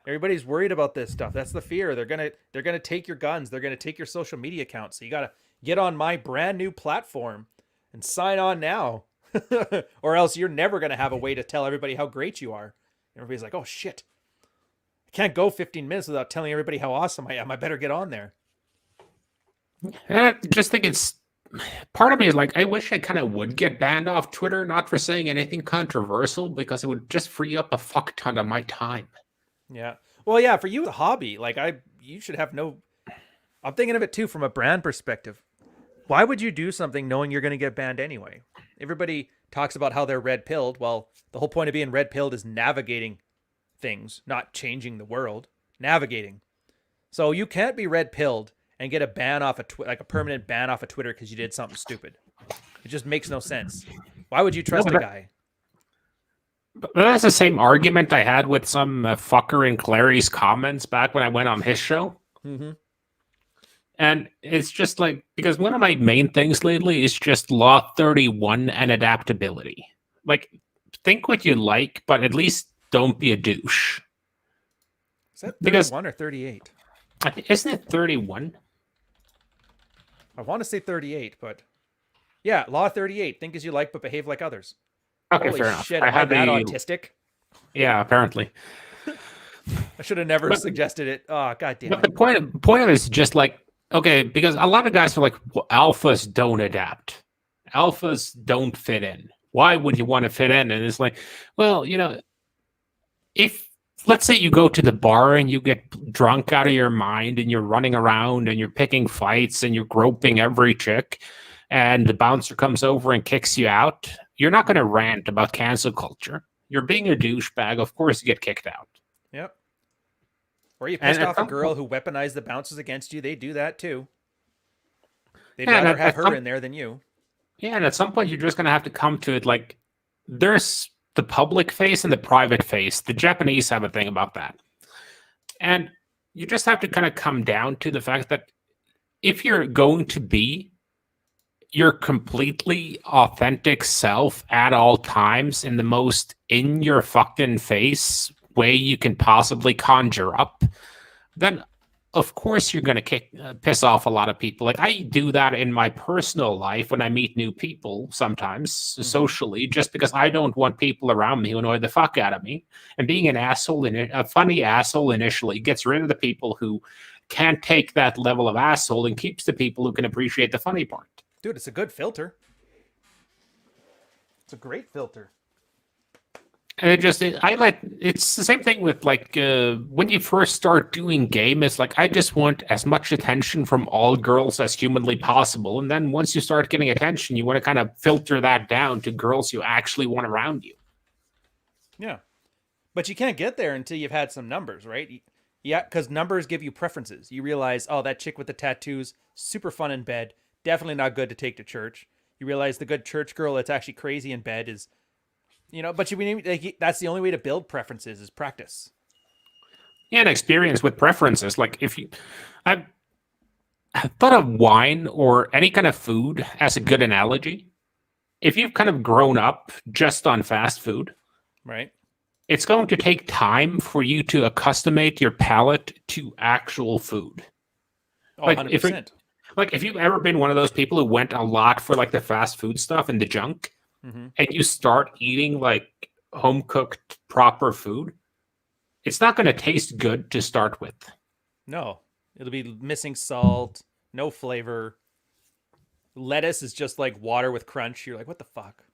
Everybody's worried about this stuff. That's the fear. They're gonna take your guns. They're gonna take your social media accounts. So you gotta get on my brand new platform and sign on now, or else you're never gonna have a way to tell everybody how great you are. Everybody's like, oh shit, I can't go 15 minutes without telling everybody how awesome I am. I better get on there. And I just think it's part of me is like, I wish I kind of would get banned off Twitter, not for saying anything controversial, because it would just free up a fuck ton of my time. Yeah. Well, yeah, for you, the hobby, like you should have no, I'm thinking of it too from a brand perspective. Why would you do something knowing you're going to get banned anyway? Everybody talks about how they're red pilled. Well, the whole point of being red pilled is navigating things, not changing the world, navigating. So you can't be red pilled and get a ban off like a permanent ban off of Twitter because you did something stupid. It just makes no sense. Why would you trust a guy? But that's the same argument I had with some fucker in Clary's comments back when I went on his show. Mm-hmm. And it's just like, because one of my main things lately is just Law 31 and adaptability. Like, think what you like, but at least don't be a douche. Is that 31 or 38? Isn't it 31? I want to say 38, but yeah, Law 38. Think as you like, but behave like others. Okay, Holy fair enough. shit, am I that autistic? Yeah, apparently. I should have never suggested it. Oh, god damn it. But the point of it is just like, okay, because a lot of guys are like, well, alphas don't adapt. Alphas don't fit in. Why would you want to fit in? And it's like, well, if, let's say you go to the bar and you get drunk out of your mind and you're running around and you're picking fights and you're groping every chick and the bouncer comes over and kicks you out, you're not going to rant about cancel culture. You're being a douchebag. Of course you get kicked out. Yep. Or you pissed off a girl who weaponized the bouncers against you. They do that too. They'd rather have her in there than you. Yeah, and at some point you're just going to have to come to it like, there's the public face and the private face. The Japanese have a thing about that. And you just have to kind of come down to the fact that if you're going to be your completely authentic self at all times in the most in your fucking face way you can possibly conjure up, then of course you're going to piss off a lot of people. Like, I do that in my personal life when I meet new people sometimes socially, just because I don't want people around me who annoy the fuck out of me. And being an asshole, a funny asshole initially, gets rid of the people who can't take that level of asshole and keeps the people who can appreciate the funny part. Dude, it's a good filter. It's a great filter. And it's the same thing with like when you first start doing game, it's like I just want as much attention from all girls as humanly possible. And then once you start getting attention, you want to kind of filter that down to girls you actually want around you. Yeah. But you can't get there until you've had some numbers, right? Yeah, because numbers give you preferences. You realize, oh, that chick with the tattoos, super fun in bed, definitely not good to take to church. You realize the good church girl that's actually crazy in bed is You know, but you need like that's the only way to build preferences is practice. Yeah, and experience with preferences. Like if you, I've thought of wine or any kind of food as a good analogy. If you've kind of grown up just on fast food, Right. it's going to take time for you to accustomate your palate to actual food. Oh, Like if it, 100%. like if you've ever been one of those people who went a lot for like the fast food stuff and the junk, Mm-hmm. and you start eating like home cooked proper food, it's not going to taste good to start with. No, it'll be missing salt, no flavor. Lettuce is just like water with crunch. You're like, what the fuck?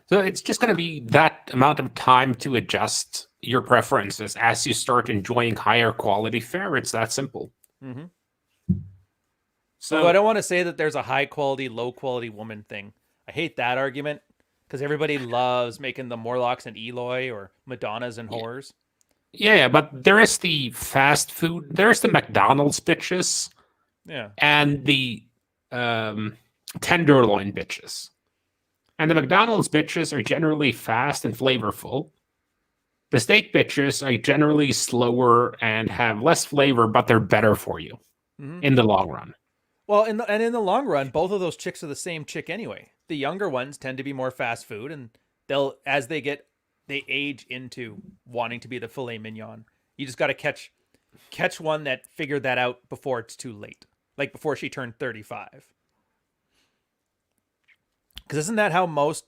So it's just going to be that amount of time to adjust your preferences as you start enjoying higher quality fare. It's that simple. Mm-hmm. Although I So don't want to say that there's a high quality, low quality woman thing. I hate that argument because everybody loves making the Morlocks and Eloy or Madonnas and yeah, whores. yeah, but there is the fast food. There's the McDonald's bitches Yeah. and the um, tenderloin bitches. And the McDonald's bitches are generally fast and flavorful. The steak bitches are generally slower and have less flavor, but they're better for you Mm-hmm. in the long run. Well, in the long run, both of those chicks are the same chick anyway. The younger ones tend to be more fast food, and they'll as they age into wanting to be the filet mignon. You just got to catch one that figured that out before it's too late, like before she turned 35. Because isn't that how most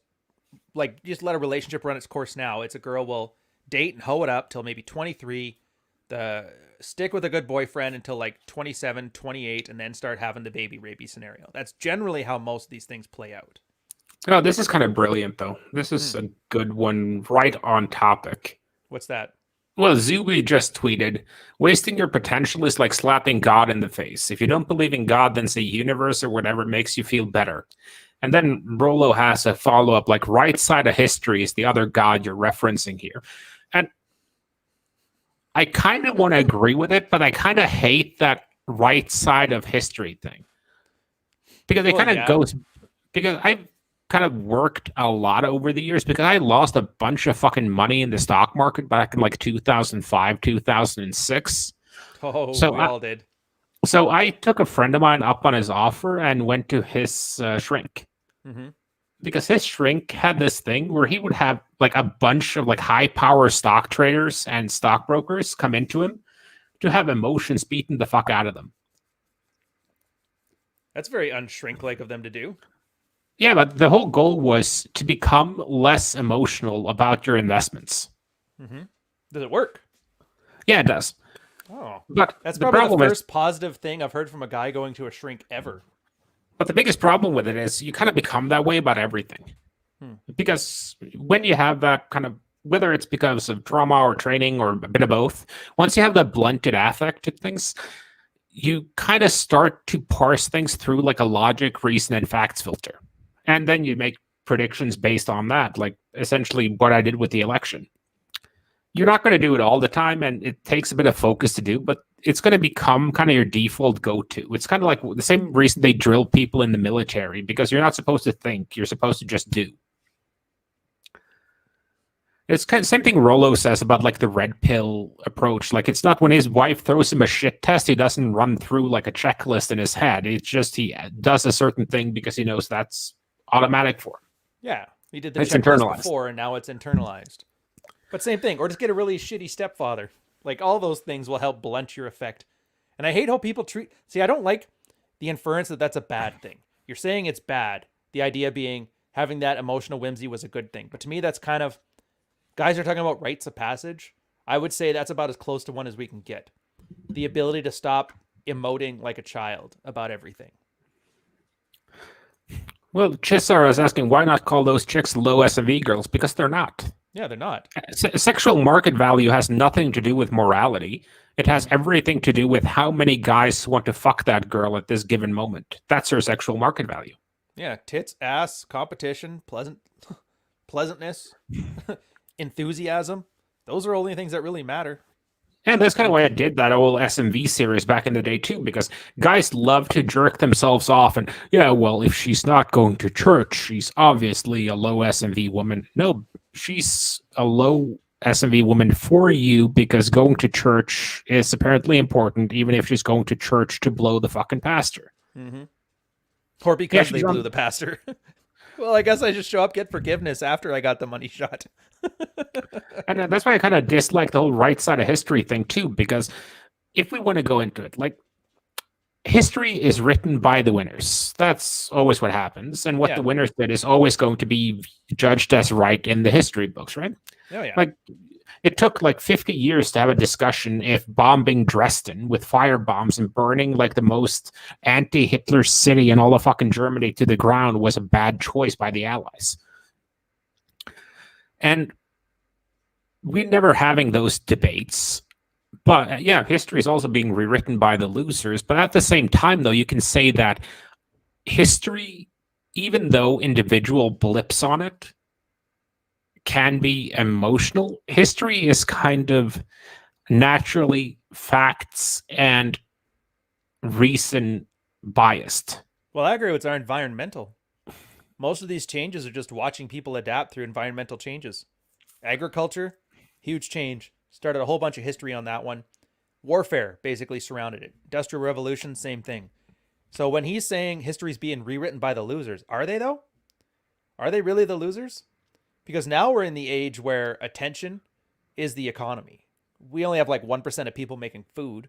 like you just let a relationship run its course now? It's a girl will date and hoe it up till maybe 23, the stick with a good boyfriend until like 27, 28, and then start having the baby rapey scenario. That's generally how most of these things play out. Oh, this is kind of brilliant, though. This is Hmm. a good one, right on topic. What's that? Well, Zuby just tweeted, wasting your potential is like slapping God in the face. If you don't believe in God, then say universe or whatever makes you feel better. And then Rolo has a follow up like right side of history is the other God you're referencing here. And I kind of want to agree with it, but I kind of hate that right side of history thing because it Well, kind of yeah. goes because I've kind of worked a lot over the years because I lost a bunch of fucking money in the stock market back in like 2005, 2006. Oh, So we I, all did. so I took a friend of mine up on his offer and went to his shrink Mm-hmm. because his shrink had this thing where he would have like a bunch of like high power stock traders and stockbrokers come into him to have emotions beaten the fuck out of them. That's very unshrink like of them to do. Yeah, but the whole goal was to become less emotional about your investments. Mm-hmm. Does it work? Yeah, it does. Oh, But that's the probably the problem is, first positive thing I've heard from a guy going to a shrink ever. but the biggest problem with it is you kind of become that way about everything. Hmm. Because when you have that kind of, whether it's because of trauma or training or a bit of both, once you have that blunted affect to things, you kind of start to parse things through like a logic, reason, and facts filter. And then you make predictions based on that, like essentially what I did with the election. You're not going to do it all the time, and it takes a bit of focus to do, but it's going to become kind of your default go-to. It's kind of like the same reason they drill people in the military because you're not supposed to think, you're supposed to just do. It's kind of same thing Rolo says about like the red pill approach. Like it's not when his wife throws him a shit test, he doesn't run through like a checklist in his head. It's just he does a certain thing because he knows that's automatic for him. Yeah, he did the It's checklist internalized. before, and now it's internalized. But same thing, or just get a really shitty stepfather. Like all those things will help blunt your effect. And I hate how people treat. See, I don't like the inference that that's a bad thing. You're saying it's bad. The idea being having that emotional whimsy was a good thing. But to me, that's kind of guys are talking about rites of passage. I would say that's about as close to one as we can get. The ability to stop emoting like a child about everything. Well, Chisar is asking why not call those chicks low S&V girls because they're not. Yeah, they're not. Sexual market value has nothing to do with morality. It has Mm-hmm. everything to do with how many guys want to fuck that girl at this given moment. That's her sexual market value. Yeah, tits, ass, competition, pleasantness, enthusiasm. Those are only things that really matter. And that's kind of why I did that old SMV series back in the day too, because guys love to jerk themselves off and, yeah, well, if she's not going to church, she's obviously a low SMV woman. No, she's a low SMV woman for you because going to church is apparently important, even if she's going to church to blow the fucking pastor. Mm-hmm. Or because they blew the pastor. Well, I guess I just show up, get forgiveness after I got the money shot. And that's why I kind of dislike the whole right side of history thing too, because if we want to go into it, like, history is written by the winners. That's always what happens. And what the winners did is always going to be judged as right in the history books, right? Oh, yeah. Like, it took like 50 years to have a discussion if bombing Dresden with fire bombs and burning like the most anti-Hitler city in all of fucking Germany to the ground was a bad choice by the Allies. And we're never having those debates. But yeah, history is also being rewritten by the losers. But at the same time, though, you can say that history, even though individual blips on it can be emotional, history is kind of naturally facts and reason biased. Well, I agree with our environmental. Most of these changes are just watching people adapt through environmental changes. Agriculture, huge change. Started a whole bunch of history on that one. Warfare basically surrounded it. Industrial Revolution, same thing. So when he's saying history's being rewritten by the losers, are they though? Are they really the losers? Because now we're in the age where attention is the economy. We only have like 1% of people making food.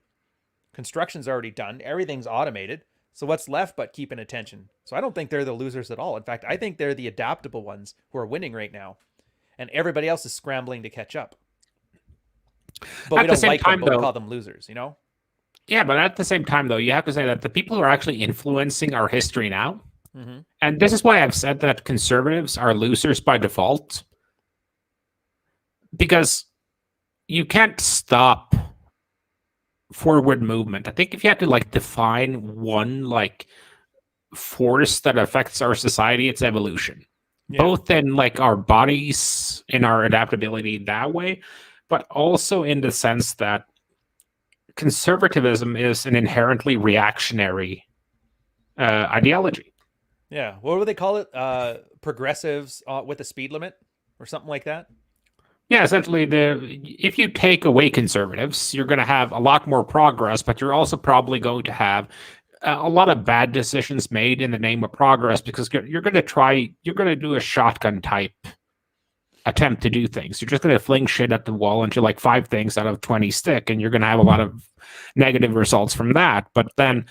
Construction's already done. Everything's automated. So what's left but keeping attention? So I don't think they're the losers at all. In fact, I think they're the adaptable ones who are winning right now. And everybody else is scrambling to catch up. But we don't like them, but we call them losers, you know? Yeah, but at the same time, though, you have to say that the people who are actually influencing our history now, and this is why I've said that conservatives are losers by default, because you can't stop forward movement. I think if you had to like define one like force that affects our society, it's evolution. Yeah. Both in like our bodies, in our adaptability that way, but also in the sense that conservatism is an inherently reactionary ideology. Yeah. What would they call it? Progressives with a speed limit or something like that? Yeah, essentially, if you take away conservatives, you're going to have a lot more progress, but you're also probably going to have a lot of bad decisions made in the name of progress, because you're going to do a shotgun type attempt to do things. You're just going to fling shit at the wall until like 5 things out of 20 stick, and you're going to have a lot of negative results from that. But then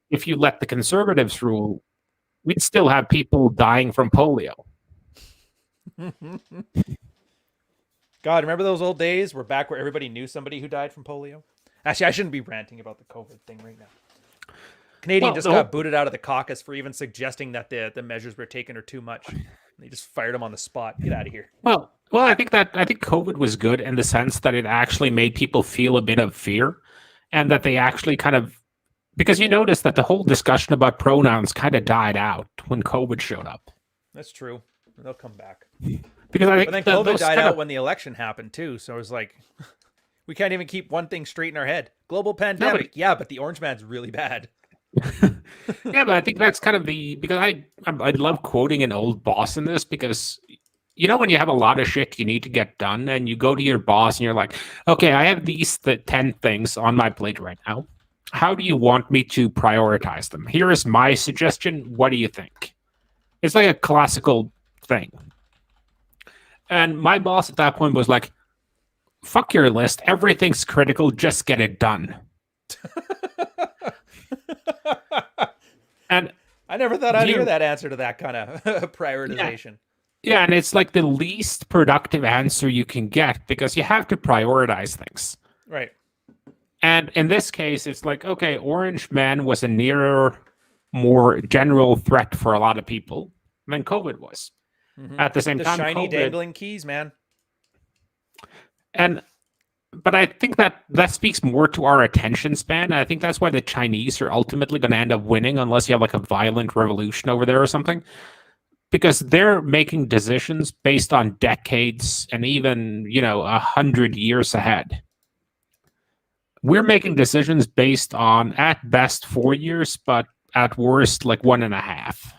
if you let the conservatives rule, we'd still have people dying from polio. God, remember those old days? We're back where everybody knew somebody who died from polio. Actually, I shouldn't be ranting about the COVID thing right now. Canadian just got booted out of the caucus for even suggesting that the measures we're taking are too much. They just fired him on the spot. Get out of here. Well, I think COVID was good in the sense that it actually made people feel a bit of fear, and that they actually kind of, because you notice that the whole discussion about pronouns kind of died out when COVID showed up. That's true. They'll come back. Because I think but then COVID died out when the election happened too. So it was like, we can't even keep one thing straight in our head. Global pandemic. Yeah, but the orange man's really bad. Yeah, but I think that's kind of because I love quoting an old boss in this, because you know when you have a lot of shit you need to get done, and you go to your boss and you're like, okay, I have these 10 things on my plate right now. How do you want me to prioritize them? Here is my suggestion. What do you think? It's like a classical thing. And my boss at that point was like, fuck your list. Everything's critical. Just get it done. And I never thought I'd hear that answer to that kind of prioritization. Yeah, and it's like the least productive answer you can get, because you have to prioritize things. Right. And in this case, it's like, okay, Orange Man was a nearer, more general threat for a lot of people than COVID was. At the same time, shiny dangling keys, man. But I think that speaks more to our attention span. I think that's why the Chinese are ultimately going to end up winning, unless you have like a violent revolution over there or something, because they're making decisions based on decades and even 100 years ahead. we're making decisions based on at best 4 years, but at worst like 1.5.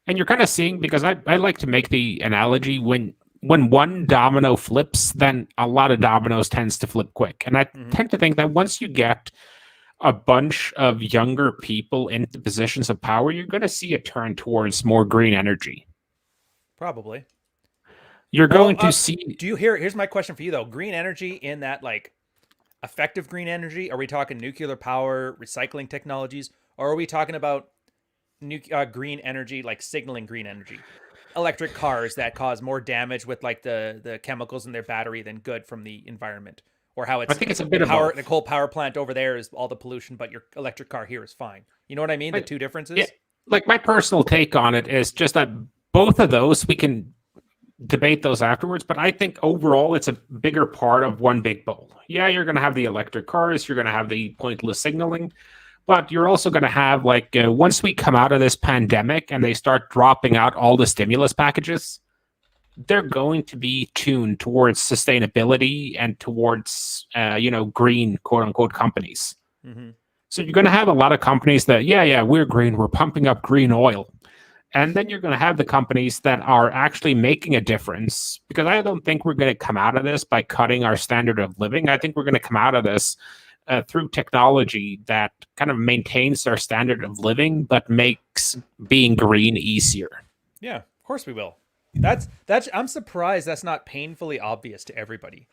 And you're kind of seeing, because I like to make the analogy, when one domino flips, then a lot of dominoes tends to flip quick. And I tend to think that once you get a bunch of younger people into positions of power, you're going to see a turn towards more green energy. Probably. You're going to see. Do you hear? Here's my question for you though. Green energy in that like effective green energy? Are we talking nuclear power, recycling technologies, or are we talking about green energy, like signaling green energy? Electric cars that cause more damage with like the chemicals in their battery than good from the environment, or how it's I think it's a bit of power. both. The coal power plant over there is all the pollution, but your electric car here is fine. You know what I mean? The two differences. Yeah, like my personal take on it is just that both of those, we can debate those afterwards, but I think overall it's a bigger part of one big bowl. Yeah, you're going to have the electric cars, you're going to have the pointless signaling, but you're also going to have like once we come out of this pandemic and they start dropping out all the stimulus packages, they're going to be tuned towards sustainability and towards green quote unquote companies. So you're going to have a lot of companies that we're green, we're pumping up green oil. And then you're going to have the companies that are actually making a difference, because I don't think we're going to come out of this by cutting our standard of living. I think we're going to come out of this through technology that kind of maintains our standard of living, but makes being green easier. Yeah, of course we will. That's. I'm surprised that's not painfully obvious to everybody.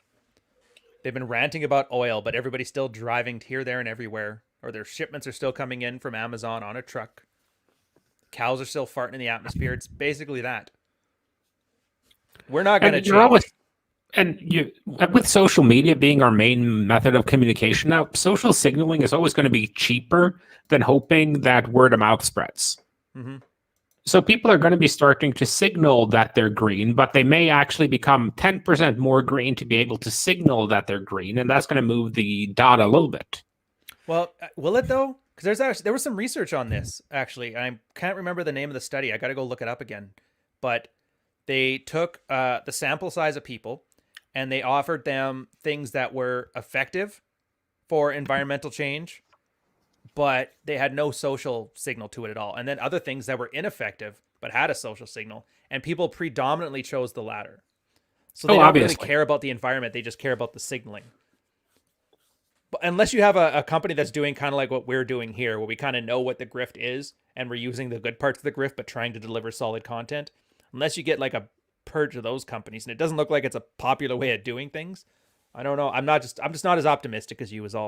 They've been ranting about oil, but everybody's still driving here, there, and everywhere, or their shipments are still coming in from Amazon on a truck. Cows are still farting in the atmosphere. It's basically that. We're not going to change. With social media being our main method of communication now, social signaling is always going to be cheaper than hoping that word of mouth spreads. So people are going to be starting to signal that they're green, but they may actually become 10% more green to be able to signal that they're green, and that's going to move the dot a little bit. Well, will it though? Because there was some research on this, actually. I can't remember the name of the study. I got to go look it up again. But they took the sample size of people and they offered them things that were effective for environmental change, but they had no social signal to it at all. And then other things that were ineffective but had a social signal. And people predominantly chose the latter. So they don't really care about the environment. They just care about the signaling. But unless you have a company that's doing kind of like what we're doing here, where we kind of know what the grift is and we're using the good parts of the grift, but trying to deliver solid content, unless you get like a purge of those companies, and it doesn't look like it's a popular way of doing things. I don't know. I'm just not as optimistic as you is all.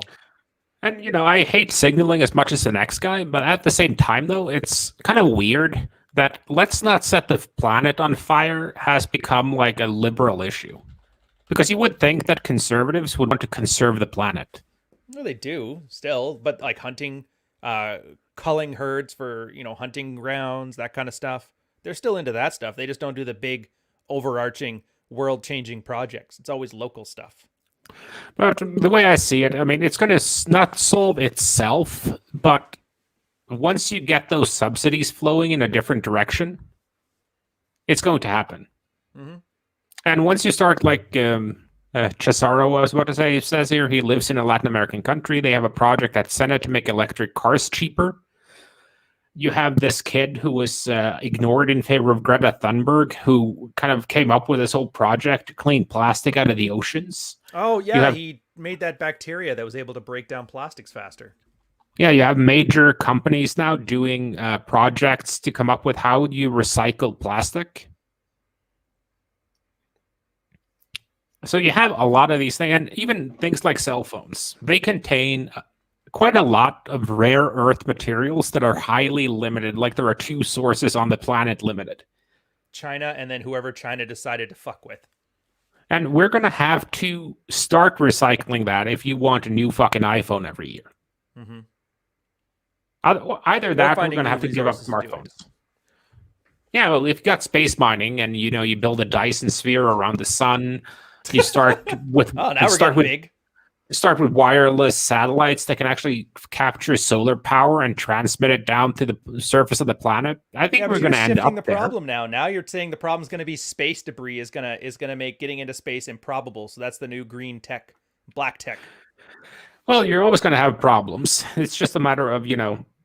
And, I hate signaling as much as the next guy, but at the same time, though, it's kind of weird that let's not set the planet on fire has become like a liberal issue. Because you would think that conservatives would want to conserve the planet. No, they do still, but like hunting, culling herds for, hunting grounds, that kind of stuff. They're still into that stuff. They just don't do the big, overarching, world-changing projects. It's always local stuff. But the way I see it, I mean, it's going to not solve itself, but once you get those subsidies flowing in a different direction, it's going to happen. And once you start like Cesaro, I was about to say, it says here he lives in a Latin American country. They have a project at Senate to make electric cars cheaper. You have this kid who was ignored in favor of Greta Thunberg, who kind of came up with this whole project to clean plastic out of the oceans. Oh, yeah, he made that bacteria that was able to break down plastics faster. Yeah, you have major companies now doing projects to come up with how you recycle plastic. So you have a lot of these things, and even things like cell phones. They contain quite a lot of rare earth materials that are highly limited. Like there are 2 sources on the planet limited. China and then whoever China decided to fuck with. And we're going to have to start recycling that if you want a new fucking iPhone every year. Either that or we're going to have to give up smartphones. Yeah, well, if you got space mining and, you build a Dyson sphere around the sun... You start with big. Start with wireless satellites that can actually capture solar power and transmit it down to the surface of the planet. I think we're going to end up the there. problem now. Now you're saying the problem is going to be space debris is going to make getting into space improbable. So that's the new green tech Black tech. Well, you're always going to have problems. It's just a matter of,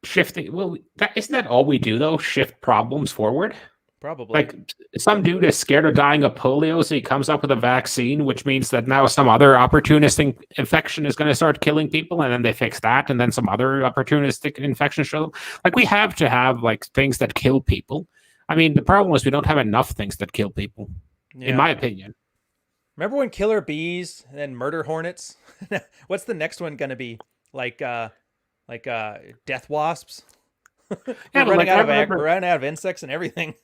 shifting. Well, isn't that all we do, though? Shift problems forward? Probably. Like, some dude is scared of dying of polio, so he comes up with a vaccine, which means that now some other opportunistic infection is going to start killing people, and then they fix that, and then some other opportunistic infection show. Like, we have to have, like, things that kill people. I mean, the problem is we don't have enough things that kill people, in my opinion. Remember when killer bees and then murder hornets? What's the next one going to be? Like death wasps? Yeah, We're but running out of insects and everything.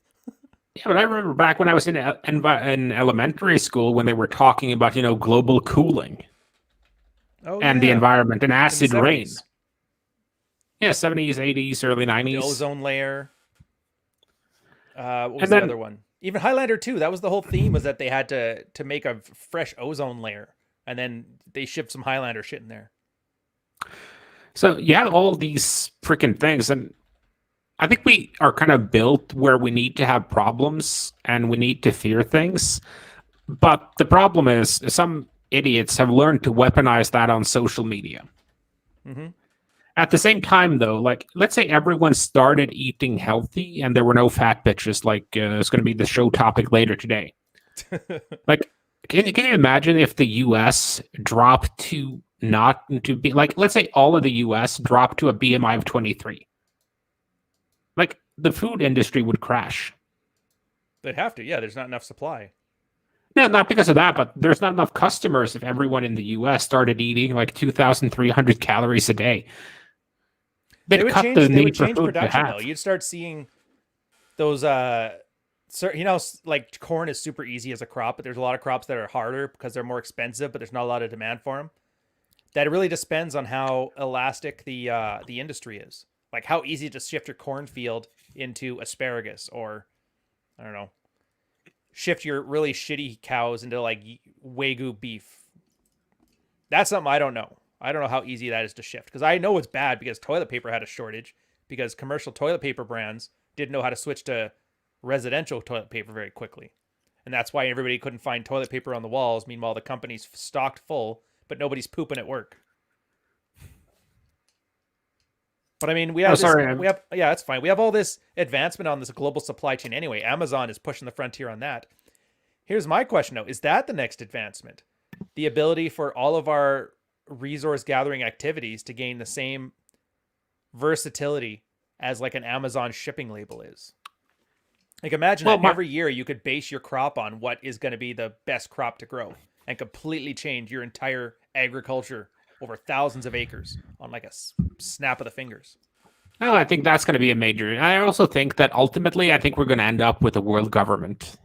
Yeah, but I remember back when I was in elementary school when they were talking about, global cooling and the environment and acid rain. Yeah, 70s, 80s, early 90s. The ozone layer. What was the other one? Even Highlander 2, that was the whole theme, was that they had to make a fresh ozone layer, and then they shipped some Highlander shit in there. So you have all these freaking things, and I think we are kind of built where we need to have problems and we need to fear things. But the problem is some idiots have learned to weaponize that on social media. Mm-hmm. At the same time, though, like, let's say everyone started eating healthy and there were no fat bitches, like it's going to be the show topic later today. Like, can you imagine if the U.S. dropped to not to be, like, let's say all of the U.S. dropped to a BMI of 23? Like, the food industry would crash. They'd have to. Yeah, there's not enough supply. No, not because of that, but there's not enough customers if everyone in the U.S. started eating like 2,300 calories a day. They would change production, though. You'd start seeing those, like corn is super easy as a crop, but there's a lot of crops that are harder because they're more expensive, but there's not a lot of demand for them. That really depends on how elastic the industry is. Like how easy to shift your cornfield into asparagus, or I don't know, shift your really shitty cows into like Wagyu beef. That's something I don't know. I don't know how easy that is to shift, because I know it's bad because toilet paper had a shortage because commercial toilet paper brands didn't know how to switch to residential toilet paper very quickly. And that's why everybody couldn't find toilet paper on the walls. Meanwhile, the company's stocked full, but nobody's pooping at work. But I mean, that's fine. We have all this advancement on this global supply chain anyway. Amazon is pushing the frontier on that. Here's my question, though. Is that the next advancement? The ability for all of our resource gathering activities to gain the same versatility as like an Amazon shipping label is? Like, imagine that every year you could base your crop on what is going to be the best crop to grow and completely change your entire agriculture over thousands of acres on like a snap of the fingers. Well, I think that's going to be a major. I also think that ultimately, I think we're going to end up with a world government.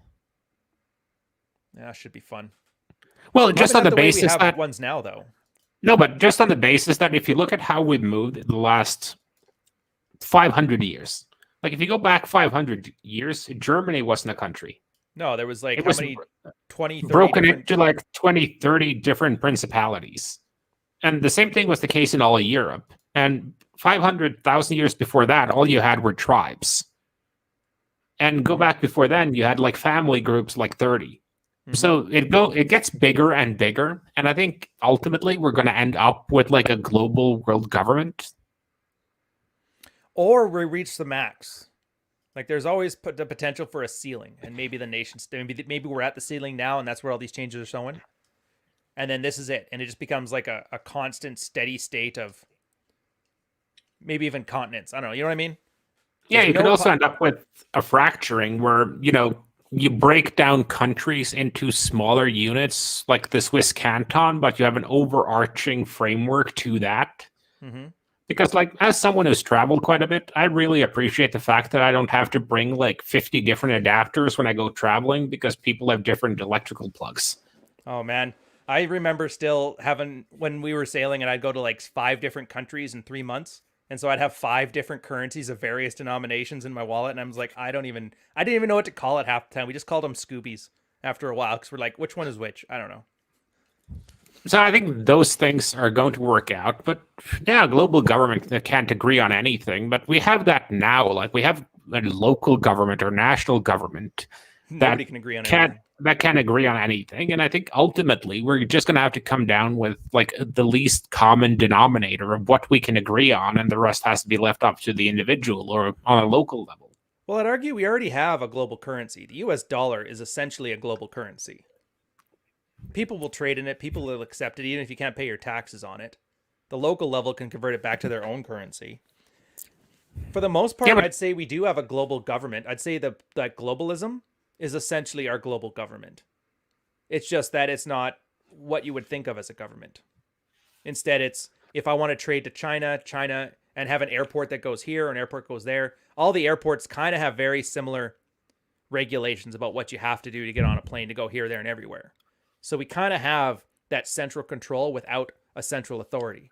Yeah, should be fun. Well, just on the basis that ones now, though. No, but just on the basis that if you look at how we've moved in the last 500 years, like if you go back 500 years, Germany wasn't a country. No, there was like 20, 30 broken into like 20, 30 different principalities. And the same thing was the case in all of Europe. And 500,000 years before that, all you had were tribes. And go back before then, you had like family groups like 30. So it gets bigger and bigger, and I think ultimately we're going to end up with like a global world government, or we reach the max. Like there's always the potential for a ceiling, and maybe the nations, maybe we're at the ceiling now, and that's where all these changes are showing. And then this is it, and it just becomes like a constant, steady state of maybe even continents. I don't know, you know what I mean? Yeah, you could also end up with a fracturing where you break down countries into smaller units like the Swiss canton, but you have an overarching framework to that. Mm-hmm. Because like, as someone who's traveled quite a bit, I really appreciate the fact that I don't have to bring like 50 different adapters when I go traveling because people have different electrical plugs. Oh man. I remember still having, when we were sailing and I'd go to like 5 different countries in 3 months. And so I'd have 5 different currencies of various denominations in my wallet. And I was like, I didn't even know what to call it half the time. We just called them Scoobies after a while because we're like, which one is which? I don't know. So I think those things are going to work out. But yeah, global government can't agree on anything. But we have that now. Like we have a local government or national government. Nobody can agree on anything. that can't agree on anything. And I think ultimately we're just going to have to come down with like the least common denominator of what we can agree on, and the rest has to be left up to the individual or on a local level. Well, I'd argue we already have a global currency. The US dollar is essentially a global currency. People will trade in it, people will accept it, even if you can't pay your taxes on it. The local level can convert it back to their own currency. For the most part, I'd say we do have a global government. I'd say that globalism is essentially our global government. It's just that it's not what you would think of as a government. Instead, it's if I want to trade to China, and have an airport that goes here, an airport goes there. All the airports kind of have very similar regulations about what you have to do to get on a plane to go here, there, and everywhere. So we kind of have that central control without a central authority.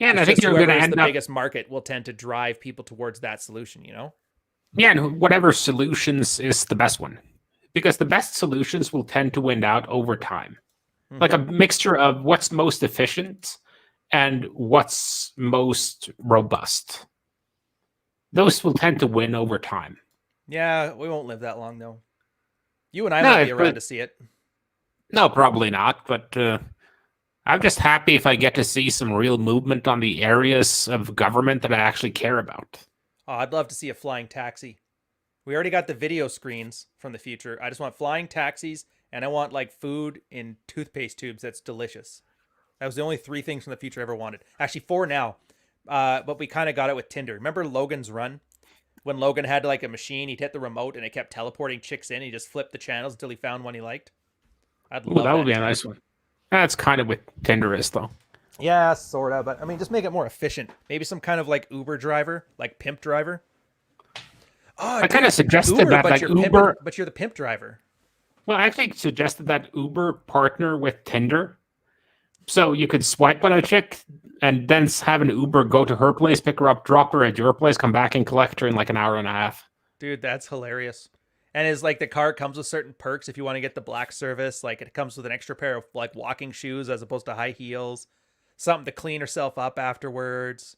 Yeah, and I think you're going to end the up biggest market will tend to drive people towards that solution, you know? Yeah, and whatever solutions is the best one. Because the best solutions will tend to win out over time. Mm-hmm. Like a mixture of what's most efficient and what's most robust. Those will tend to win over time. Yeah, we won't live that long, though. You and I might be around to see it. No, probably not, but I'm just happy if I get to see some real movement on the areas of government that I actually care about. Oh, I'd love to see a flying taxi. We already got the video screens from the future. I just want flying taxis, and I want like food in toothpaste tubes that's delicious. That was the only 3 things from the future I ever wanted. Actually, 4 now. But we kind of got it with Tinder. Remember Logan's Run? When Logan had like a machine, he'd hit the remote and it kept teleporting chicks in. He just flipped the channels until he found one he liked. I'd love that. That would be a nice one. That's kind of what Tinder is, though. Yeah, sort of. But I mean, just make it more efficient. Maybe some kind of like Uber driver, like pimp driver. Oh, I kind of suggested Uber, that, like Uber, but you're the pimp driver. Well, I actually suggested that Uber partner with Tinder, so you could swipe on a chick and then have an Uber go to her place, pick her up, drop her at your place, come back and collect her in like an hour and a half. Dude, that's hilarious. And is like the car comes with certain perks if you want to get the black service. Like it comes with an extra pair of like walking shoes as opposed to high heels, something to clean herself up afterwards.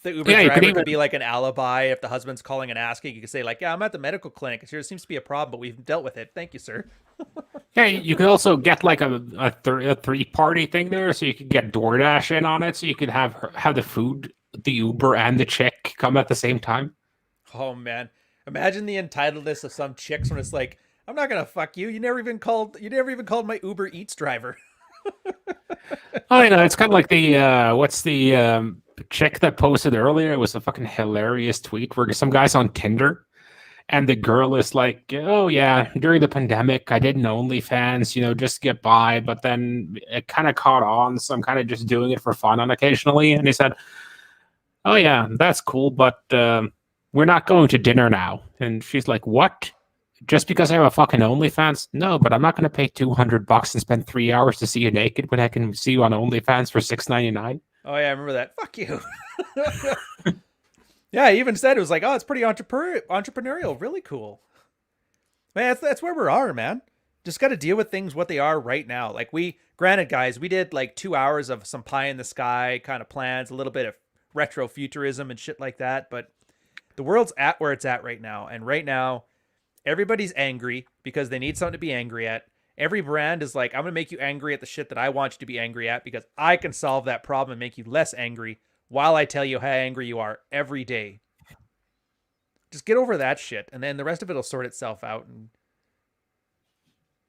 The Uber driver could be like an alibi if the husband's calling and asking. You could say like, "Yeah, I'm at the medical clinic. There seems to be a problem, but we've dealt with it. Thank you, sir." Yeah, you could also get like a 3-party thing there, so you could get DoorDash in on it, so you could have the food, the Uber, and the chick come at the same time. Oh man, imagine the entitledness of some chicks when it's like, "I'm not gonna fuck you. You never even called my Uber Eats driver." Oh, you know, it's kind of like the what's the chick that posted earlier? It was a fucking hilarious tweet where some guy's on Tinder, and the girl is like, "Oh yeah, during the pandemic, I did an OnlyFans, you know, just to get by, but then it kind of caught on, so I'm kind of just doing it for fun on occasionally." And he said, "Oh yeah, that's cool, but we're not going to dinner now." And she's like, "What? Just because I have a fucking OnlyFans? No, but I'm not going to pay $200 and spend 3 hours to see you naked when I can see you on OnlyFans for $6.99. Oh yeah, I remember that. Fuck you. Yeah, I even said it was like, "Oh, it's pretty entrepreneurial, really cool." Man, that's where we are, man. Just got to deal with things what they are right now. Like granted, guys, we did like 2 hours of some pie in the sky kind of plans, a little bit of retro futurism and shit like that, but the world's at where it's at right now, and right now everybody's angry because they need something to be angry at. Every brand is like, "I'm going to make you angry at the shit that I want you to be angry at because I can solve that problem and make you less angry while I tell you how angry you are every day." Just get over that shit, and then the rest of it will sort itself out. And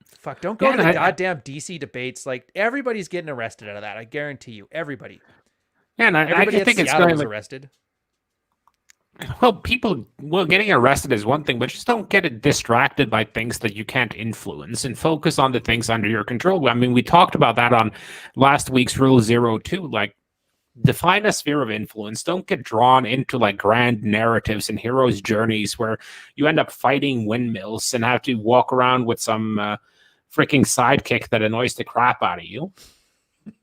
fuck, don't go to the goddamn DC debates. Like, everybody's getting arrested out of that. I guarantee you. Everybody. Yeah, and everybody I think it's going was arrested. Well, getting arrested is one thing, but just don't get distracted by things that you can't influence and focus on the things under your control. I mean, we talked about that on last week's Rule 02. Like, define a sphere of influence. Don't get drawn into like grand narratives and heroes' journeys where you end up fighting windmills and have to walk around with some freaking sidekick that annoys the crap out of you.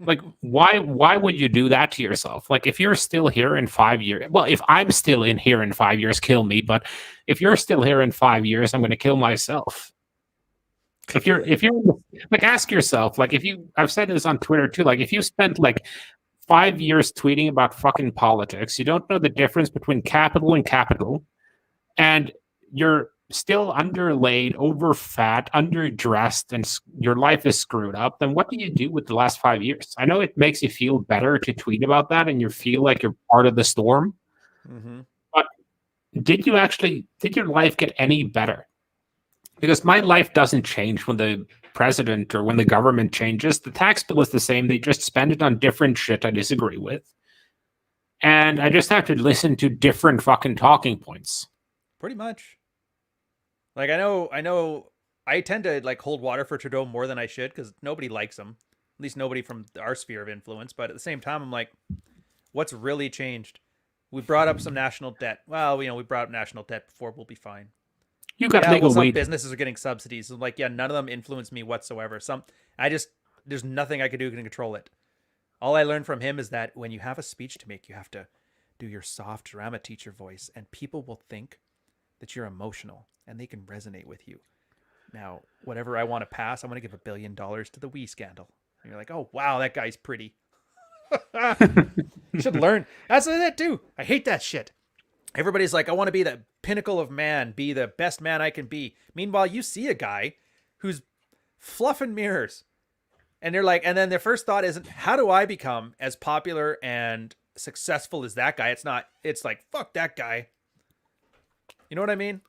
Like, why would you do that to yourself? Like, if you're still here in 5 years, well, if I'm still in here in 5 years, kill me. But if you're still here in 5 years, I'm going to kill myself. If you're like, ask yourself, like, I've said this on Twitter too, like, if you spent like 5 years tweeting about fucking politics, you don't know the difference between capital and capital, and you're still underlaid, overfat, underdressed, and your life is screwed up, then what do you do with the last 5 years? I know it makes you feel better to tweet about that and you feel like you're part of the storm. Mm-hmm. But did your life get any better? Because my life doesn't change when the president or when the government changes. The tax bill is the same. They just spend it on different shit I disagree with. And I just have to listen to different fucking talking points. Pretty much. Like, I tend to like hold water for Trudeau more than I should because nobody likes him. At least nobody from our sphere of influence. But at the same time, I'm like, what's really changed? We brought up some national debt. Well, we brought up national debt before. We'll be fine. You got legal some weed. businesses are getting subsidies. I'm like, yeah, none of them influence me whatsoever. There's nothing I could do to control it. All I learned from him is that when you have a speech to make, you have to do your soft drama teacher voice, and people will think that you're emotional and they can resonate with you. Now, whatever I want to pass, I want to give $1 billion to the Wii scandal. And you're like, oh, wow, that guy's pretty. You should learn. That's it too. I hate that shit. Everybody's like, I want to be the pinnacle of man, be the best man I can be. Meanwhile, you see a guy who's fluffing mirrors. And they're like, and then their first thought isn't, how do I become as popular and successful as that guy? It's like, fuck that guy. You know what I mean?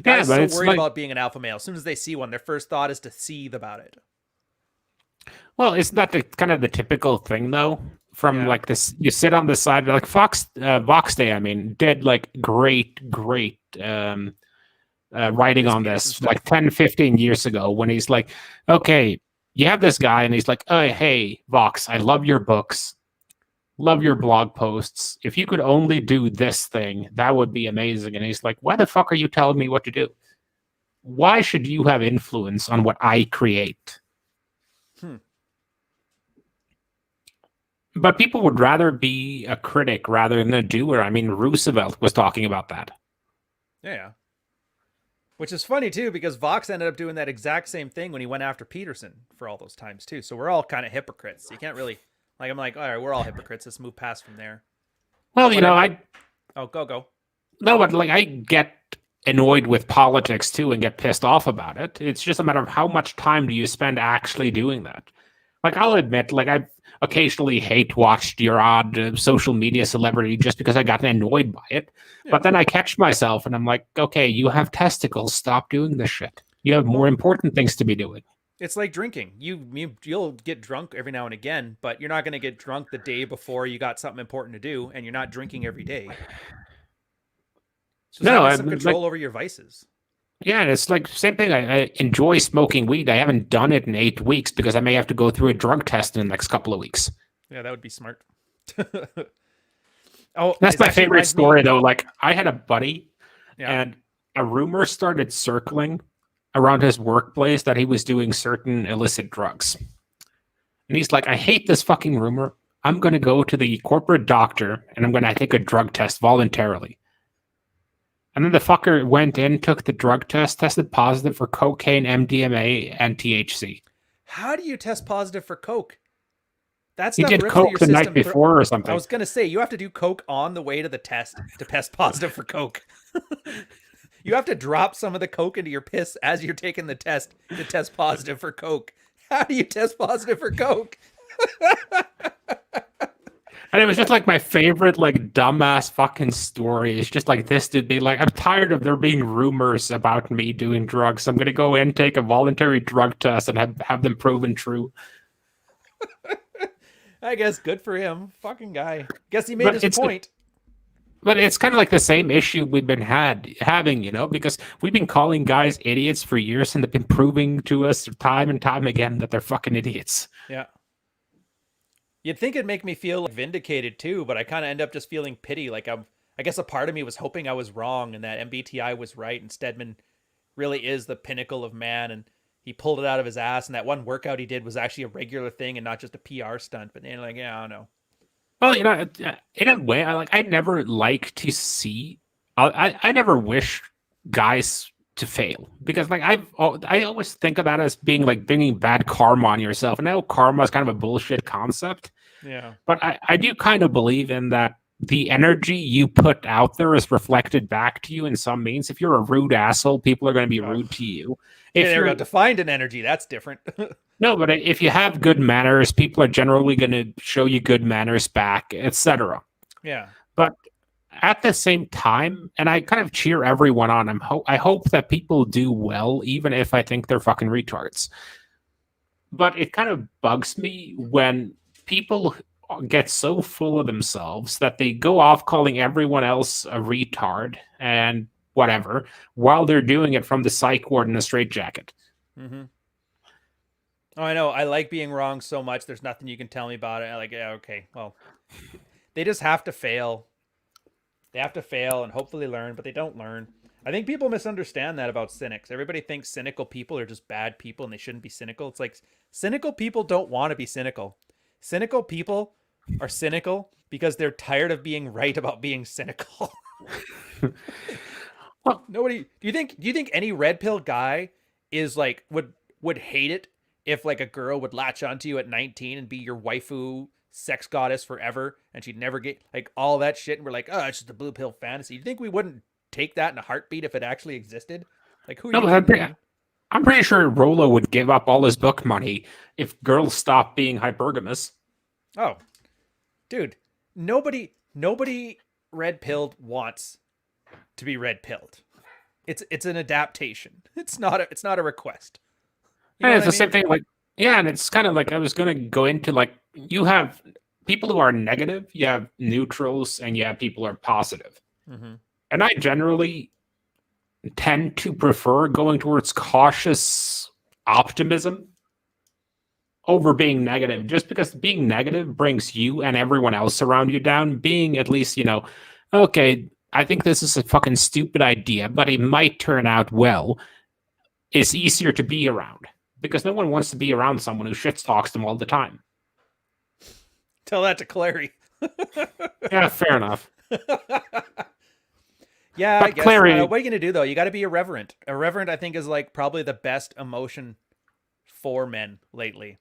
Guys Yeah, but so worried about being an alpha male. As soon as they see one, their first thought is to seethe about it. Well, isn't that the kind of the typical thing though? From like this, you sit on the side, like Vox Day, did like great writing on this like 10, 15 years ago when he's like, okay, you have this guy and he's like, oh, hey, Vox, I love your books, love your blog posts. If you could only do this thing, that would be amazing. And he's like, why the fuck are you telling me what to do? Why should you have influence on what I create? But people would rather be a critic rather than a doer. I mean, Roosevelt was talking about that. Yeah. Which is funny, too, because Vox ended up doing that exact same thing when he went after Peterson for all those times, too. So we're all kind of hypocrites. You can't really... Like, I'm like, all right, we're all hypocrites. Let's move past from there. Well, Oh, go. No, but, like, I get annoyed with politics, too, and get pissed off about it. It's just a matter of how much time do you spend actually doing that. Like, I'll admit, like, I've occasionally hate-watched your odd social media celebrity just because I got annoyed by it. Yeah. But then I catch myself, and I'm like, okay, you have testicles. Stop doing this shit. You have more important things to be doing. It's like drinking. You'll get drunk every now and again, but you're not going to get drunk the day before you got something important to do, and you're not drinking every day. So having some control over your vices. Yeah, it's like same thing. I enjoy smoking weed. I haven't done it in 8 weeks because I may have to go through a drug test in the next couple of weeks. Yeah, that would be smart. That's my favorite story, though. Like, I had a buddy, and a rumor started circling around his workplace that he was doing certain illicit drugs. And he's like, I hate this fucking rumor. I'm going to go to the corporate doctor, and I'm going to take a drug test voluntarily. And then the fucker went in, took the drug test, tested positive for cocaine, MDMA, and THC. How do you test positive for coke? He did coke the night before or something. I was going to say, you have to do coke on the way to the test to test positive for coke. You have to drop some of the coke into your piss as you're taking the test to test positive for coke. How do you test positive for coke? And it was just like my favorite, like, dumbass fucking story. It's just like this dude be like, I'm tired of there being rumors about me doing drugs. I'm going to go in, take a voluntary drug test, and have them proven true. I guess good for him. Fucking guy. Guess he made his point. But it's kind of like the same issue we've been having, because we've been calling guys idiots for years, and they've been proving to us time and time again that they're fucking idiots. Yeah. You'd think it'd make me feel vindicated too, but I kind of end up just feeling pity. Like I guess a part of me was hoping I was wrong and that MBTI was right, and Stedman really is the pinnacle of man, and he pulled it out of his ass, and that one workout he did was actually a regular thing and not just a PR stunt. But then, like, yeah, I don't know. Well, in a way, I never like to see. I never wish guys to fail because, like, I always think of that as being like bringing bad karma on yourself. And I know karma is kind of a bullshit concept. Yeah. But I do kind of believe in that the energy you put out there is reflected back to you in some means. If you're a rude asshole, people are going to be Oh. rude to you. Yeah, If there we you're go. Defined an energy. That's different. no, but if you have good manners, people are generally going to show you good manners back, etc. Yeah. But at the same time, and I kind of cheer everyone on. I hope that people do well, even if I think they're fucking retards. But it kind of bugs me when people get so full of themselves that they go off calling everyone else a retard and whatever while they're doing it from the psych ward in a straitjacket. Mm-hmm. Oh, I know. I like being wrong so much. There's nothing you can tell me about it. I like, yeah, okay. Well, they just have to fail. They have to fail and hopefully learn, but they don't learn. I think people misunderstand that about cynics. Everybody thinks cynical people are just bad people and they shouldn't be cynical. It's like cynical people don't want to be cynical. Cynical people are cynical because they're tired of being right about being cynical. Well, Nobody do you think any red pill guy is like would hate it if like a girl would latch onto you at 19 and be your waifu sex goddess forever and she'd never get like all that shit and we're like, oh, it's just a blue pill fantasy. You think we wouldn't take that in a heartbeat if it actually existed? Like, who are no, you but kidding, man? I'm pretty sure Rolo would give up all his book money if girls stopped being hypergamous. Oh, dude, nobody red pilled wants to be red pilled. It's an adaptation. It's not a request. You know And what it's I the mean? same thing, like, yeah, and it's kind of like I was going to go into like you have people who are negative, you have neutrals, and you have people who are positive. Mm-hmm. And I generally tend to prefer going towards cautious optimism over being negative, just because being negative brings you and everyone else around you down. Being at least, okay, I think this is a fucking stupid idea, but it might turn out well, is easier to be around because no one wants to be around someone who shit talks them all the time. Tell that to Clary. Yeah, fair enough. Yeah, I But guess. Clary, What are you gonna do though? You got to be irreverent. Irreverent, I think, is like probably the best emotion for men lately.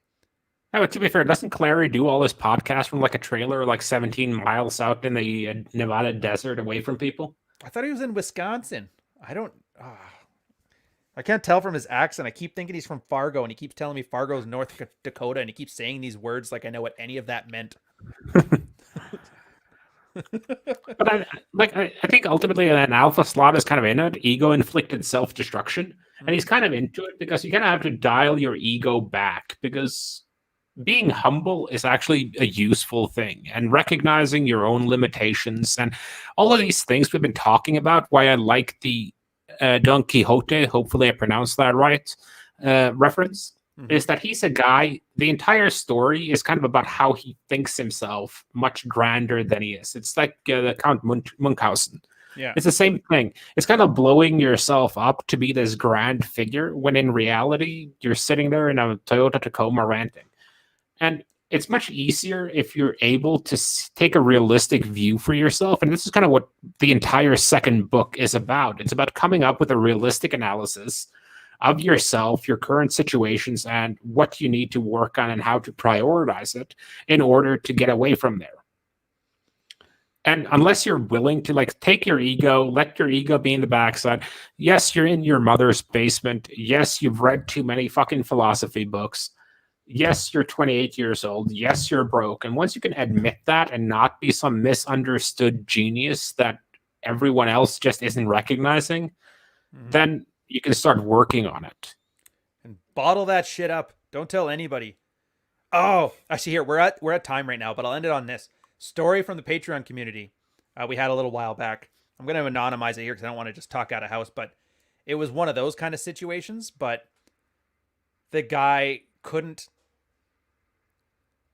no, to be fair, doesn't Clary do all this podcast from like a trailer like 17 miles out in the Nevada desert away from people? I thought he was in Wisconsin. I don't. I can't tell from his accent. I keep thinking he's from Fargo, and he keeps telling me Fargo's North Dakota, and he keeps saying these words like I know what any of that meant. But I think ultimately an alpha slot is kind of in it, ego inflicted self destruction, and he's kind of into it because you kind of have to dial your ego back because being humble is actually a useful thing, and recognizing your own limitations and all of these things we've been talking about. Why I like the Don Quixote, hopefully I pronounced that right, reference is that he's a guy, the entire story is kind of about how he thinks himself much grander than he is. It's like the Count Munchausen. Yeah. It's the same thing. It's kind of blowing yourself up to be this grand figure when in reality, you're sitting there in a Toyota Tacoma ranting. And it's much easier if you're able to take a realistic view for yourself. And this is kind of what the entire second book is about. It's about coming up with a realistic analysis of yourself, your current situations, and what you need to work on and how to prioritize it in order to get away from there. And unless you're willing to like take your ego, let your ego be in the backside. Yes, you're in your mother's basement. Yes, you've read too many fucking philosophy books. Yes, you're 28 years old. Yes, you're broke. And once you can admit that and not be some misunderstood genius that everyone else just isn't recognizing, then you can start working on it. And bottle that shit up. Don't tell anybody. Oh, actually, here we're at time right now, but I'll end it on this story from the Patreon community. We had a little while back. I'm gonna anonymize it here because I don't want to just talk out of house, but it was one of those kind of situations. But the guy couldn't,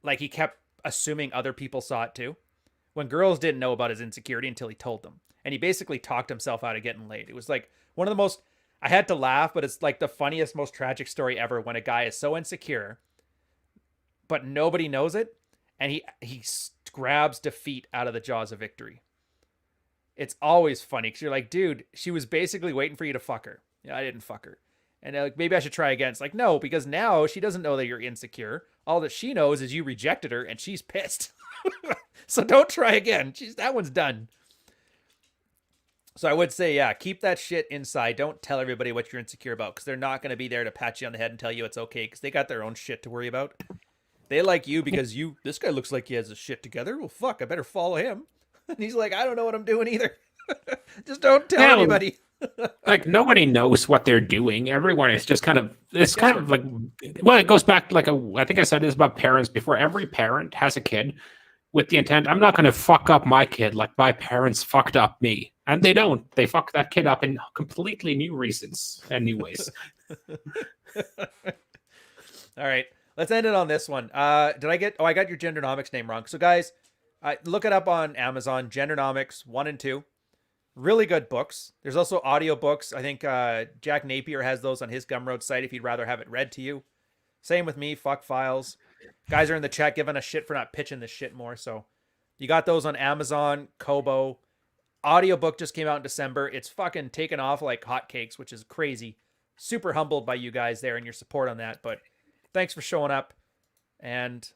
like, he kept assuming other people saw it too. When girls didn't know about his insecurity until he told them, and he basically talked himself out of getting laid. It was like one of the most. I had to laugh, but it's like the funniest, most tragic story ever when a guy is so insecure, but nobody knows it, and he grabs defeat out of the jaws of victory. It's always funny because you're like, dude, she was basically waiting for you to fuck her. Yeah, I didn't fuck her. And like, maybe I should try again. It's like, no, because now she doesn't know that you're insecure. All that she knows is you rejected her, and she's pissed. So don't try again. Jeez, that one's done. So I would say, yeah, keep that shit inside. Don't tell everybody what you're insecure about, because they're not going to be there to pat you on the head and tell you it's okay, because they got their own shit to worry about. They like you because this guy looks like he has his shit together. Well, fuck, I better follow him. And he's like, I don't know what I'm doing either. Just don't tell anybody. Like, nobody knows what they're doing. Everyone is just kind of, it's kind of like, well, it goes back to like I think I said this about parents before. Every parent has a kid with the intent, I'm not going to fuck up my kid like my parents fucked up me. And they don't. They fuck that kid up in completely new reasons and new ways. All right. Let's end it on this one. I got your Gendernomics name wrong. So guys, look it up on Amazon, Gendernomics 1 and 2. Really good books. There's also audiobooks. I think Jack Napier has those on his Gumroad site if you'd rather have it read to you. Same with me, fuck files. Guys are in the chat giving us shit for not pitching this shit more. So you got those on Amazon, Kobo. Audiobook just came out in December. It's fucking taken off like hotcakes, which is crazy. Super humbled by you guys there and your support on that. But thanks for showing up. And